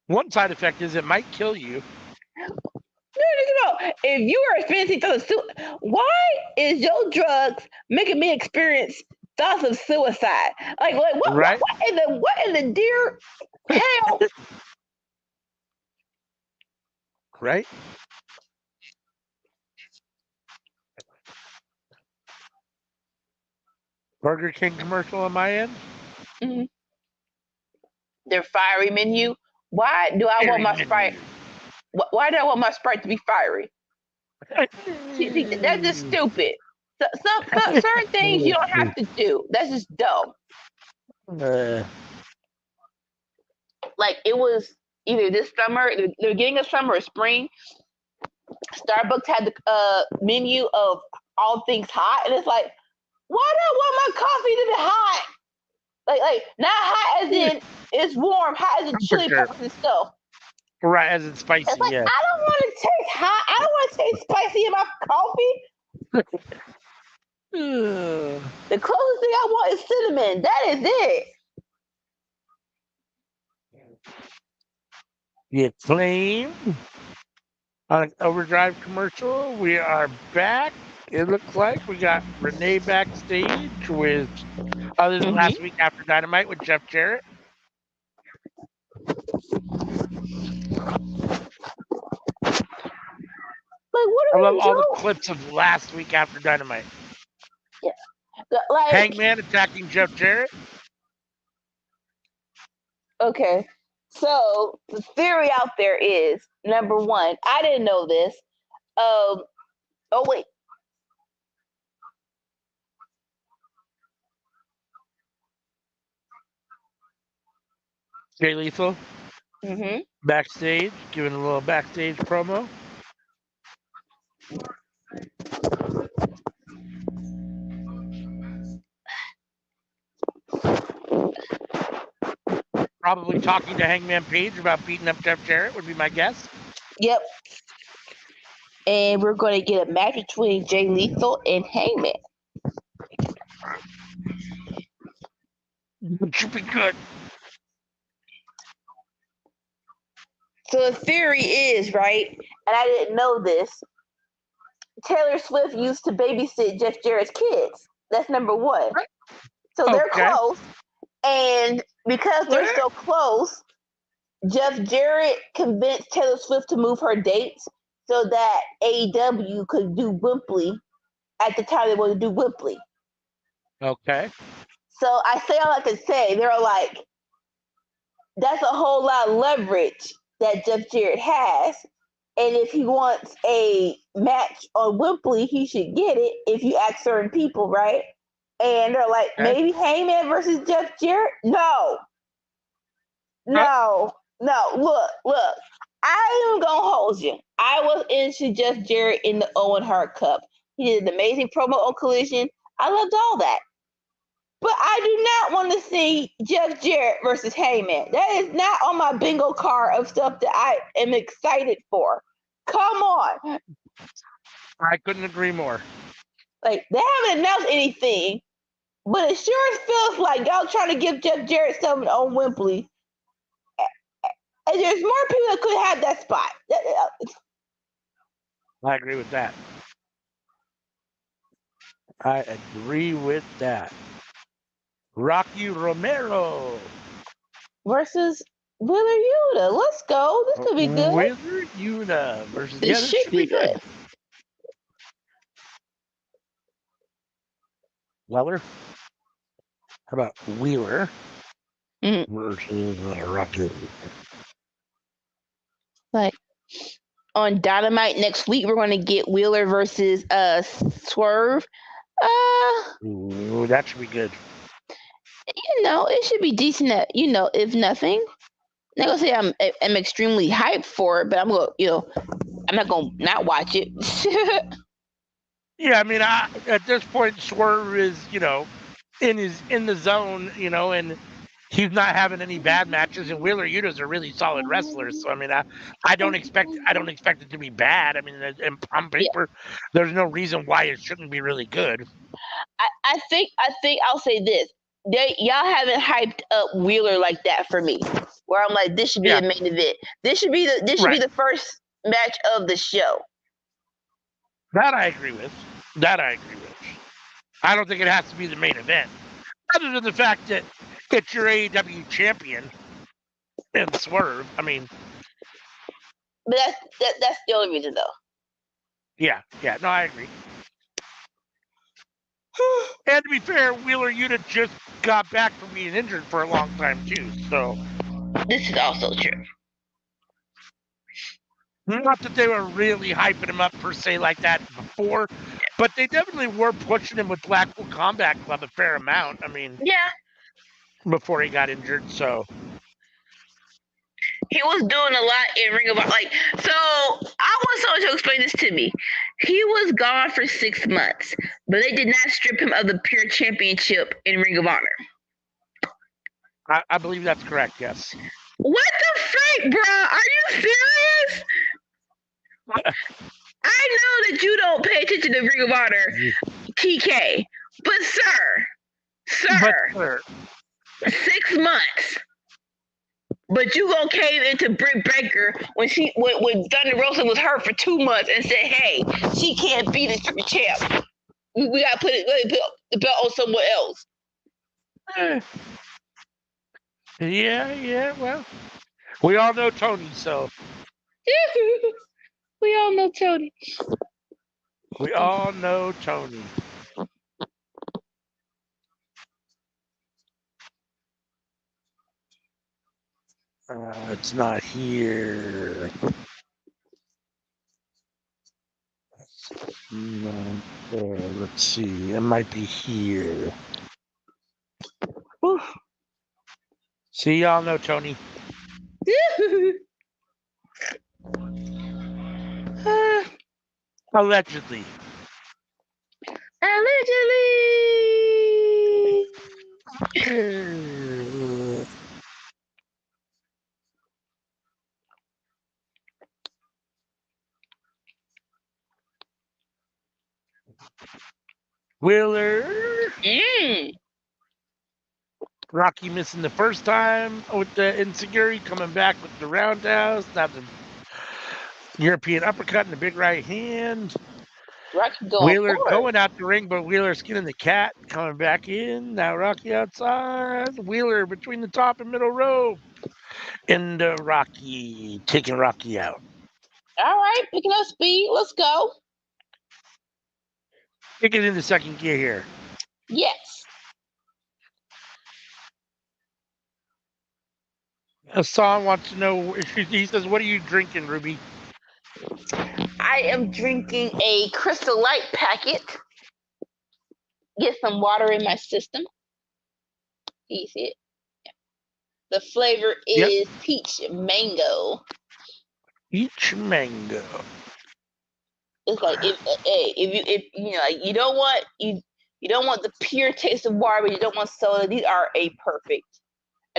One side effect is it might kill you. No. If you are experiencing thoughts of why is your drugs making me experience thoughts of suicide? Like what? Right? What in the dear hell? Right? Burger King commercial on my end. Mm-hmm. Their fiery menu. Why do I want my Sprite? Why do I want my Sprite to be fiery? See, that's just stupid. Certain things you don't have to do. That's just dumb. Like it was either this summer, they're getting a summer or spring. Starbucks had the menu of all things hot, and it's like, why do I want my coffee to be hot? Like not hot as in it's warm, hot as in chili peppers and stuff. Right, as it's spicy. It's like, yeah. I don't want to taste hot. I don't want to taste spicy in my coffee. The closest thing I want is cinnamon. That is it. The Acclaim on an Overdrive commercial. We are back. It looks like we got Renee backstage with, other than last week after Dynamite with Jeff Jarrett. Like, what I are love we all doing? the clips of last week after Dynamite. Yeah. Like, Hangman attacking Jeff Jarrett. Okay. So the theory out there is, number one, I didn't know this. Oh wait. Jay Lethal backstage, giving a little backstage promo. Probably talking to Hangman Page about beating up Jeff Jarrett would be my guess. Yep. And we're going to get a match between Jay Lethal and Hangman. It should be good. So the theory is, right, and I didn't know this, Taylor Swift used to babysit Jeff Jarrett's kids. That's number one. So they're close. And because they're so close, Jeff Jarrett convinced Taylor Swift to move her dates so that AEW could do Wembley at the time they wanted to do Wembley. Okay. So I say all I can say. They're like, that's a whole lot of leverage that Jeff Jarrett has. And if he wants a match on Wembley, he should get it if you ask certain people, right? And they're like, maybe Heyman versus Jeff Jarrett? No. Look. I am going to hold you. I was into Jeff Jarrett in the Owen Hart Cup. He did an amazing promo on Collision. I loved all that. But I do not want to see Jeff Jarrett versus Heyman. That is not on my bingo card of stuff that I am excited for. Come on. I couldn't agree more. Like, they haven't announced anything, but it sure feels like y'all trying to give Jeff Jarrett something on Wembley. And there's more people that could have that spot. I agree with that. I agree with that. Rocky Romero versus Wheeler Yuta. Let's go. This could be good. Wheeler Yuta versus this should be good. Weller? How about Wheeler versus Rocky? Like on Dynamite next week, we're going to get Wheeler versus Swerve. Ooh, that should be good. It should be decent. If nothing, I'm not gonna say I'm extremely hyped for it, but I'm not gonna not watch it. Yeah, I mean, at this point, Swerve is in the zone, and he's not having any bad matches, and Wheeler Yuta's a really solid wrestler. So I mean, I don't expect it to be bad. I mean, on paper, there's no reason why it shouldn't be really good. I think I'll say this: y'all haven't hyped up Wheeler like that for me. Where I'm like, this should be the main event. This should be the first match of the show. That I agree with. I don't think it has to be the main event, other than the fact that it's your AEW champion and Swerve. I mean, but that's the only reason, though. Yeah. No, I agree. And to be fair, Wheeler Yuta just got back from being injured for a long time too. So this is also true. Not that they were really hyping him up per se like that before, but they definitely were pushing him with Blackpool Combat Club a fair amount. I mean, before he got injured. So He was doing a lot in Ring of Honor. Like, so I want someone to explain this to me. He was gone for 6 months, but they did not strip him of the pure championship in Ring of Honor. I believe that's correct, yes. What the freak, bro? Are you serious? I know that you don't pay attention to Ring of Honor, TK, but sir, 6 months. But you gonna cave into Britt Baker when Thunder Rosa was hurt for 2 months and said, "Hey, she can't be the champ. We gotta put the belt on someone else." Yeah. Well, we all know Tony, so we all know Tony. We all know Tony. It's not here. Let's see. It might be here. Whew. See, y'all know Tony. Allegedly. Wheeler. Rocky missing the first time with the insecurity, coming back with the roundhouse, now the European uppercut and the big right hand. Wheeler going out the ring, but Wheeler skinning the cat, coming back in. Now Rocky outside. Wheeler between the top and middle rope. And Rocky taking Rocky out. All right, picking up speed. Let's go. Kicking into second gear here. Yes. Hassan wants to know, he says, what are you drinking, Ruby? I am drinking a Crystal Light packet. Get some water in my system. You see it? The flavor is peach mango. Peach mango. It's like if you know, like you don't want the pure taste of water, but you don't want soda. These are a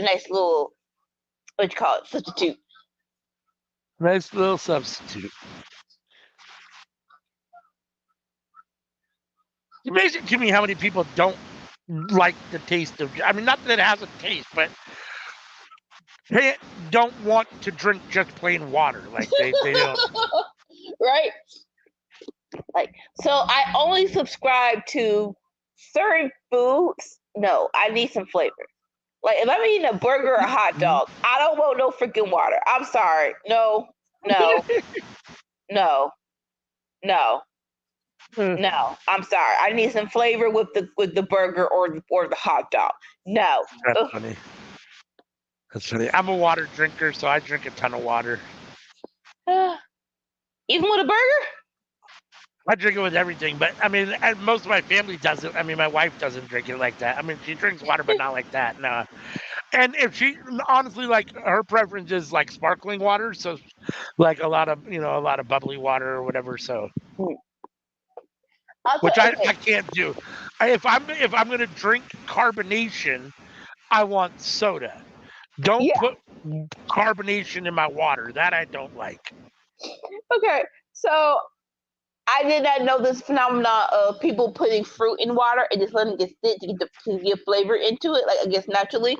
nice little, what you call it, substitute. Nice little substitute. It's amazing to me how many people don't like the taste of, I mean, not that it has a taste, but they don't want to drink just plain water. Like they don't. Right? Like, so I only subscribe to certain foods. No, I need some flavor. Like if I'm eating a burger or a hot dog, I don't want no freaking water. I'm sorry. No. I'm sorry. I need some flavor with the burger or the hot dog. No. That's funny. That's funny. I'm a water drinker, so I drink a ton of water. Even with a burger? I drink it with everything, but I mean, most of my family doesn't. I mean, my wife doesn't drink it like that. I mean, she drinks water, but not like that. No. And if she, honestly, like her preference is like sparkling water, so like a lot of bubbly water or whatever. So, which I can't do. If I'm gonna drink carbonation, I want soda. Don't put carbonation in my water. That I don't like. Okay, so I did not know this phenomenon of people putting fruit in water and just letting it sit to get flavor into it, like I guess naturally.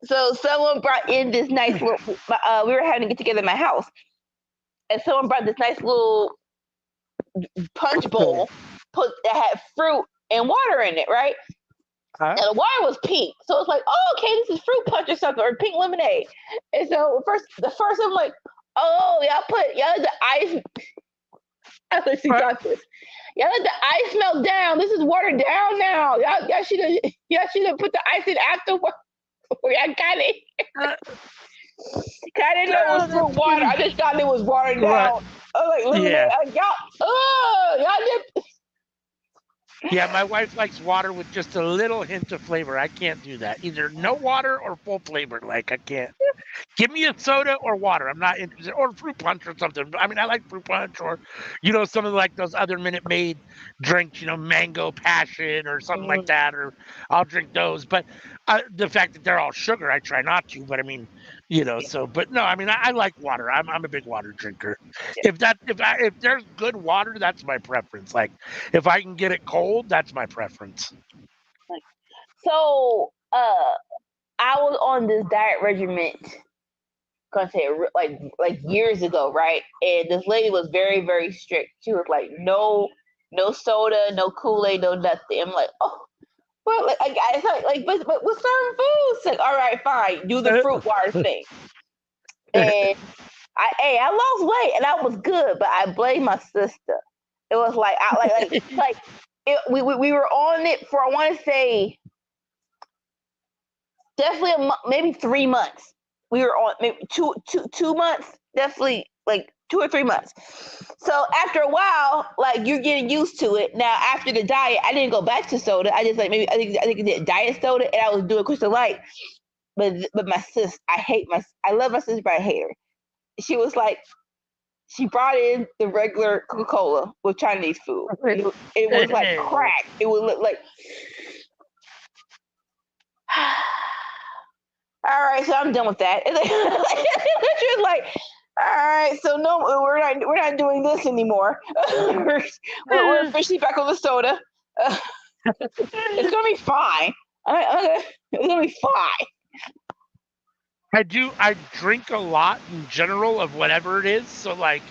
So someone brought in this nice little. We were having to get together in my house, and someone brought this nice little punch bowl that had fruit and water in it, right? And the water was pink, so it's like, oh, okay, this is fruit punch or something, or pink lemonade. And so the first I'm like, oh, y'all let the ice. I literally got this. Y'all let the ice melt down. This is watered down now. Y'all should have put the ice in afterward. I got it. I didn't know it was fruit water. I just thought it was watered down. I was like, y'all did. Yeah, my wife likes water with just a little hint of flavor. I can't do that. Either no water or full flavor. Like I can't. Give me a soda or water. I'm not interested, or fruit punch or something. I mean, I like fruit punch, or some of like those other Minute Maid drinks. Mango passion or something like that. Or I'll drink those. But the fact that they're all sugar, I try not to. But I mean, So, but no, I mean, I like water. I'm a big water drinker. If there's good water, that's my preference. Like if I can get it cold, that's my preference. So, I was on this diet regimen, gonna say like years ago, right? And this lady was very, very strict. She was like, no soda, no Kool-Aid, no nothing. I'm like, oh, well, but with certain foods, like, all right, fine, do the fruit water thing. And I lost weight and I was good, but I blame my sister. It was like we were on it for, I want to say, definitely maybe 3 months. We were on maybe two months, definitely like 2 or 3 months. So after a while, like, you're getting used to it. Now after the diet, I didn't go back to soda. I just, like, maybe I think I did diet soda, and I was doing Crystal Light. But my sis, I love my sister, but I hate her. She was like, she brought in the regular Coca-Cola with Chinese food. It was like crack. It would look like. All right, so I'm done with that. She was like, all right, so no, we're not doing this anymore. we're officially back on the soda. It's gonna be fine. It's gonna be fine. I drink a lot in general of whatever it is. So like,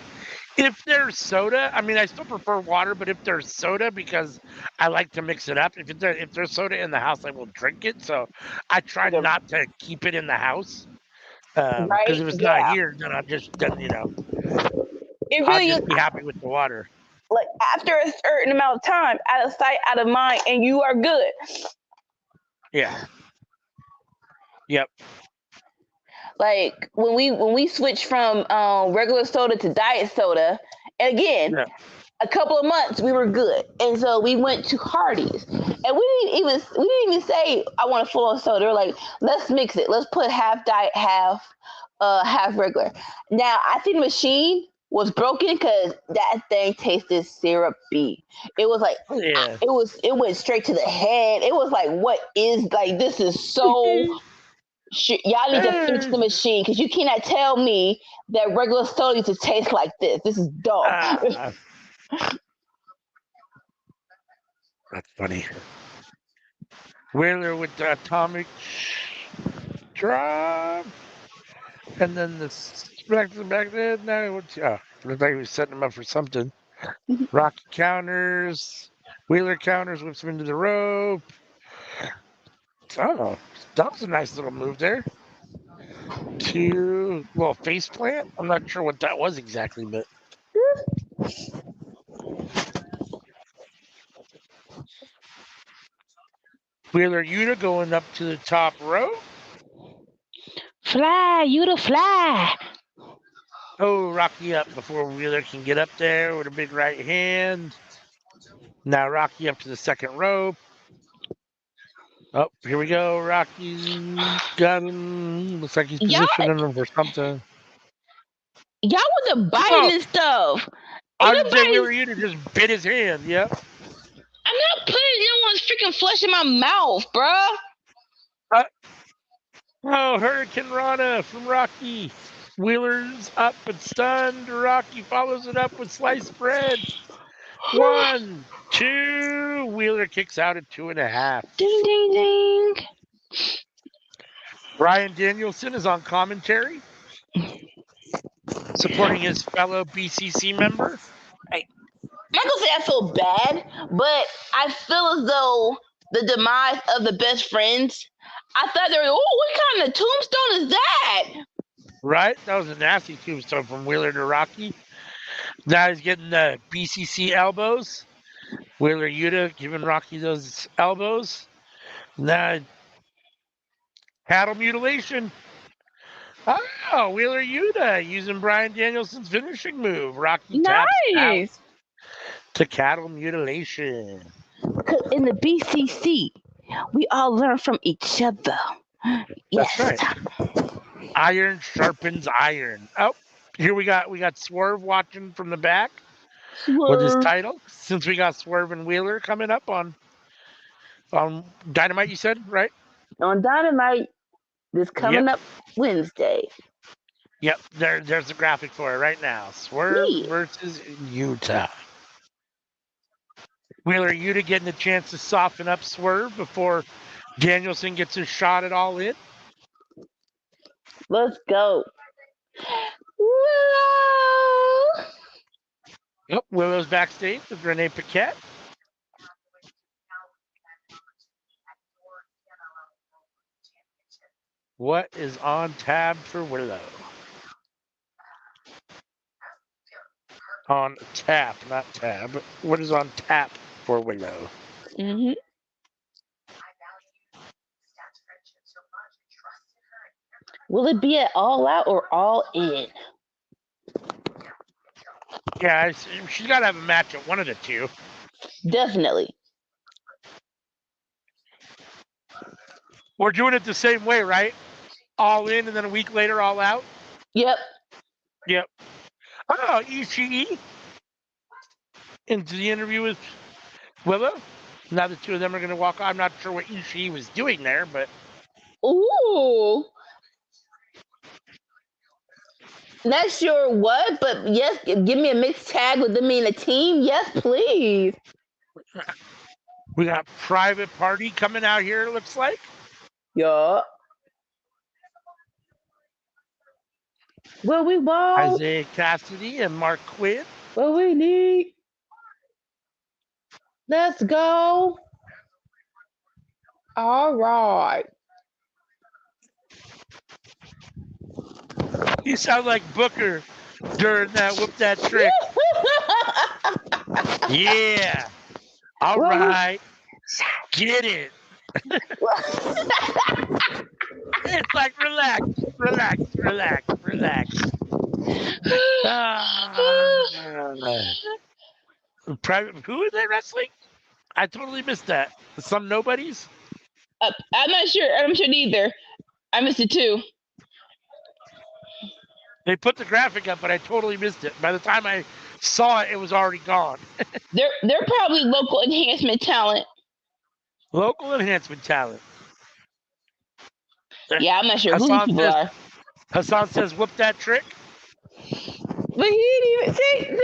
if there's soda, I mean, I still prefer water, but if there's soda, because I like to mix it up. If there's soda in the house, I will drink it. So I try not to keep it in the house, because if it's not here, then I'll just I'll just be happy with the water. Like, after a certain amount of time, out of sight, out of mind, and you are good. Yeah. Yep. Like when we switched from regular soda to diet soda, again, a couple of months we were good, and so we went to Hardee's, and we didn't even say I want a full on soda. We're like, let's mix it. Let's put half diet, half regular. Now I think the machine was broken because that thing tasted syrupy. It was like, it went straight to the head. It was like, what is, like, this is so. Y'all need to fix the machine, because you cannot tell me that regular soda used to taste like this. This is dumb. That's funny. Wheeler with the atomic drop, and then the back there. Now looks like he was setting him up for something. Rocky counters, Wheeler counters, whips him into the rope. Oh, that was a nice little move there. Face plant. I'm not sure what that was exactly, but. Wheeler Yuta going up to the top rope. Fly, Yuta, fly. Oh, Rocky up before Wheeler can get up there with a big right hand. Now Rocky up to the second rope. Oh, here we go. Rocky got him. Looks like he's positioning him for something. Y'all wasn't biting and stuff. I was saying Wheeler Yuta just bit his hand. Yep. I'm not putting no one's freaking flesh in my mouth, bruh. Oh, Hurricane Rana from Rocky. Wheeler's up and stunned. Rocky follows it up with sliced bread. 1, 2. Wheeler kicks out at 2.5. Ding, ding, ding. Bryan Danielson is on commentary, supporting his fellow BCC member. I'm not gonna say I feel bad, but I feel as though the demise of the best friends, I thought they were, what kind of tombstone is that? Right? That was a nasty tombstone from Wheeler to Rocky. Now he's getting the BCC elbows. Wheeler Yuta giving Rocky those elbows. Now, cattle mutilation. Oh, Wheeler Yuta using Bryan Danielson's finishing move. Rocky taps out to cattle mutilation. Because in the BCC, we all learn from each other. Yes. That's right. Iron sharpens iron. Oh, here we got Swerve watching from the back with his Swerve. title. Since we got Swerve and Wheeler coming up on Dynamite, you said, right? On Dynamite, this Yep. coming up Wednesday. Yep. There's the graphic for it right now. Swerve Yeah. versus Utah. Wheeler Yuta getting a chance to soften up Swerve before Danielson gets his shot at All In. Let's go. Willow. Yep. Willow's backstage with Renee Paquette. What is on tab for Willow? On tap, not tab. What is on tap for Willow? Mm-hmm. Will it be at All Out or All In? Yeah, she's got to have a match at one of the two. Definitely. We're doing it the same way, right? All In and then a week later, all out? Yep. Yep. Oh, Ishii into the interview with Willow. Now the two of them are going to walk. I'm not sure what Ishii was doing there, but. Ooh. Not sure what, but yes, give me a mixed tag with them being a team. Yes, please. We got Private Party coming out here, it looks like. Yeah. What we want. Isaiah Cassidy and Mark Quinn. What we need. Let's go. All right. You sound like Booker during that Whoop That Trick. Yeah. All right. Get it. It's like relax. Private, who are they wrestling? I totally missed that. Some nobodies? I'm not sure. I'm sure neither. I missed it too. They put the graphic up, but I totally missed it. By the time I saw it, it was already gone. They're probably local enhancement talent. Local enhancement talent. Yeah, I'm not sure who these people are. Hassan says, "Whoop that trick." But he didn't even say, dude,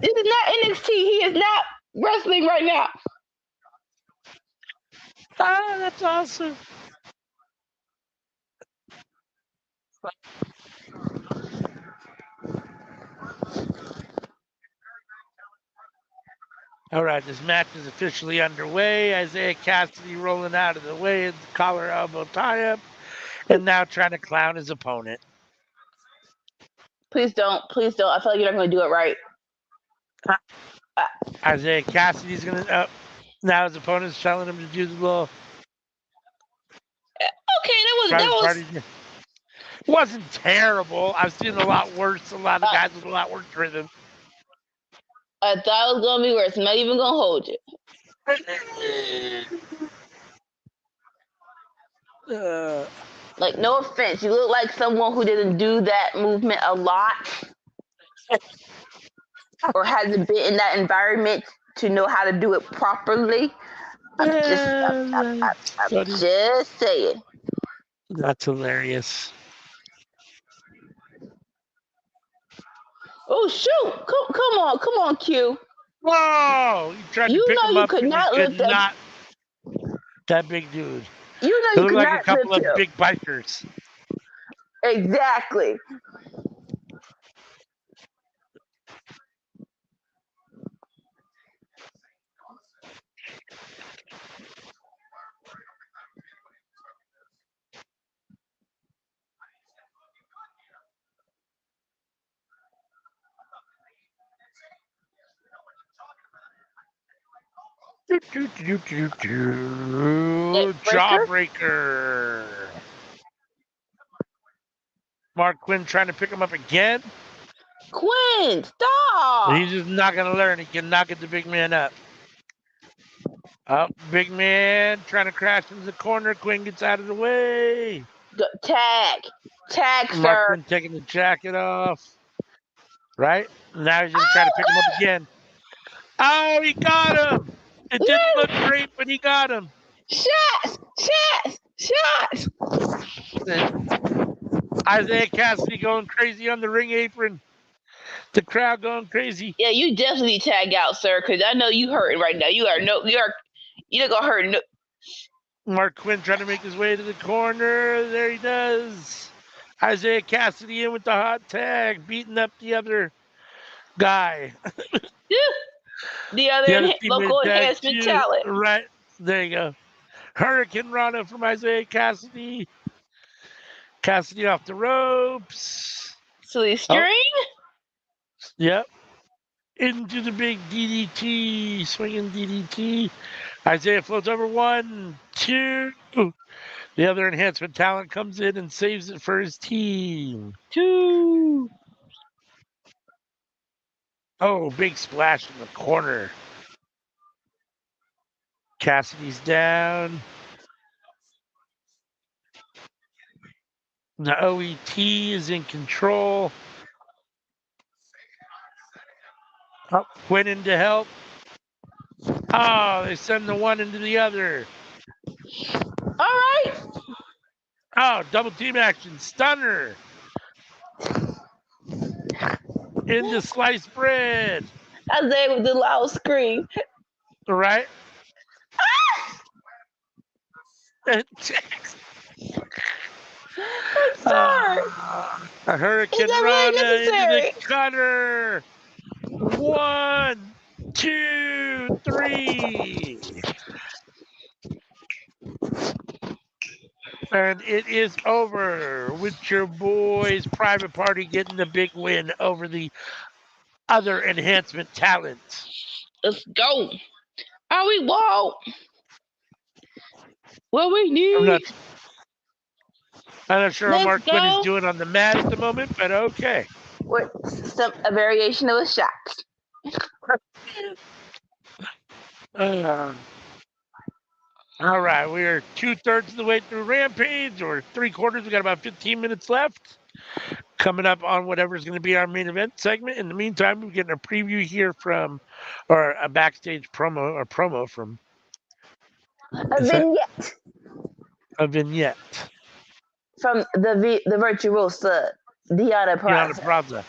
this is not NXT. He is not wrestling right now. Ah, that's awesome. All right, this match is officially underway. Isaiah Cassidy rolling out of the way of the collar elbow tie-up, and now trying to clown his opponent. Please don't. Please don't. I feel like you're not going to do it right. Isaiah Cassidy's going to... now his opponent's telling him to do the little... Okay, that wasn't terrible. I've seen a lot worse. A lot of guys with a lot worse rhythm. I thought it was going to be worse. I'm not even going to hold you. Like, no offense. You look like someone who didn't do that movement a lot or hasn't been in that environment to know how to do it properly. I'm just saying. That's hilarious. Oh, shoot. Come on, Q. Whoa! You tried to pick him up. Could not lift not. That big dude. You know you could like not a couple lift of him. big bikers. Exactly. Jawbreaker. Mark Quinn trying to pick him up again. Quinn, stop! He's just not going to learn. He cannot get the big man up. Big man trying to crash into the corner. Quinn gets out of the way. Tag. Tag, sir. Markman taking the jacket off. Right? Now he's going to try to pick him up again. Oh, he got him. It didn't look great, but he got him. Shots! Shots! Shots! Isaiah Cassidy going crazy on the ring apron. The crowd going crazy. Yeah, you definitely tag out, sir, because I know you hurting right now. You're not gonna hurt. No. Mark Quinn trying to make his way to the corner. There he does. Isaiah Cassidy in with the hot tag, beating up the other guy. The other local enhancement talent. Right. There you go. Hurricane Rana from Isaiah Cassidy. Cassidy off the ropes. Silly string. Oh. Yep. Into the big DDT. Swinging DDT. Isaiah floats over 1, 2. The other enhancement talent comes in and saves it for his team. 2. Oh, big splash in the corner. Cassidy's down. The OET is in control. Oh, went in to help. Oh, they send the one into the other. All right. Oh, double team action. Stunner. Into sliced bread. Isaiah with the loud scream. Right? I'm sorry. A hurricane run into the cutter. 1, 2, 3. And it is over with your boys Private Party getting the big win over the other enhancement talent. Let's go. Are we whoa? What we need? I'm not sure what Mark Quinn is doing on the mat at the moment, but okay. What a variation of a shot. All right, we are 2/3 of the way through Rampage, or 3/4. We got about 15 minutes left. Coming up on whatever's going to be our main event segment. In the meantime, we're getting a preview here from, or a backstage promo from a vignette. A vignette from the virtuosa Deonna Purrazzo.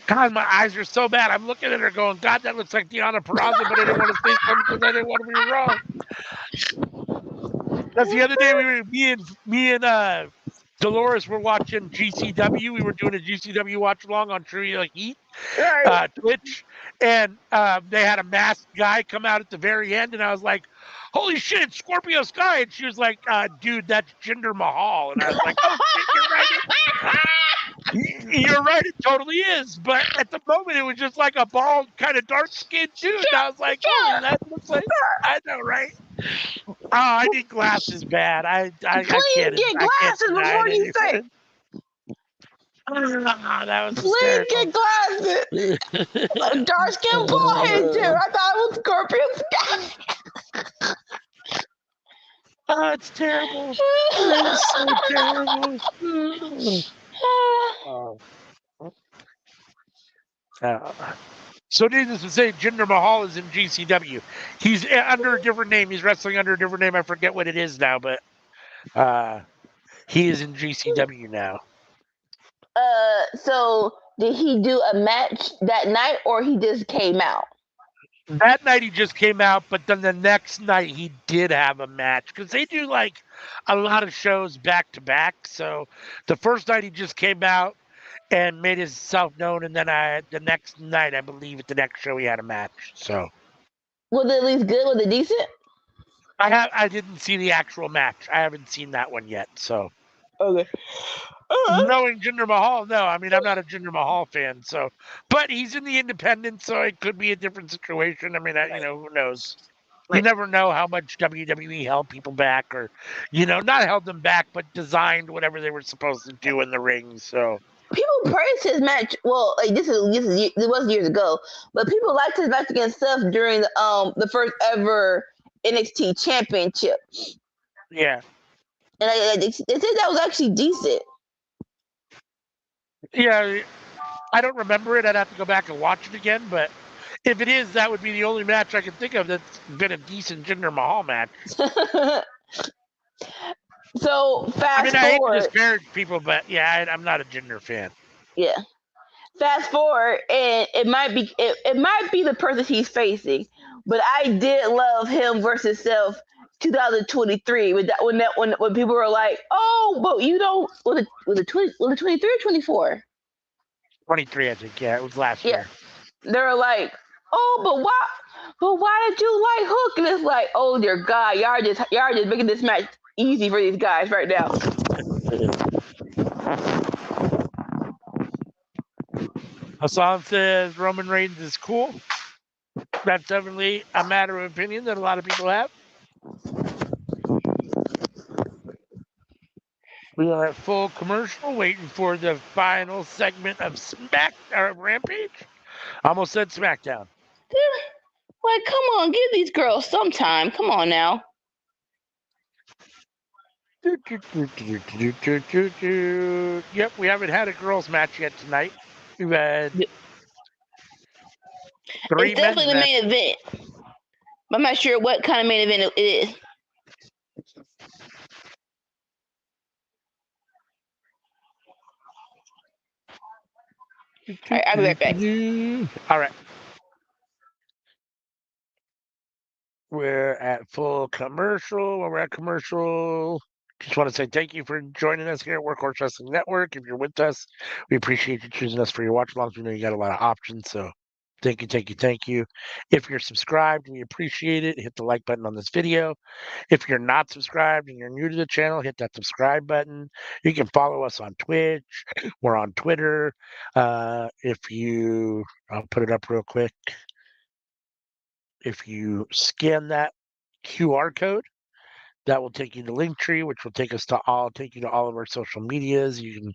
God, my eyes are so bad. I'm looking at her going, God, that looks like Deonna Purrazzo, but I didn't want to say something because I didn't want to be wrong. That's the other day me and Dolores were watching GCW. We were doing a GCW watch along on True Heat, Twitch, and they had a masked guy come out at the very end, and I was like, holy shit, it's Scorpio Sky. And she was like, dude, that's Jinder Mahal. And I was like, oh shit, you're right. You're right, it totally is. But at the moment, it was just like a bald, kind of dark-skinned dude. And I was like, oh, that looks like, I know, right? Oh, I need glasses bad. I can't get glasses before you say it. That was Please get glasses. Dark skin bald head too. I thought it was Scorpio Sky. Oh, it's terrible. It's so terrible. So needless to say, Jinder Mahal is in GCW. He's under a different name. He's wrestling under a different name. I forget what it is now, but he is in GCW now. So did he do a match that night, or he just came out? That night he just came out, but then the next night he did have a match because they do like a lot of shows back to back. So the first night he just came out and made himself known, and then the next night, I believe, at the next show he had a match. So was it at least good? Was it decent? I didn't see the actual match. I haven't seen that one yet. So okay. Knowing Jinder Mahal, no. I mean, I'm not a Jinder Mahal fan, so. But he's in the independent, so it could be a different situation. I mean, who knows? You never know how much WWE held people back, or, not held them back, but designed whatever they were supposed to do in the ring. So people praised his match. Well, like this was years ago, but people liked his match against Seth during the first ever NXT Championship. Yeah. And they said that was actually decent. Yeah, I don't remember it. I'd have to go back and watch it again. But if it is, that would be the only match I can think of that's been a decent Jinder Mahal match. So I mean, fast I hate to forward, disparage people, but yeah, I'm not a Jinder fan. yeah. Fast forward, and it might be the person he's facing, but I did love him versus Self 2023 with that when people were like, oh, but you don't was it 23 or 24? 23, I think. Yeah, it was last Yeah, year. they were like, oh, but why did you like Hook? And it's like, oh dear God, y'all just making this match easy for these guys right now. Hassan says Roman Reigns is cool. That's definitely a matter of opinion that a lot of people have. We are at full commercial, waiting for the final segment of Rampage. Almost said SmackDown. Like, come on, give these girls some time. Come on now. Yep, we haven't had a girls' match yet tonight. We've had It's 3 men's definitely the matches. main event. I'm not sure what kind of main event it is. All right, I'll be right back. All right. We're at full commercial. When we're at commercial, just want to say thank you for joining us here at Workhorse Wrestling Network. If you're with us, we appreciate you choosing us for your watch alongs. We know you got a lot of options, so thank you, thank you, thank you. If you're subscribed, we appreciate it. Hit the like button on this video. If you're not subscribed and you're new to the channel, hit that subscribe button. You can follow us on Twitch. We're on Twitter. I'll put it up real quick. If you scan that QR code, that will take you to Linktree, which will take you to all of our social medias. You can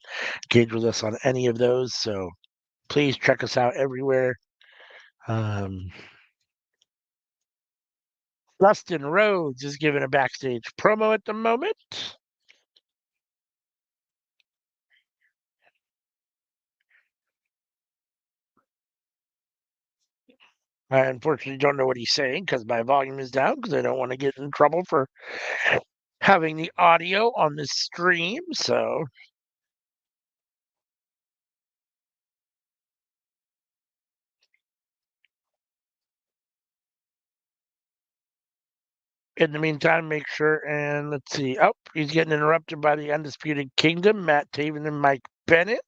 engage with us on any of those. So please check us out everywhere. Dustin Rhodes is giving a backstage promo at the moment. I unfortunately don't know what he's saying because my volume is down because I don't want to get in trouble for having the audio on the stream. So in the meantime, make sure and let's see. Oh, he's getting interrupted by the Undisputed Kingdom, Matt Taven and Mike Bennett.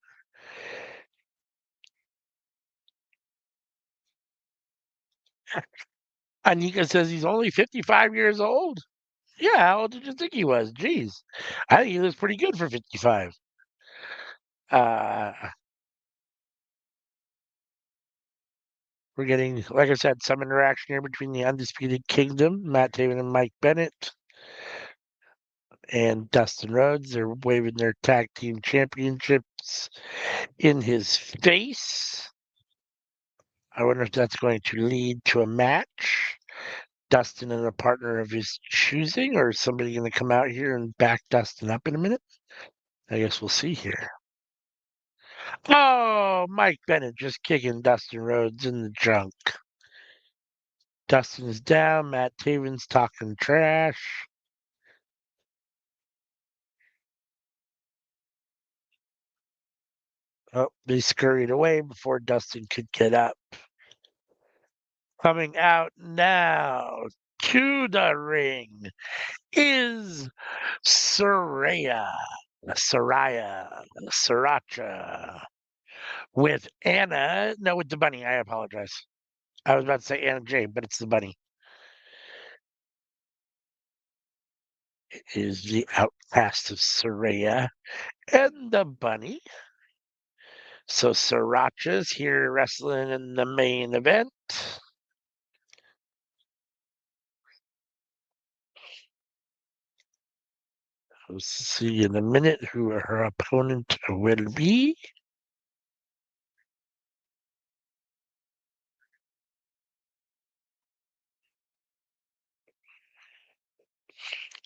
Anika says he's only 55 years old. Yeah, how old did you think he was? Jeez. I think he was pretty good for 55. Uh, we're getting, like I said, some interaction here between the Undisputed Kingdom, Matt Taven and Mike Bennett, and Dustin Rhodes. They're waving their tag team championships in his face. I wonder if that's going to lead to a match. Dustin and a partner of his choosing, or is somebody going to come out here and back Dustin up in a minute? I guess we'll see here. Oh, Mike Bennett just kicking Dustin Rhodes in the junk. Dustin is down. Matt Taven's talking trash. Oh, they scurried away before Dustin could get up. Coming out now to the ring is Sriracha with Anna. No, with the bunny. I apologize. I was about to say Anna Jay, but it's the bunny. It is the outcast of Saraya and the bunny. So Sriracha's here wrestling in the main event. We'll see in a minute who her opponent will be.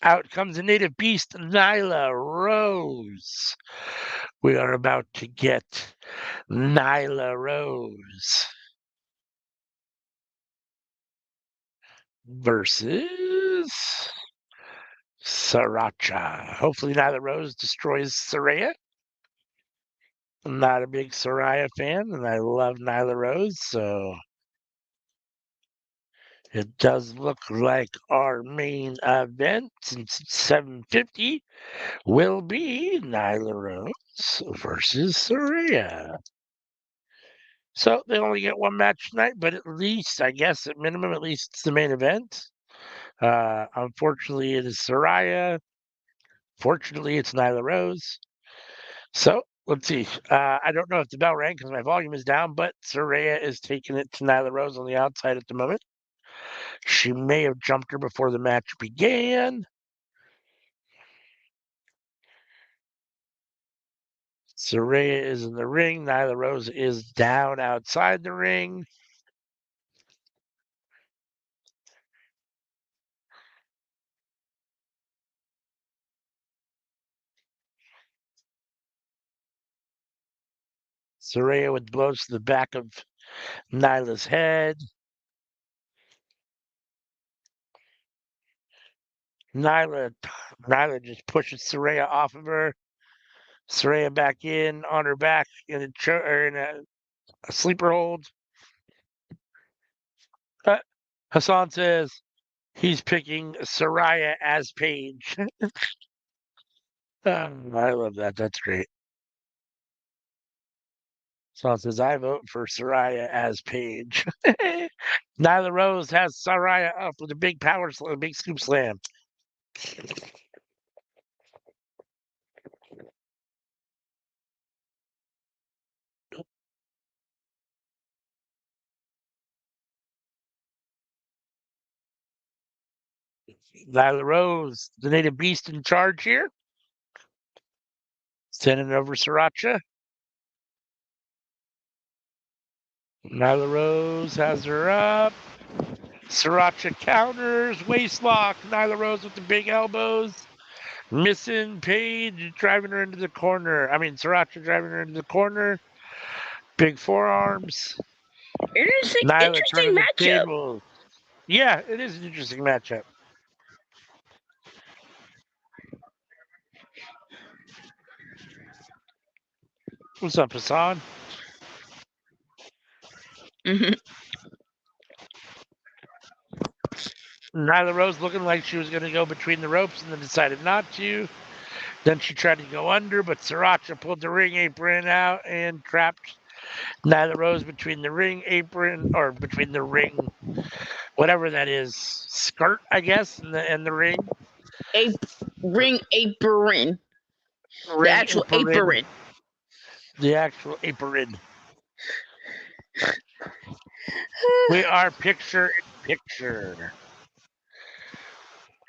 Out comes the native beast, Nyla Rose. We are about to get Nyla Rose versus Sriracha. Hopefully Nyla Rose destroys Saraya. I'm not a big Saraya fan, and I love Nyla Rose, so it does look like our main event, since it's 7:50, will be Nyla Rose versus Saraya. So they only get one match tonight, but at least, I guess, at minimum, at least it's the main event. Unfortunately, it is Saraya. Fortunately, it's Nyla Rose. So let's see. I don't know if the bell rang because my volume is down, but Saraya is taking it to Nyla Rose on the outside at the moment. She may have jumped her before the match began. Saraya is in the ring. Nyla Rose is down outside the ring. Saraya with blows to the back of Nyla's head. Nyla just pushes Saraya off of her. Saraya back in on her back in a sleeper hold. Hassan says he's picking Saraya as Paige. I love that. That's great. Hassan says I vote for Saraya as Paige. Nyla Rose has Saraya up with a big power slam, a big scoop slam. Nyla Rose, the native beast in charge here. Sending over Sriracha. Nyla Rose has her up. Sriracha counters, waist lock. Nyla Rose with the big elbows. Missing Paige, driving her into the corner. I mean, Sriracha driving her into the corner. Big forearms. Nyla turning the matchup. table. Yeah, it is an interesting matchup. What's up, Hassan? Mm-hmm. Nyla Rose looking like she was going to go between the ropes and then decided not to. Then she tried to go under, but Sriracha pulled the ring apron out and trapped Nyla Rose between the ring apron, or between the ring, whatever that is, skirt, I guess, and the ring. Ring apron. Ring The actual apron. The actual apron. We are picture in picture.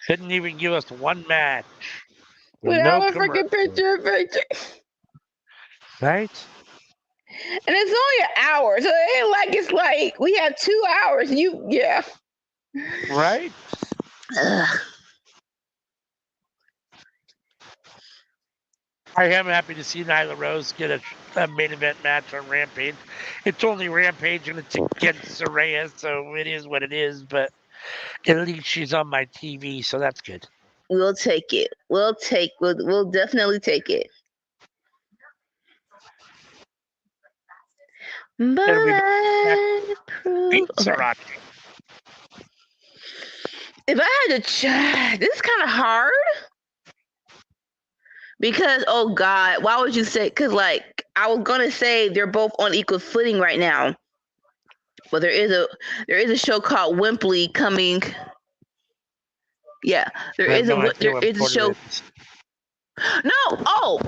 Couldn't even give us one match. Without a freaking picture. Right? And it's only an hour, so it ain't like it's like we have 2 hours. Yeah. Right? Ugh. I am happy to see Nyla Rose get a main event match on Rampage. It's only Rampage and it's against Saraya, so it is what it is, but at least she's on my TV, so that's good. We'll take it. We'll definitely take it. But I prove Sriracha. If I had to, this is kind of hard because oh God, why would you say? Because like I was gonna say they're both on equal footing right now, but there is a show called Wembley coming. Yeah, there is a show. No, oh,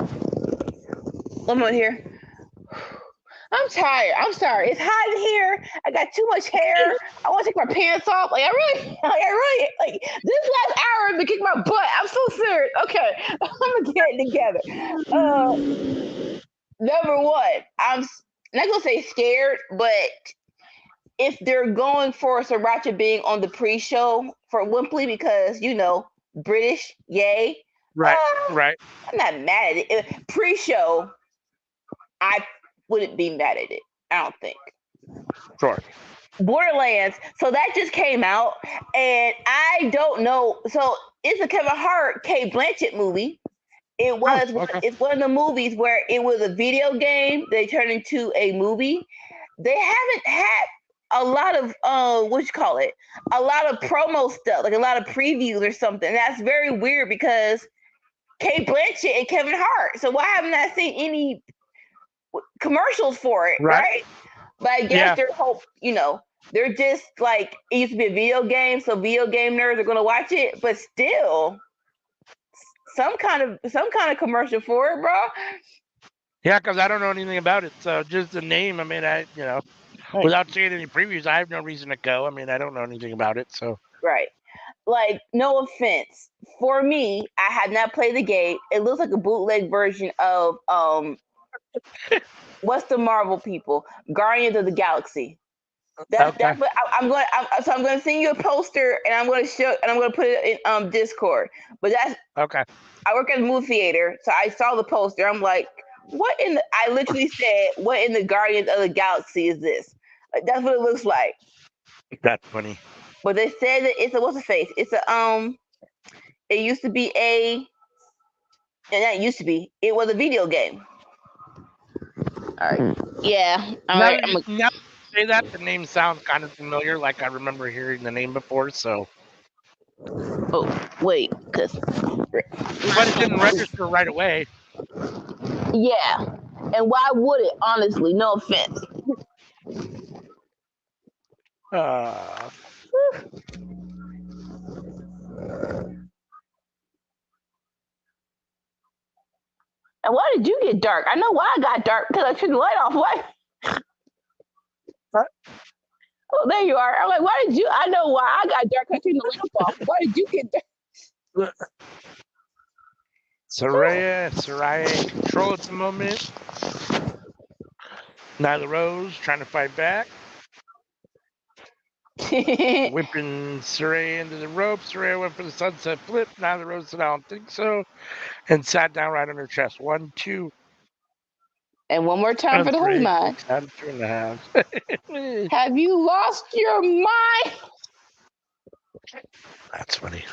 one more here. I'm tired. I'm sorry. It's hot in here. I got too much hair. I want to take my pants off. Like I really, like this last hour has been kicking my butt. I'm so serious. Okay, I'm gonna get it together. Number one, I'm not gonna say scared, but if they're going for Sriracha being on the pre-show for Wembley because British, yay. Right, right. I'm not mad at it. Pre-show. I wouldn't be mad at it. I don't think. Sure. Borderlands. So that just came out, and I don't know. So it's a Kevin Hart, Kate Blanchett movie. It was. okay. It's one of the movies where it was a video game. They turned into a movie. They haven't had a lot of what you call it, a lot of promo stuff, like a lot of previews or something. That's very weird because Kate Blanchett and Kevin Hart. So why haven't I seen any commercials for it, right? But I guess their hope, they're just like, it used to be a video game, so video game nerds are gonna watch it, but still some kind of commercial for it, bro. Yeah, because I don't know anything about it. So just the name, I mean, without seeing any previews, I have no reason to go. I mean, I don't know anything about it. So right. Like, no offense. For me, I have not played the game. It looks like a bootleg version of what's the Marvel people? Guardians of the Galaxy. That's what I'm going. So I'm going to send you a poster, and I'm going to put it in Discord. But that's okay. I work at a movie theater, so I saw the poster. I'm like, what in the? I literally said, what in the Guardians of the Galaxy is this? Like, that's what it looks like. That's funny. But they said that it's a what's the face? It's a It used to be and that used to be. It was a video game. All right. Yeah. All right. Now say that, the name sounds kind of familiar. Like I remember hearing the name before. So. Oh wait, because. But it didn't register right away. Yeah, and why would it? Honestly, no offense. And why did you get dark? I know why I got dark, because I turned the light off. Why? What? Oh, there you are. I'm like, why did you? I know why I got dark. I turned the light off. Why did you get dark? Saraya, control at the moment. Nyla Rose trying to fight back. Whipping Saraya into the rope. Saraya went for the sunset flip. Nyla Rose said, I don't think so. And sat down right on her chest. 1, 2. And one more time for the holy mind. 2.5. Have you lost your mind? That's funny.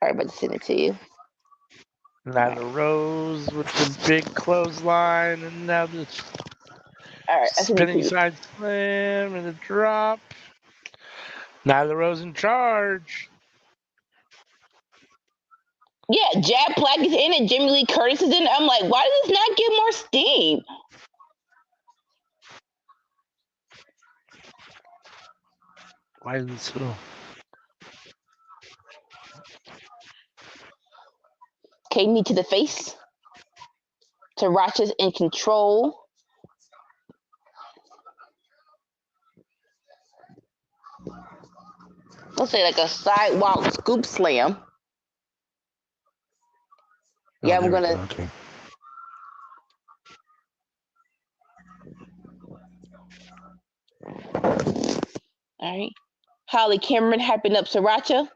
All right, about to send it to you. Nyla Rose with the big clothesline, and now the spinning side slam and a drop. Nyla Rose in charge. Yeah, Jack Black is in it. Jimmy Lee Curtis is in it. I'm like, why does this not get more steam? Why is it so? Knee to the face. Taracha's in control. Let's say like a sidewalk scoop slam. Yeah, I'm gonna. Okay. All right. Holly Cameron hyping up Sriracha.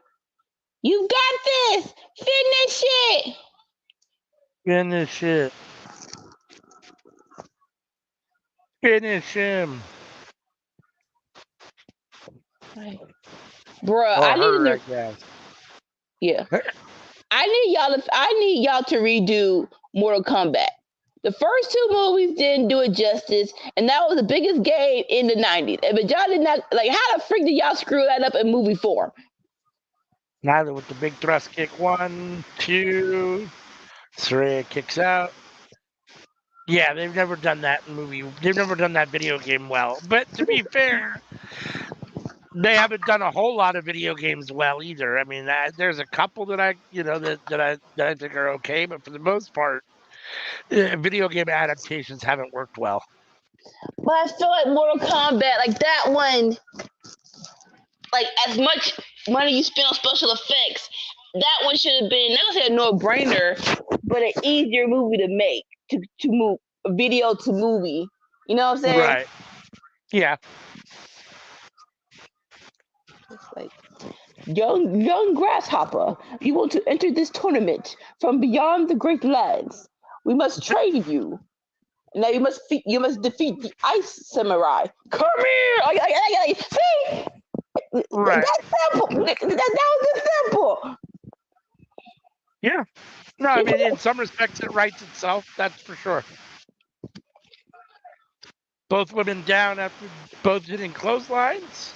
You got this. Finish it. Finish it. Finish him. Right. Bruh, I need to. Yeah. I need y'all to redo Mortal Kombat. The first 2 movies didn't do it justice, and that was the biggest game in the 90s. But y'all did not, like, how the freak did y'all screw that up in movie 4? Neither with the big thrust kick. 1, 2. Saraya kicks out. Yeah, they've never done that movie. They've never done that video game well. But to be fair, they haven't done a whole lot of video games well either. I mean, there's a couple that I think are okay, but for the most part, video game adaptations haven't worked well. But I feel like Mortal Kombat, like that one, like as much money you spend on special effects, that one should have been, not gonna say a no-brainer, but an easier movie to make, to move video to movie. You know what I'm saying? Right. Yeah. It's like, young grasshopper, you want to enter this tournament from beyond the great lands. We must train you. Now you must defeat the ice samurai. Come here! See? Right. That's simple. That was just simple. Yeah. No, I mean, in some respects, it writes itself. That's for sure. Both women down after both hitting clotheslines.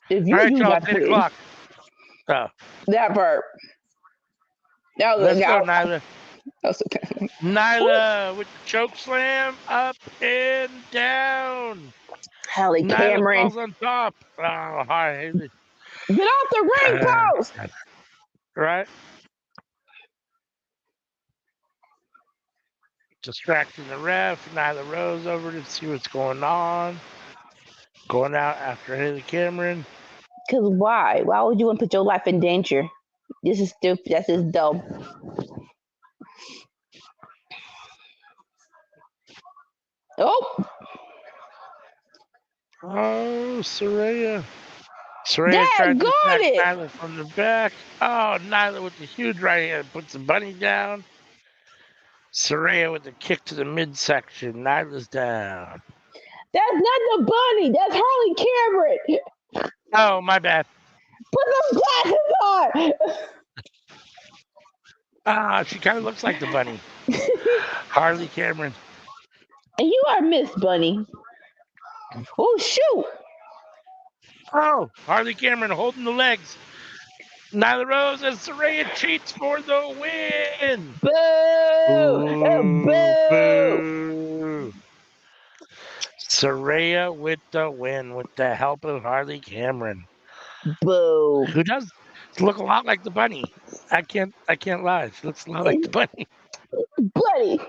If All you right, do y'all. that, It's 8 please. o'clock. Oh, That part. That was let's go, Nyla. that's okay. Nyla with the choke slam up and down. Hallie Nyla Cameron, falls on top. Oh, hi. get off the ring post. Right? Distracting the ref. Nyla Rose over to see what's going on. Going out after Haley Cameron. Cause why? Why would you want to put your life in danger? This is stupid. That's just dumb. Oh, Oh, Saraya. Saraya's trying to got attack it. Nyla from the back. Oh, Nyla with the huge right hand puts the bunny down. Saraya with the kick to the midsection. Nyla's down. That's not the bunny. That's Harley Cameron. Oh, my bad. Put those glasses on. She kind of looks like the bunny. Harley Cameron. And you are Miss Bunny. Oh shoot! Oh, Harley Cameron holding the legs. Nyla Rose and Saraya cheats for the win. Boo! Boo, Boo! boo. Saraya with the win with the help of Harley Cameron, Boo! who does look a lot like the bunny. I can't lie. She looks a lot like the bunny. Buddy.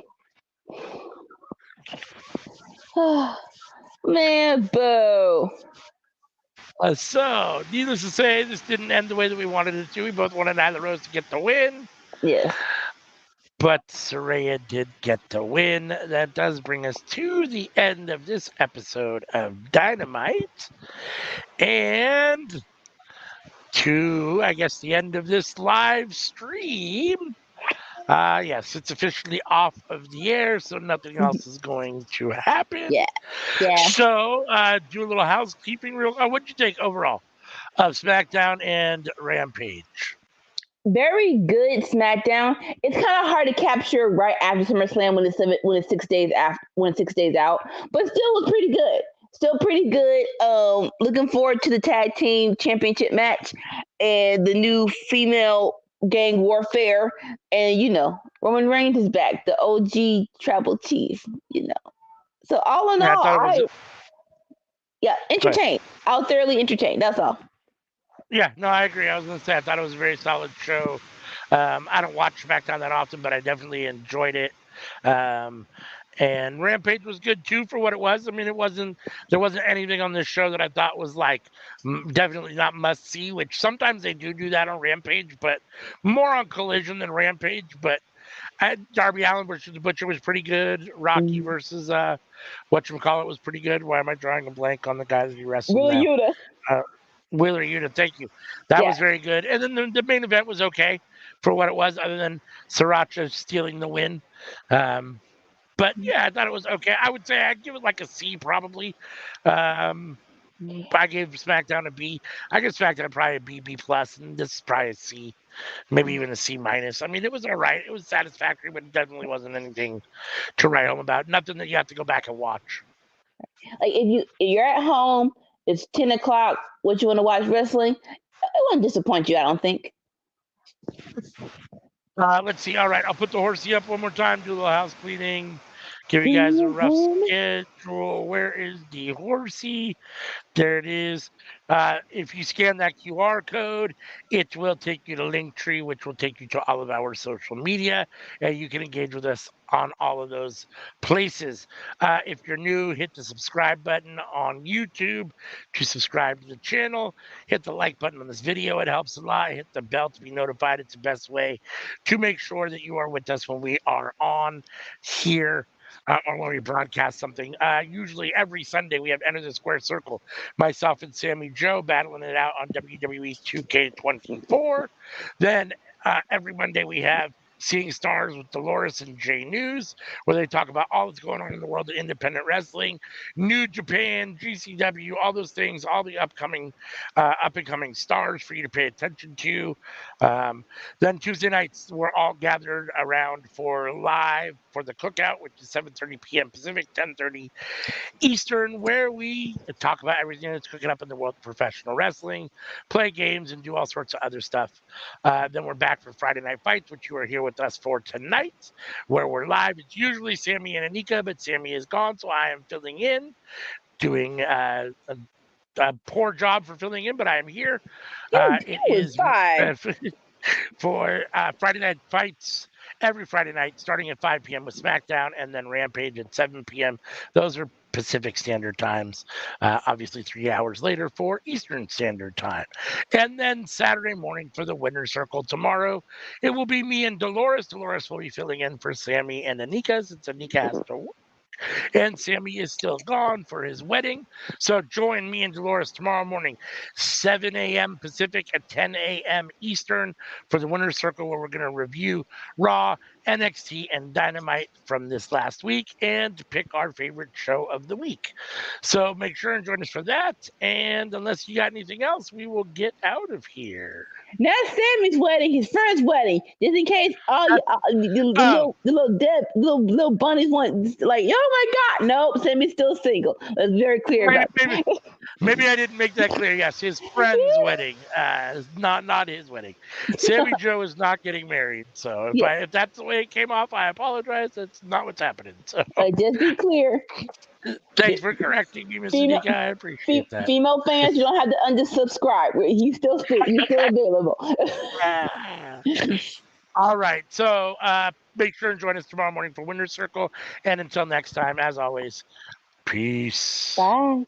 Man, boo. So, needless to say, this didn't end the way that we wanted it to. We both wanted Nyla Rose to get the win. Yes. But Saraya did get the win. That does bring us to the end of this episode of Dynamite. And to, I guess, the end of this live stream. Yes, it's officially off of the air, so nothing else is going to happen. Yeah. So, do a little housekeeping real. What'd you think overall of SmackDown and Rampage? Very good SmackDown. It's kind of hard to capture right after SummerSlam when it's 6 days out, but still was pretty good. Still pretty good. Looking forward to the tag team championship match and the new female gang warfare. And Roman Reigns is back, the OG tribal chief. So all in all, entertained. I was thoroughly entertained. That's all. Yeah, no, I agree. I was going to say I thought it was a very solid show. I don't watch SmackDown that often, but I definitely enjoyed it. And Rampage was good too for what it was. I mean, there wasn't anything on this show that I thought was like definitely not must see. Which sometimes they do that on Rampage, but more on Collision than Rampage. But Darby Allin versus the Butcher was pretty good. Rocky versus whatchamacallit was pretty good. Why am I drawing a blank on the guy that he wrestled Wheeler now? Yuta. Wheeler Yuta, thank you. That was very good. And then the main event was okay for what it was, other than Sriracha stealing the win. But yeah, I thought it was okay. I would say I'd give it like a C probably. I gave SmackDown a B. I give SmackDown probably a B plus, and this is probably a C, maybe even a C minus. I mean, it was all right. It was satisfactory, but it definitely wasn't anything to write home about. Nothing that you have to go back and watch. Like if you're at home, it's 10 o'clock. What you want to watch wrestling? It won't disappoint you. I don't think. Let's see. All right, I'll put the horsey up one more time. Do a little house cleaning. Give you guys a rough schedule. Where is the horsey? There it is. If you scan that QR code, it will take you to Linktree, which will take you to all of our social media, and you can engage with us on all of those places. If you're new, hit the subscribe button on YouTube to subscribe to the channel. Hit the like button on this video. It helps a lot. Hit the bell to be notified. It's the best way to make sure that you are with us when we are on here. Or when we broadcast something. Usually every Sunday we have Enter the Square Circle. Myself and Sammy Joe battling it out on WWE 2K24. Then every Monday we have Seeing Stars with Dolores and Jay News, where they talk about all that's going on in the world of independent wrestling, New Japan, GCW, all those things, all the up and coming stars for you to pay attention to. Then Tuesday nights, we're all gathered around for live for the cookout, which is 7:30 p.m. Pacific, 10:30 Eastern, where we talk about everything that's cooking up in the world of professional wrestling, play games, and do all sorts of other stuff. Then we're back for Friday Night Fights, which you are here with us for tonight, where we're live. It's usually Sammy and Anika, but Sammy is gone, so I am filling in, doing a poor job for filling in, but I am here. It is fine. for Friday Night Fights every Friday night, starting at 5 p.m. with Smackdown, and then Rampage at 7 p.m. Those are Pacific Standard Times. Obviously, 3 hours later for Eastern Standard Time. And then Saturday morning for the Winner's Circle tomorrow, it will be me and Dolores. Dolores will be filling in for Sammy and Anika since Anika has to work. And Sammy is still gone for his wedding. So join me and Dolores tomorrow morning, 7 a.m. Pacific at 10 a.m. Eastern for the Winner's Circle, where we're going to review Raw, NXT, and Dynamite from this last week and pick our favorite show of the week. So make sure and join us for that. And unless you got anything else, we will get out of here. Not Sammy's wedding, his friend's wedding. Just in case all the little bunnies want, like, oh my God, nope, Sammy's still single. That's very clear about it. Maybe I didn't make that clear. Yes, his friend's wedding, not his wedding. Sammy Joe is not getting married. So if that's the way it came off, I apologize. That's not what's happening. So just be clear. Thanks for correcting me, Miss Anika. I appreciate that. Female fans, you don't have to unsubscribe. He's still available. All right. So make sure and join us tomorrow morning for Winner's Circle. And until next time, as always, peace. Bye.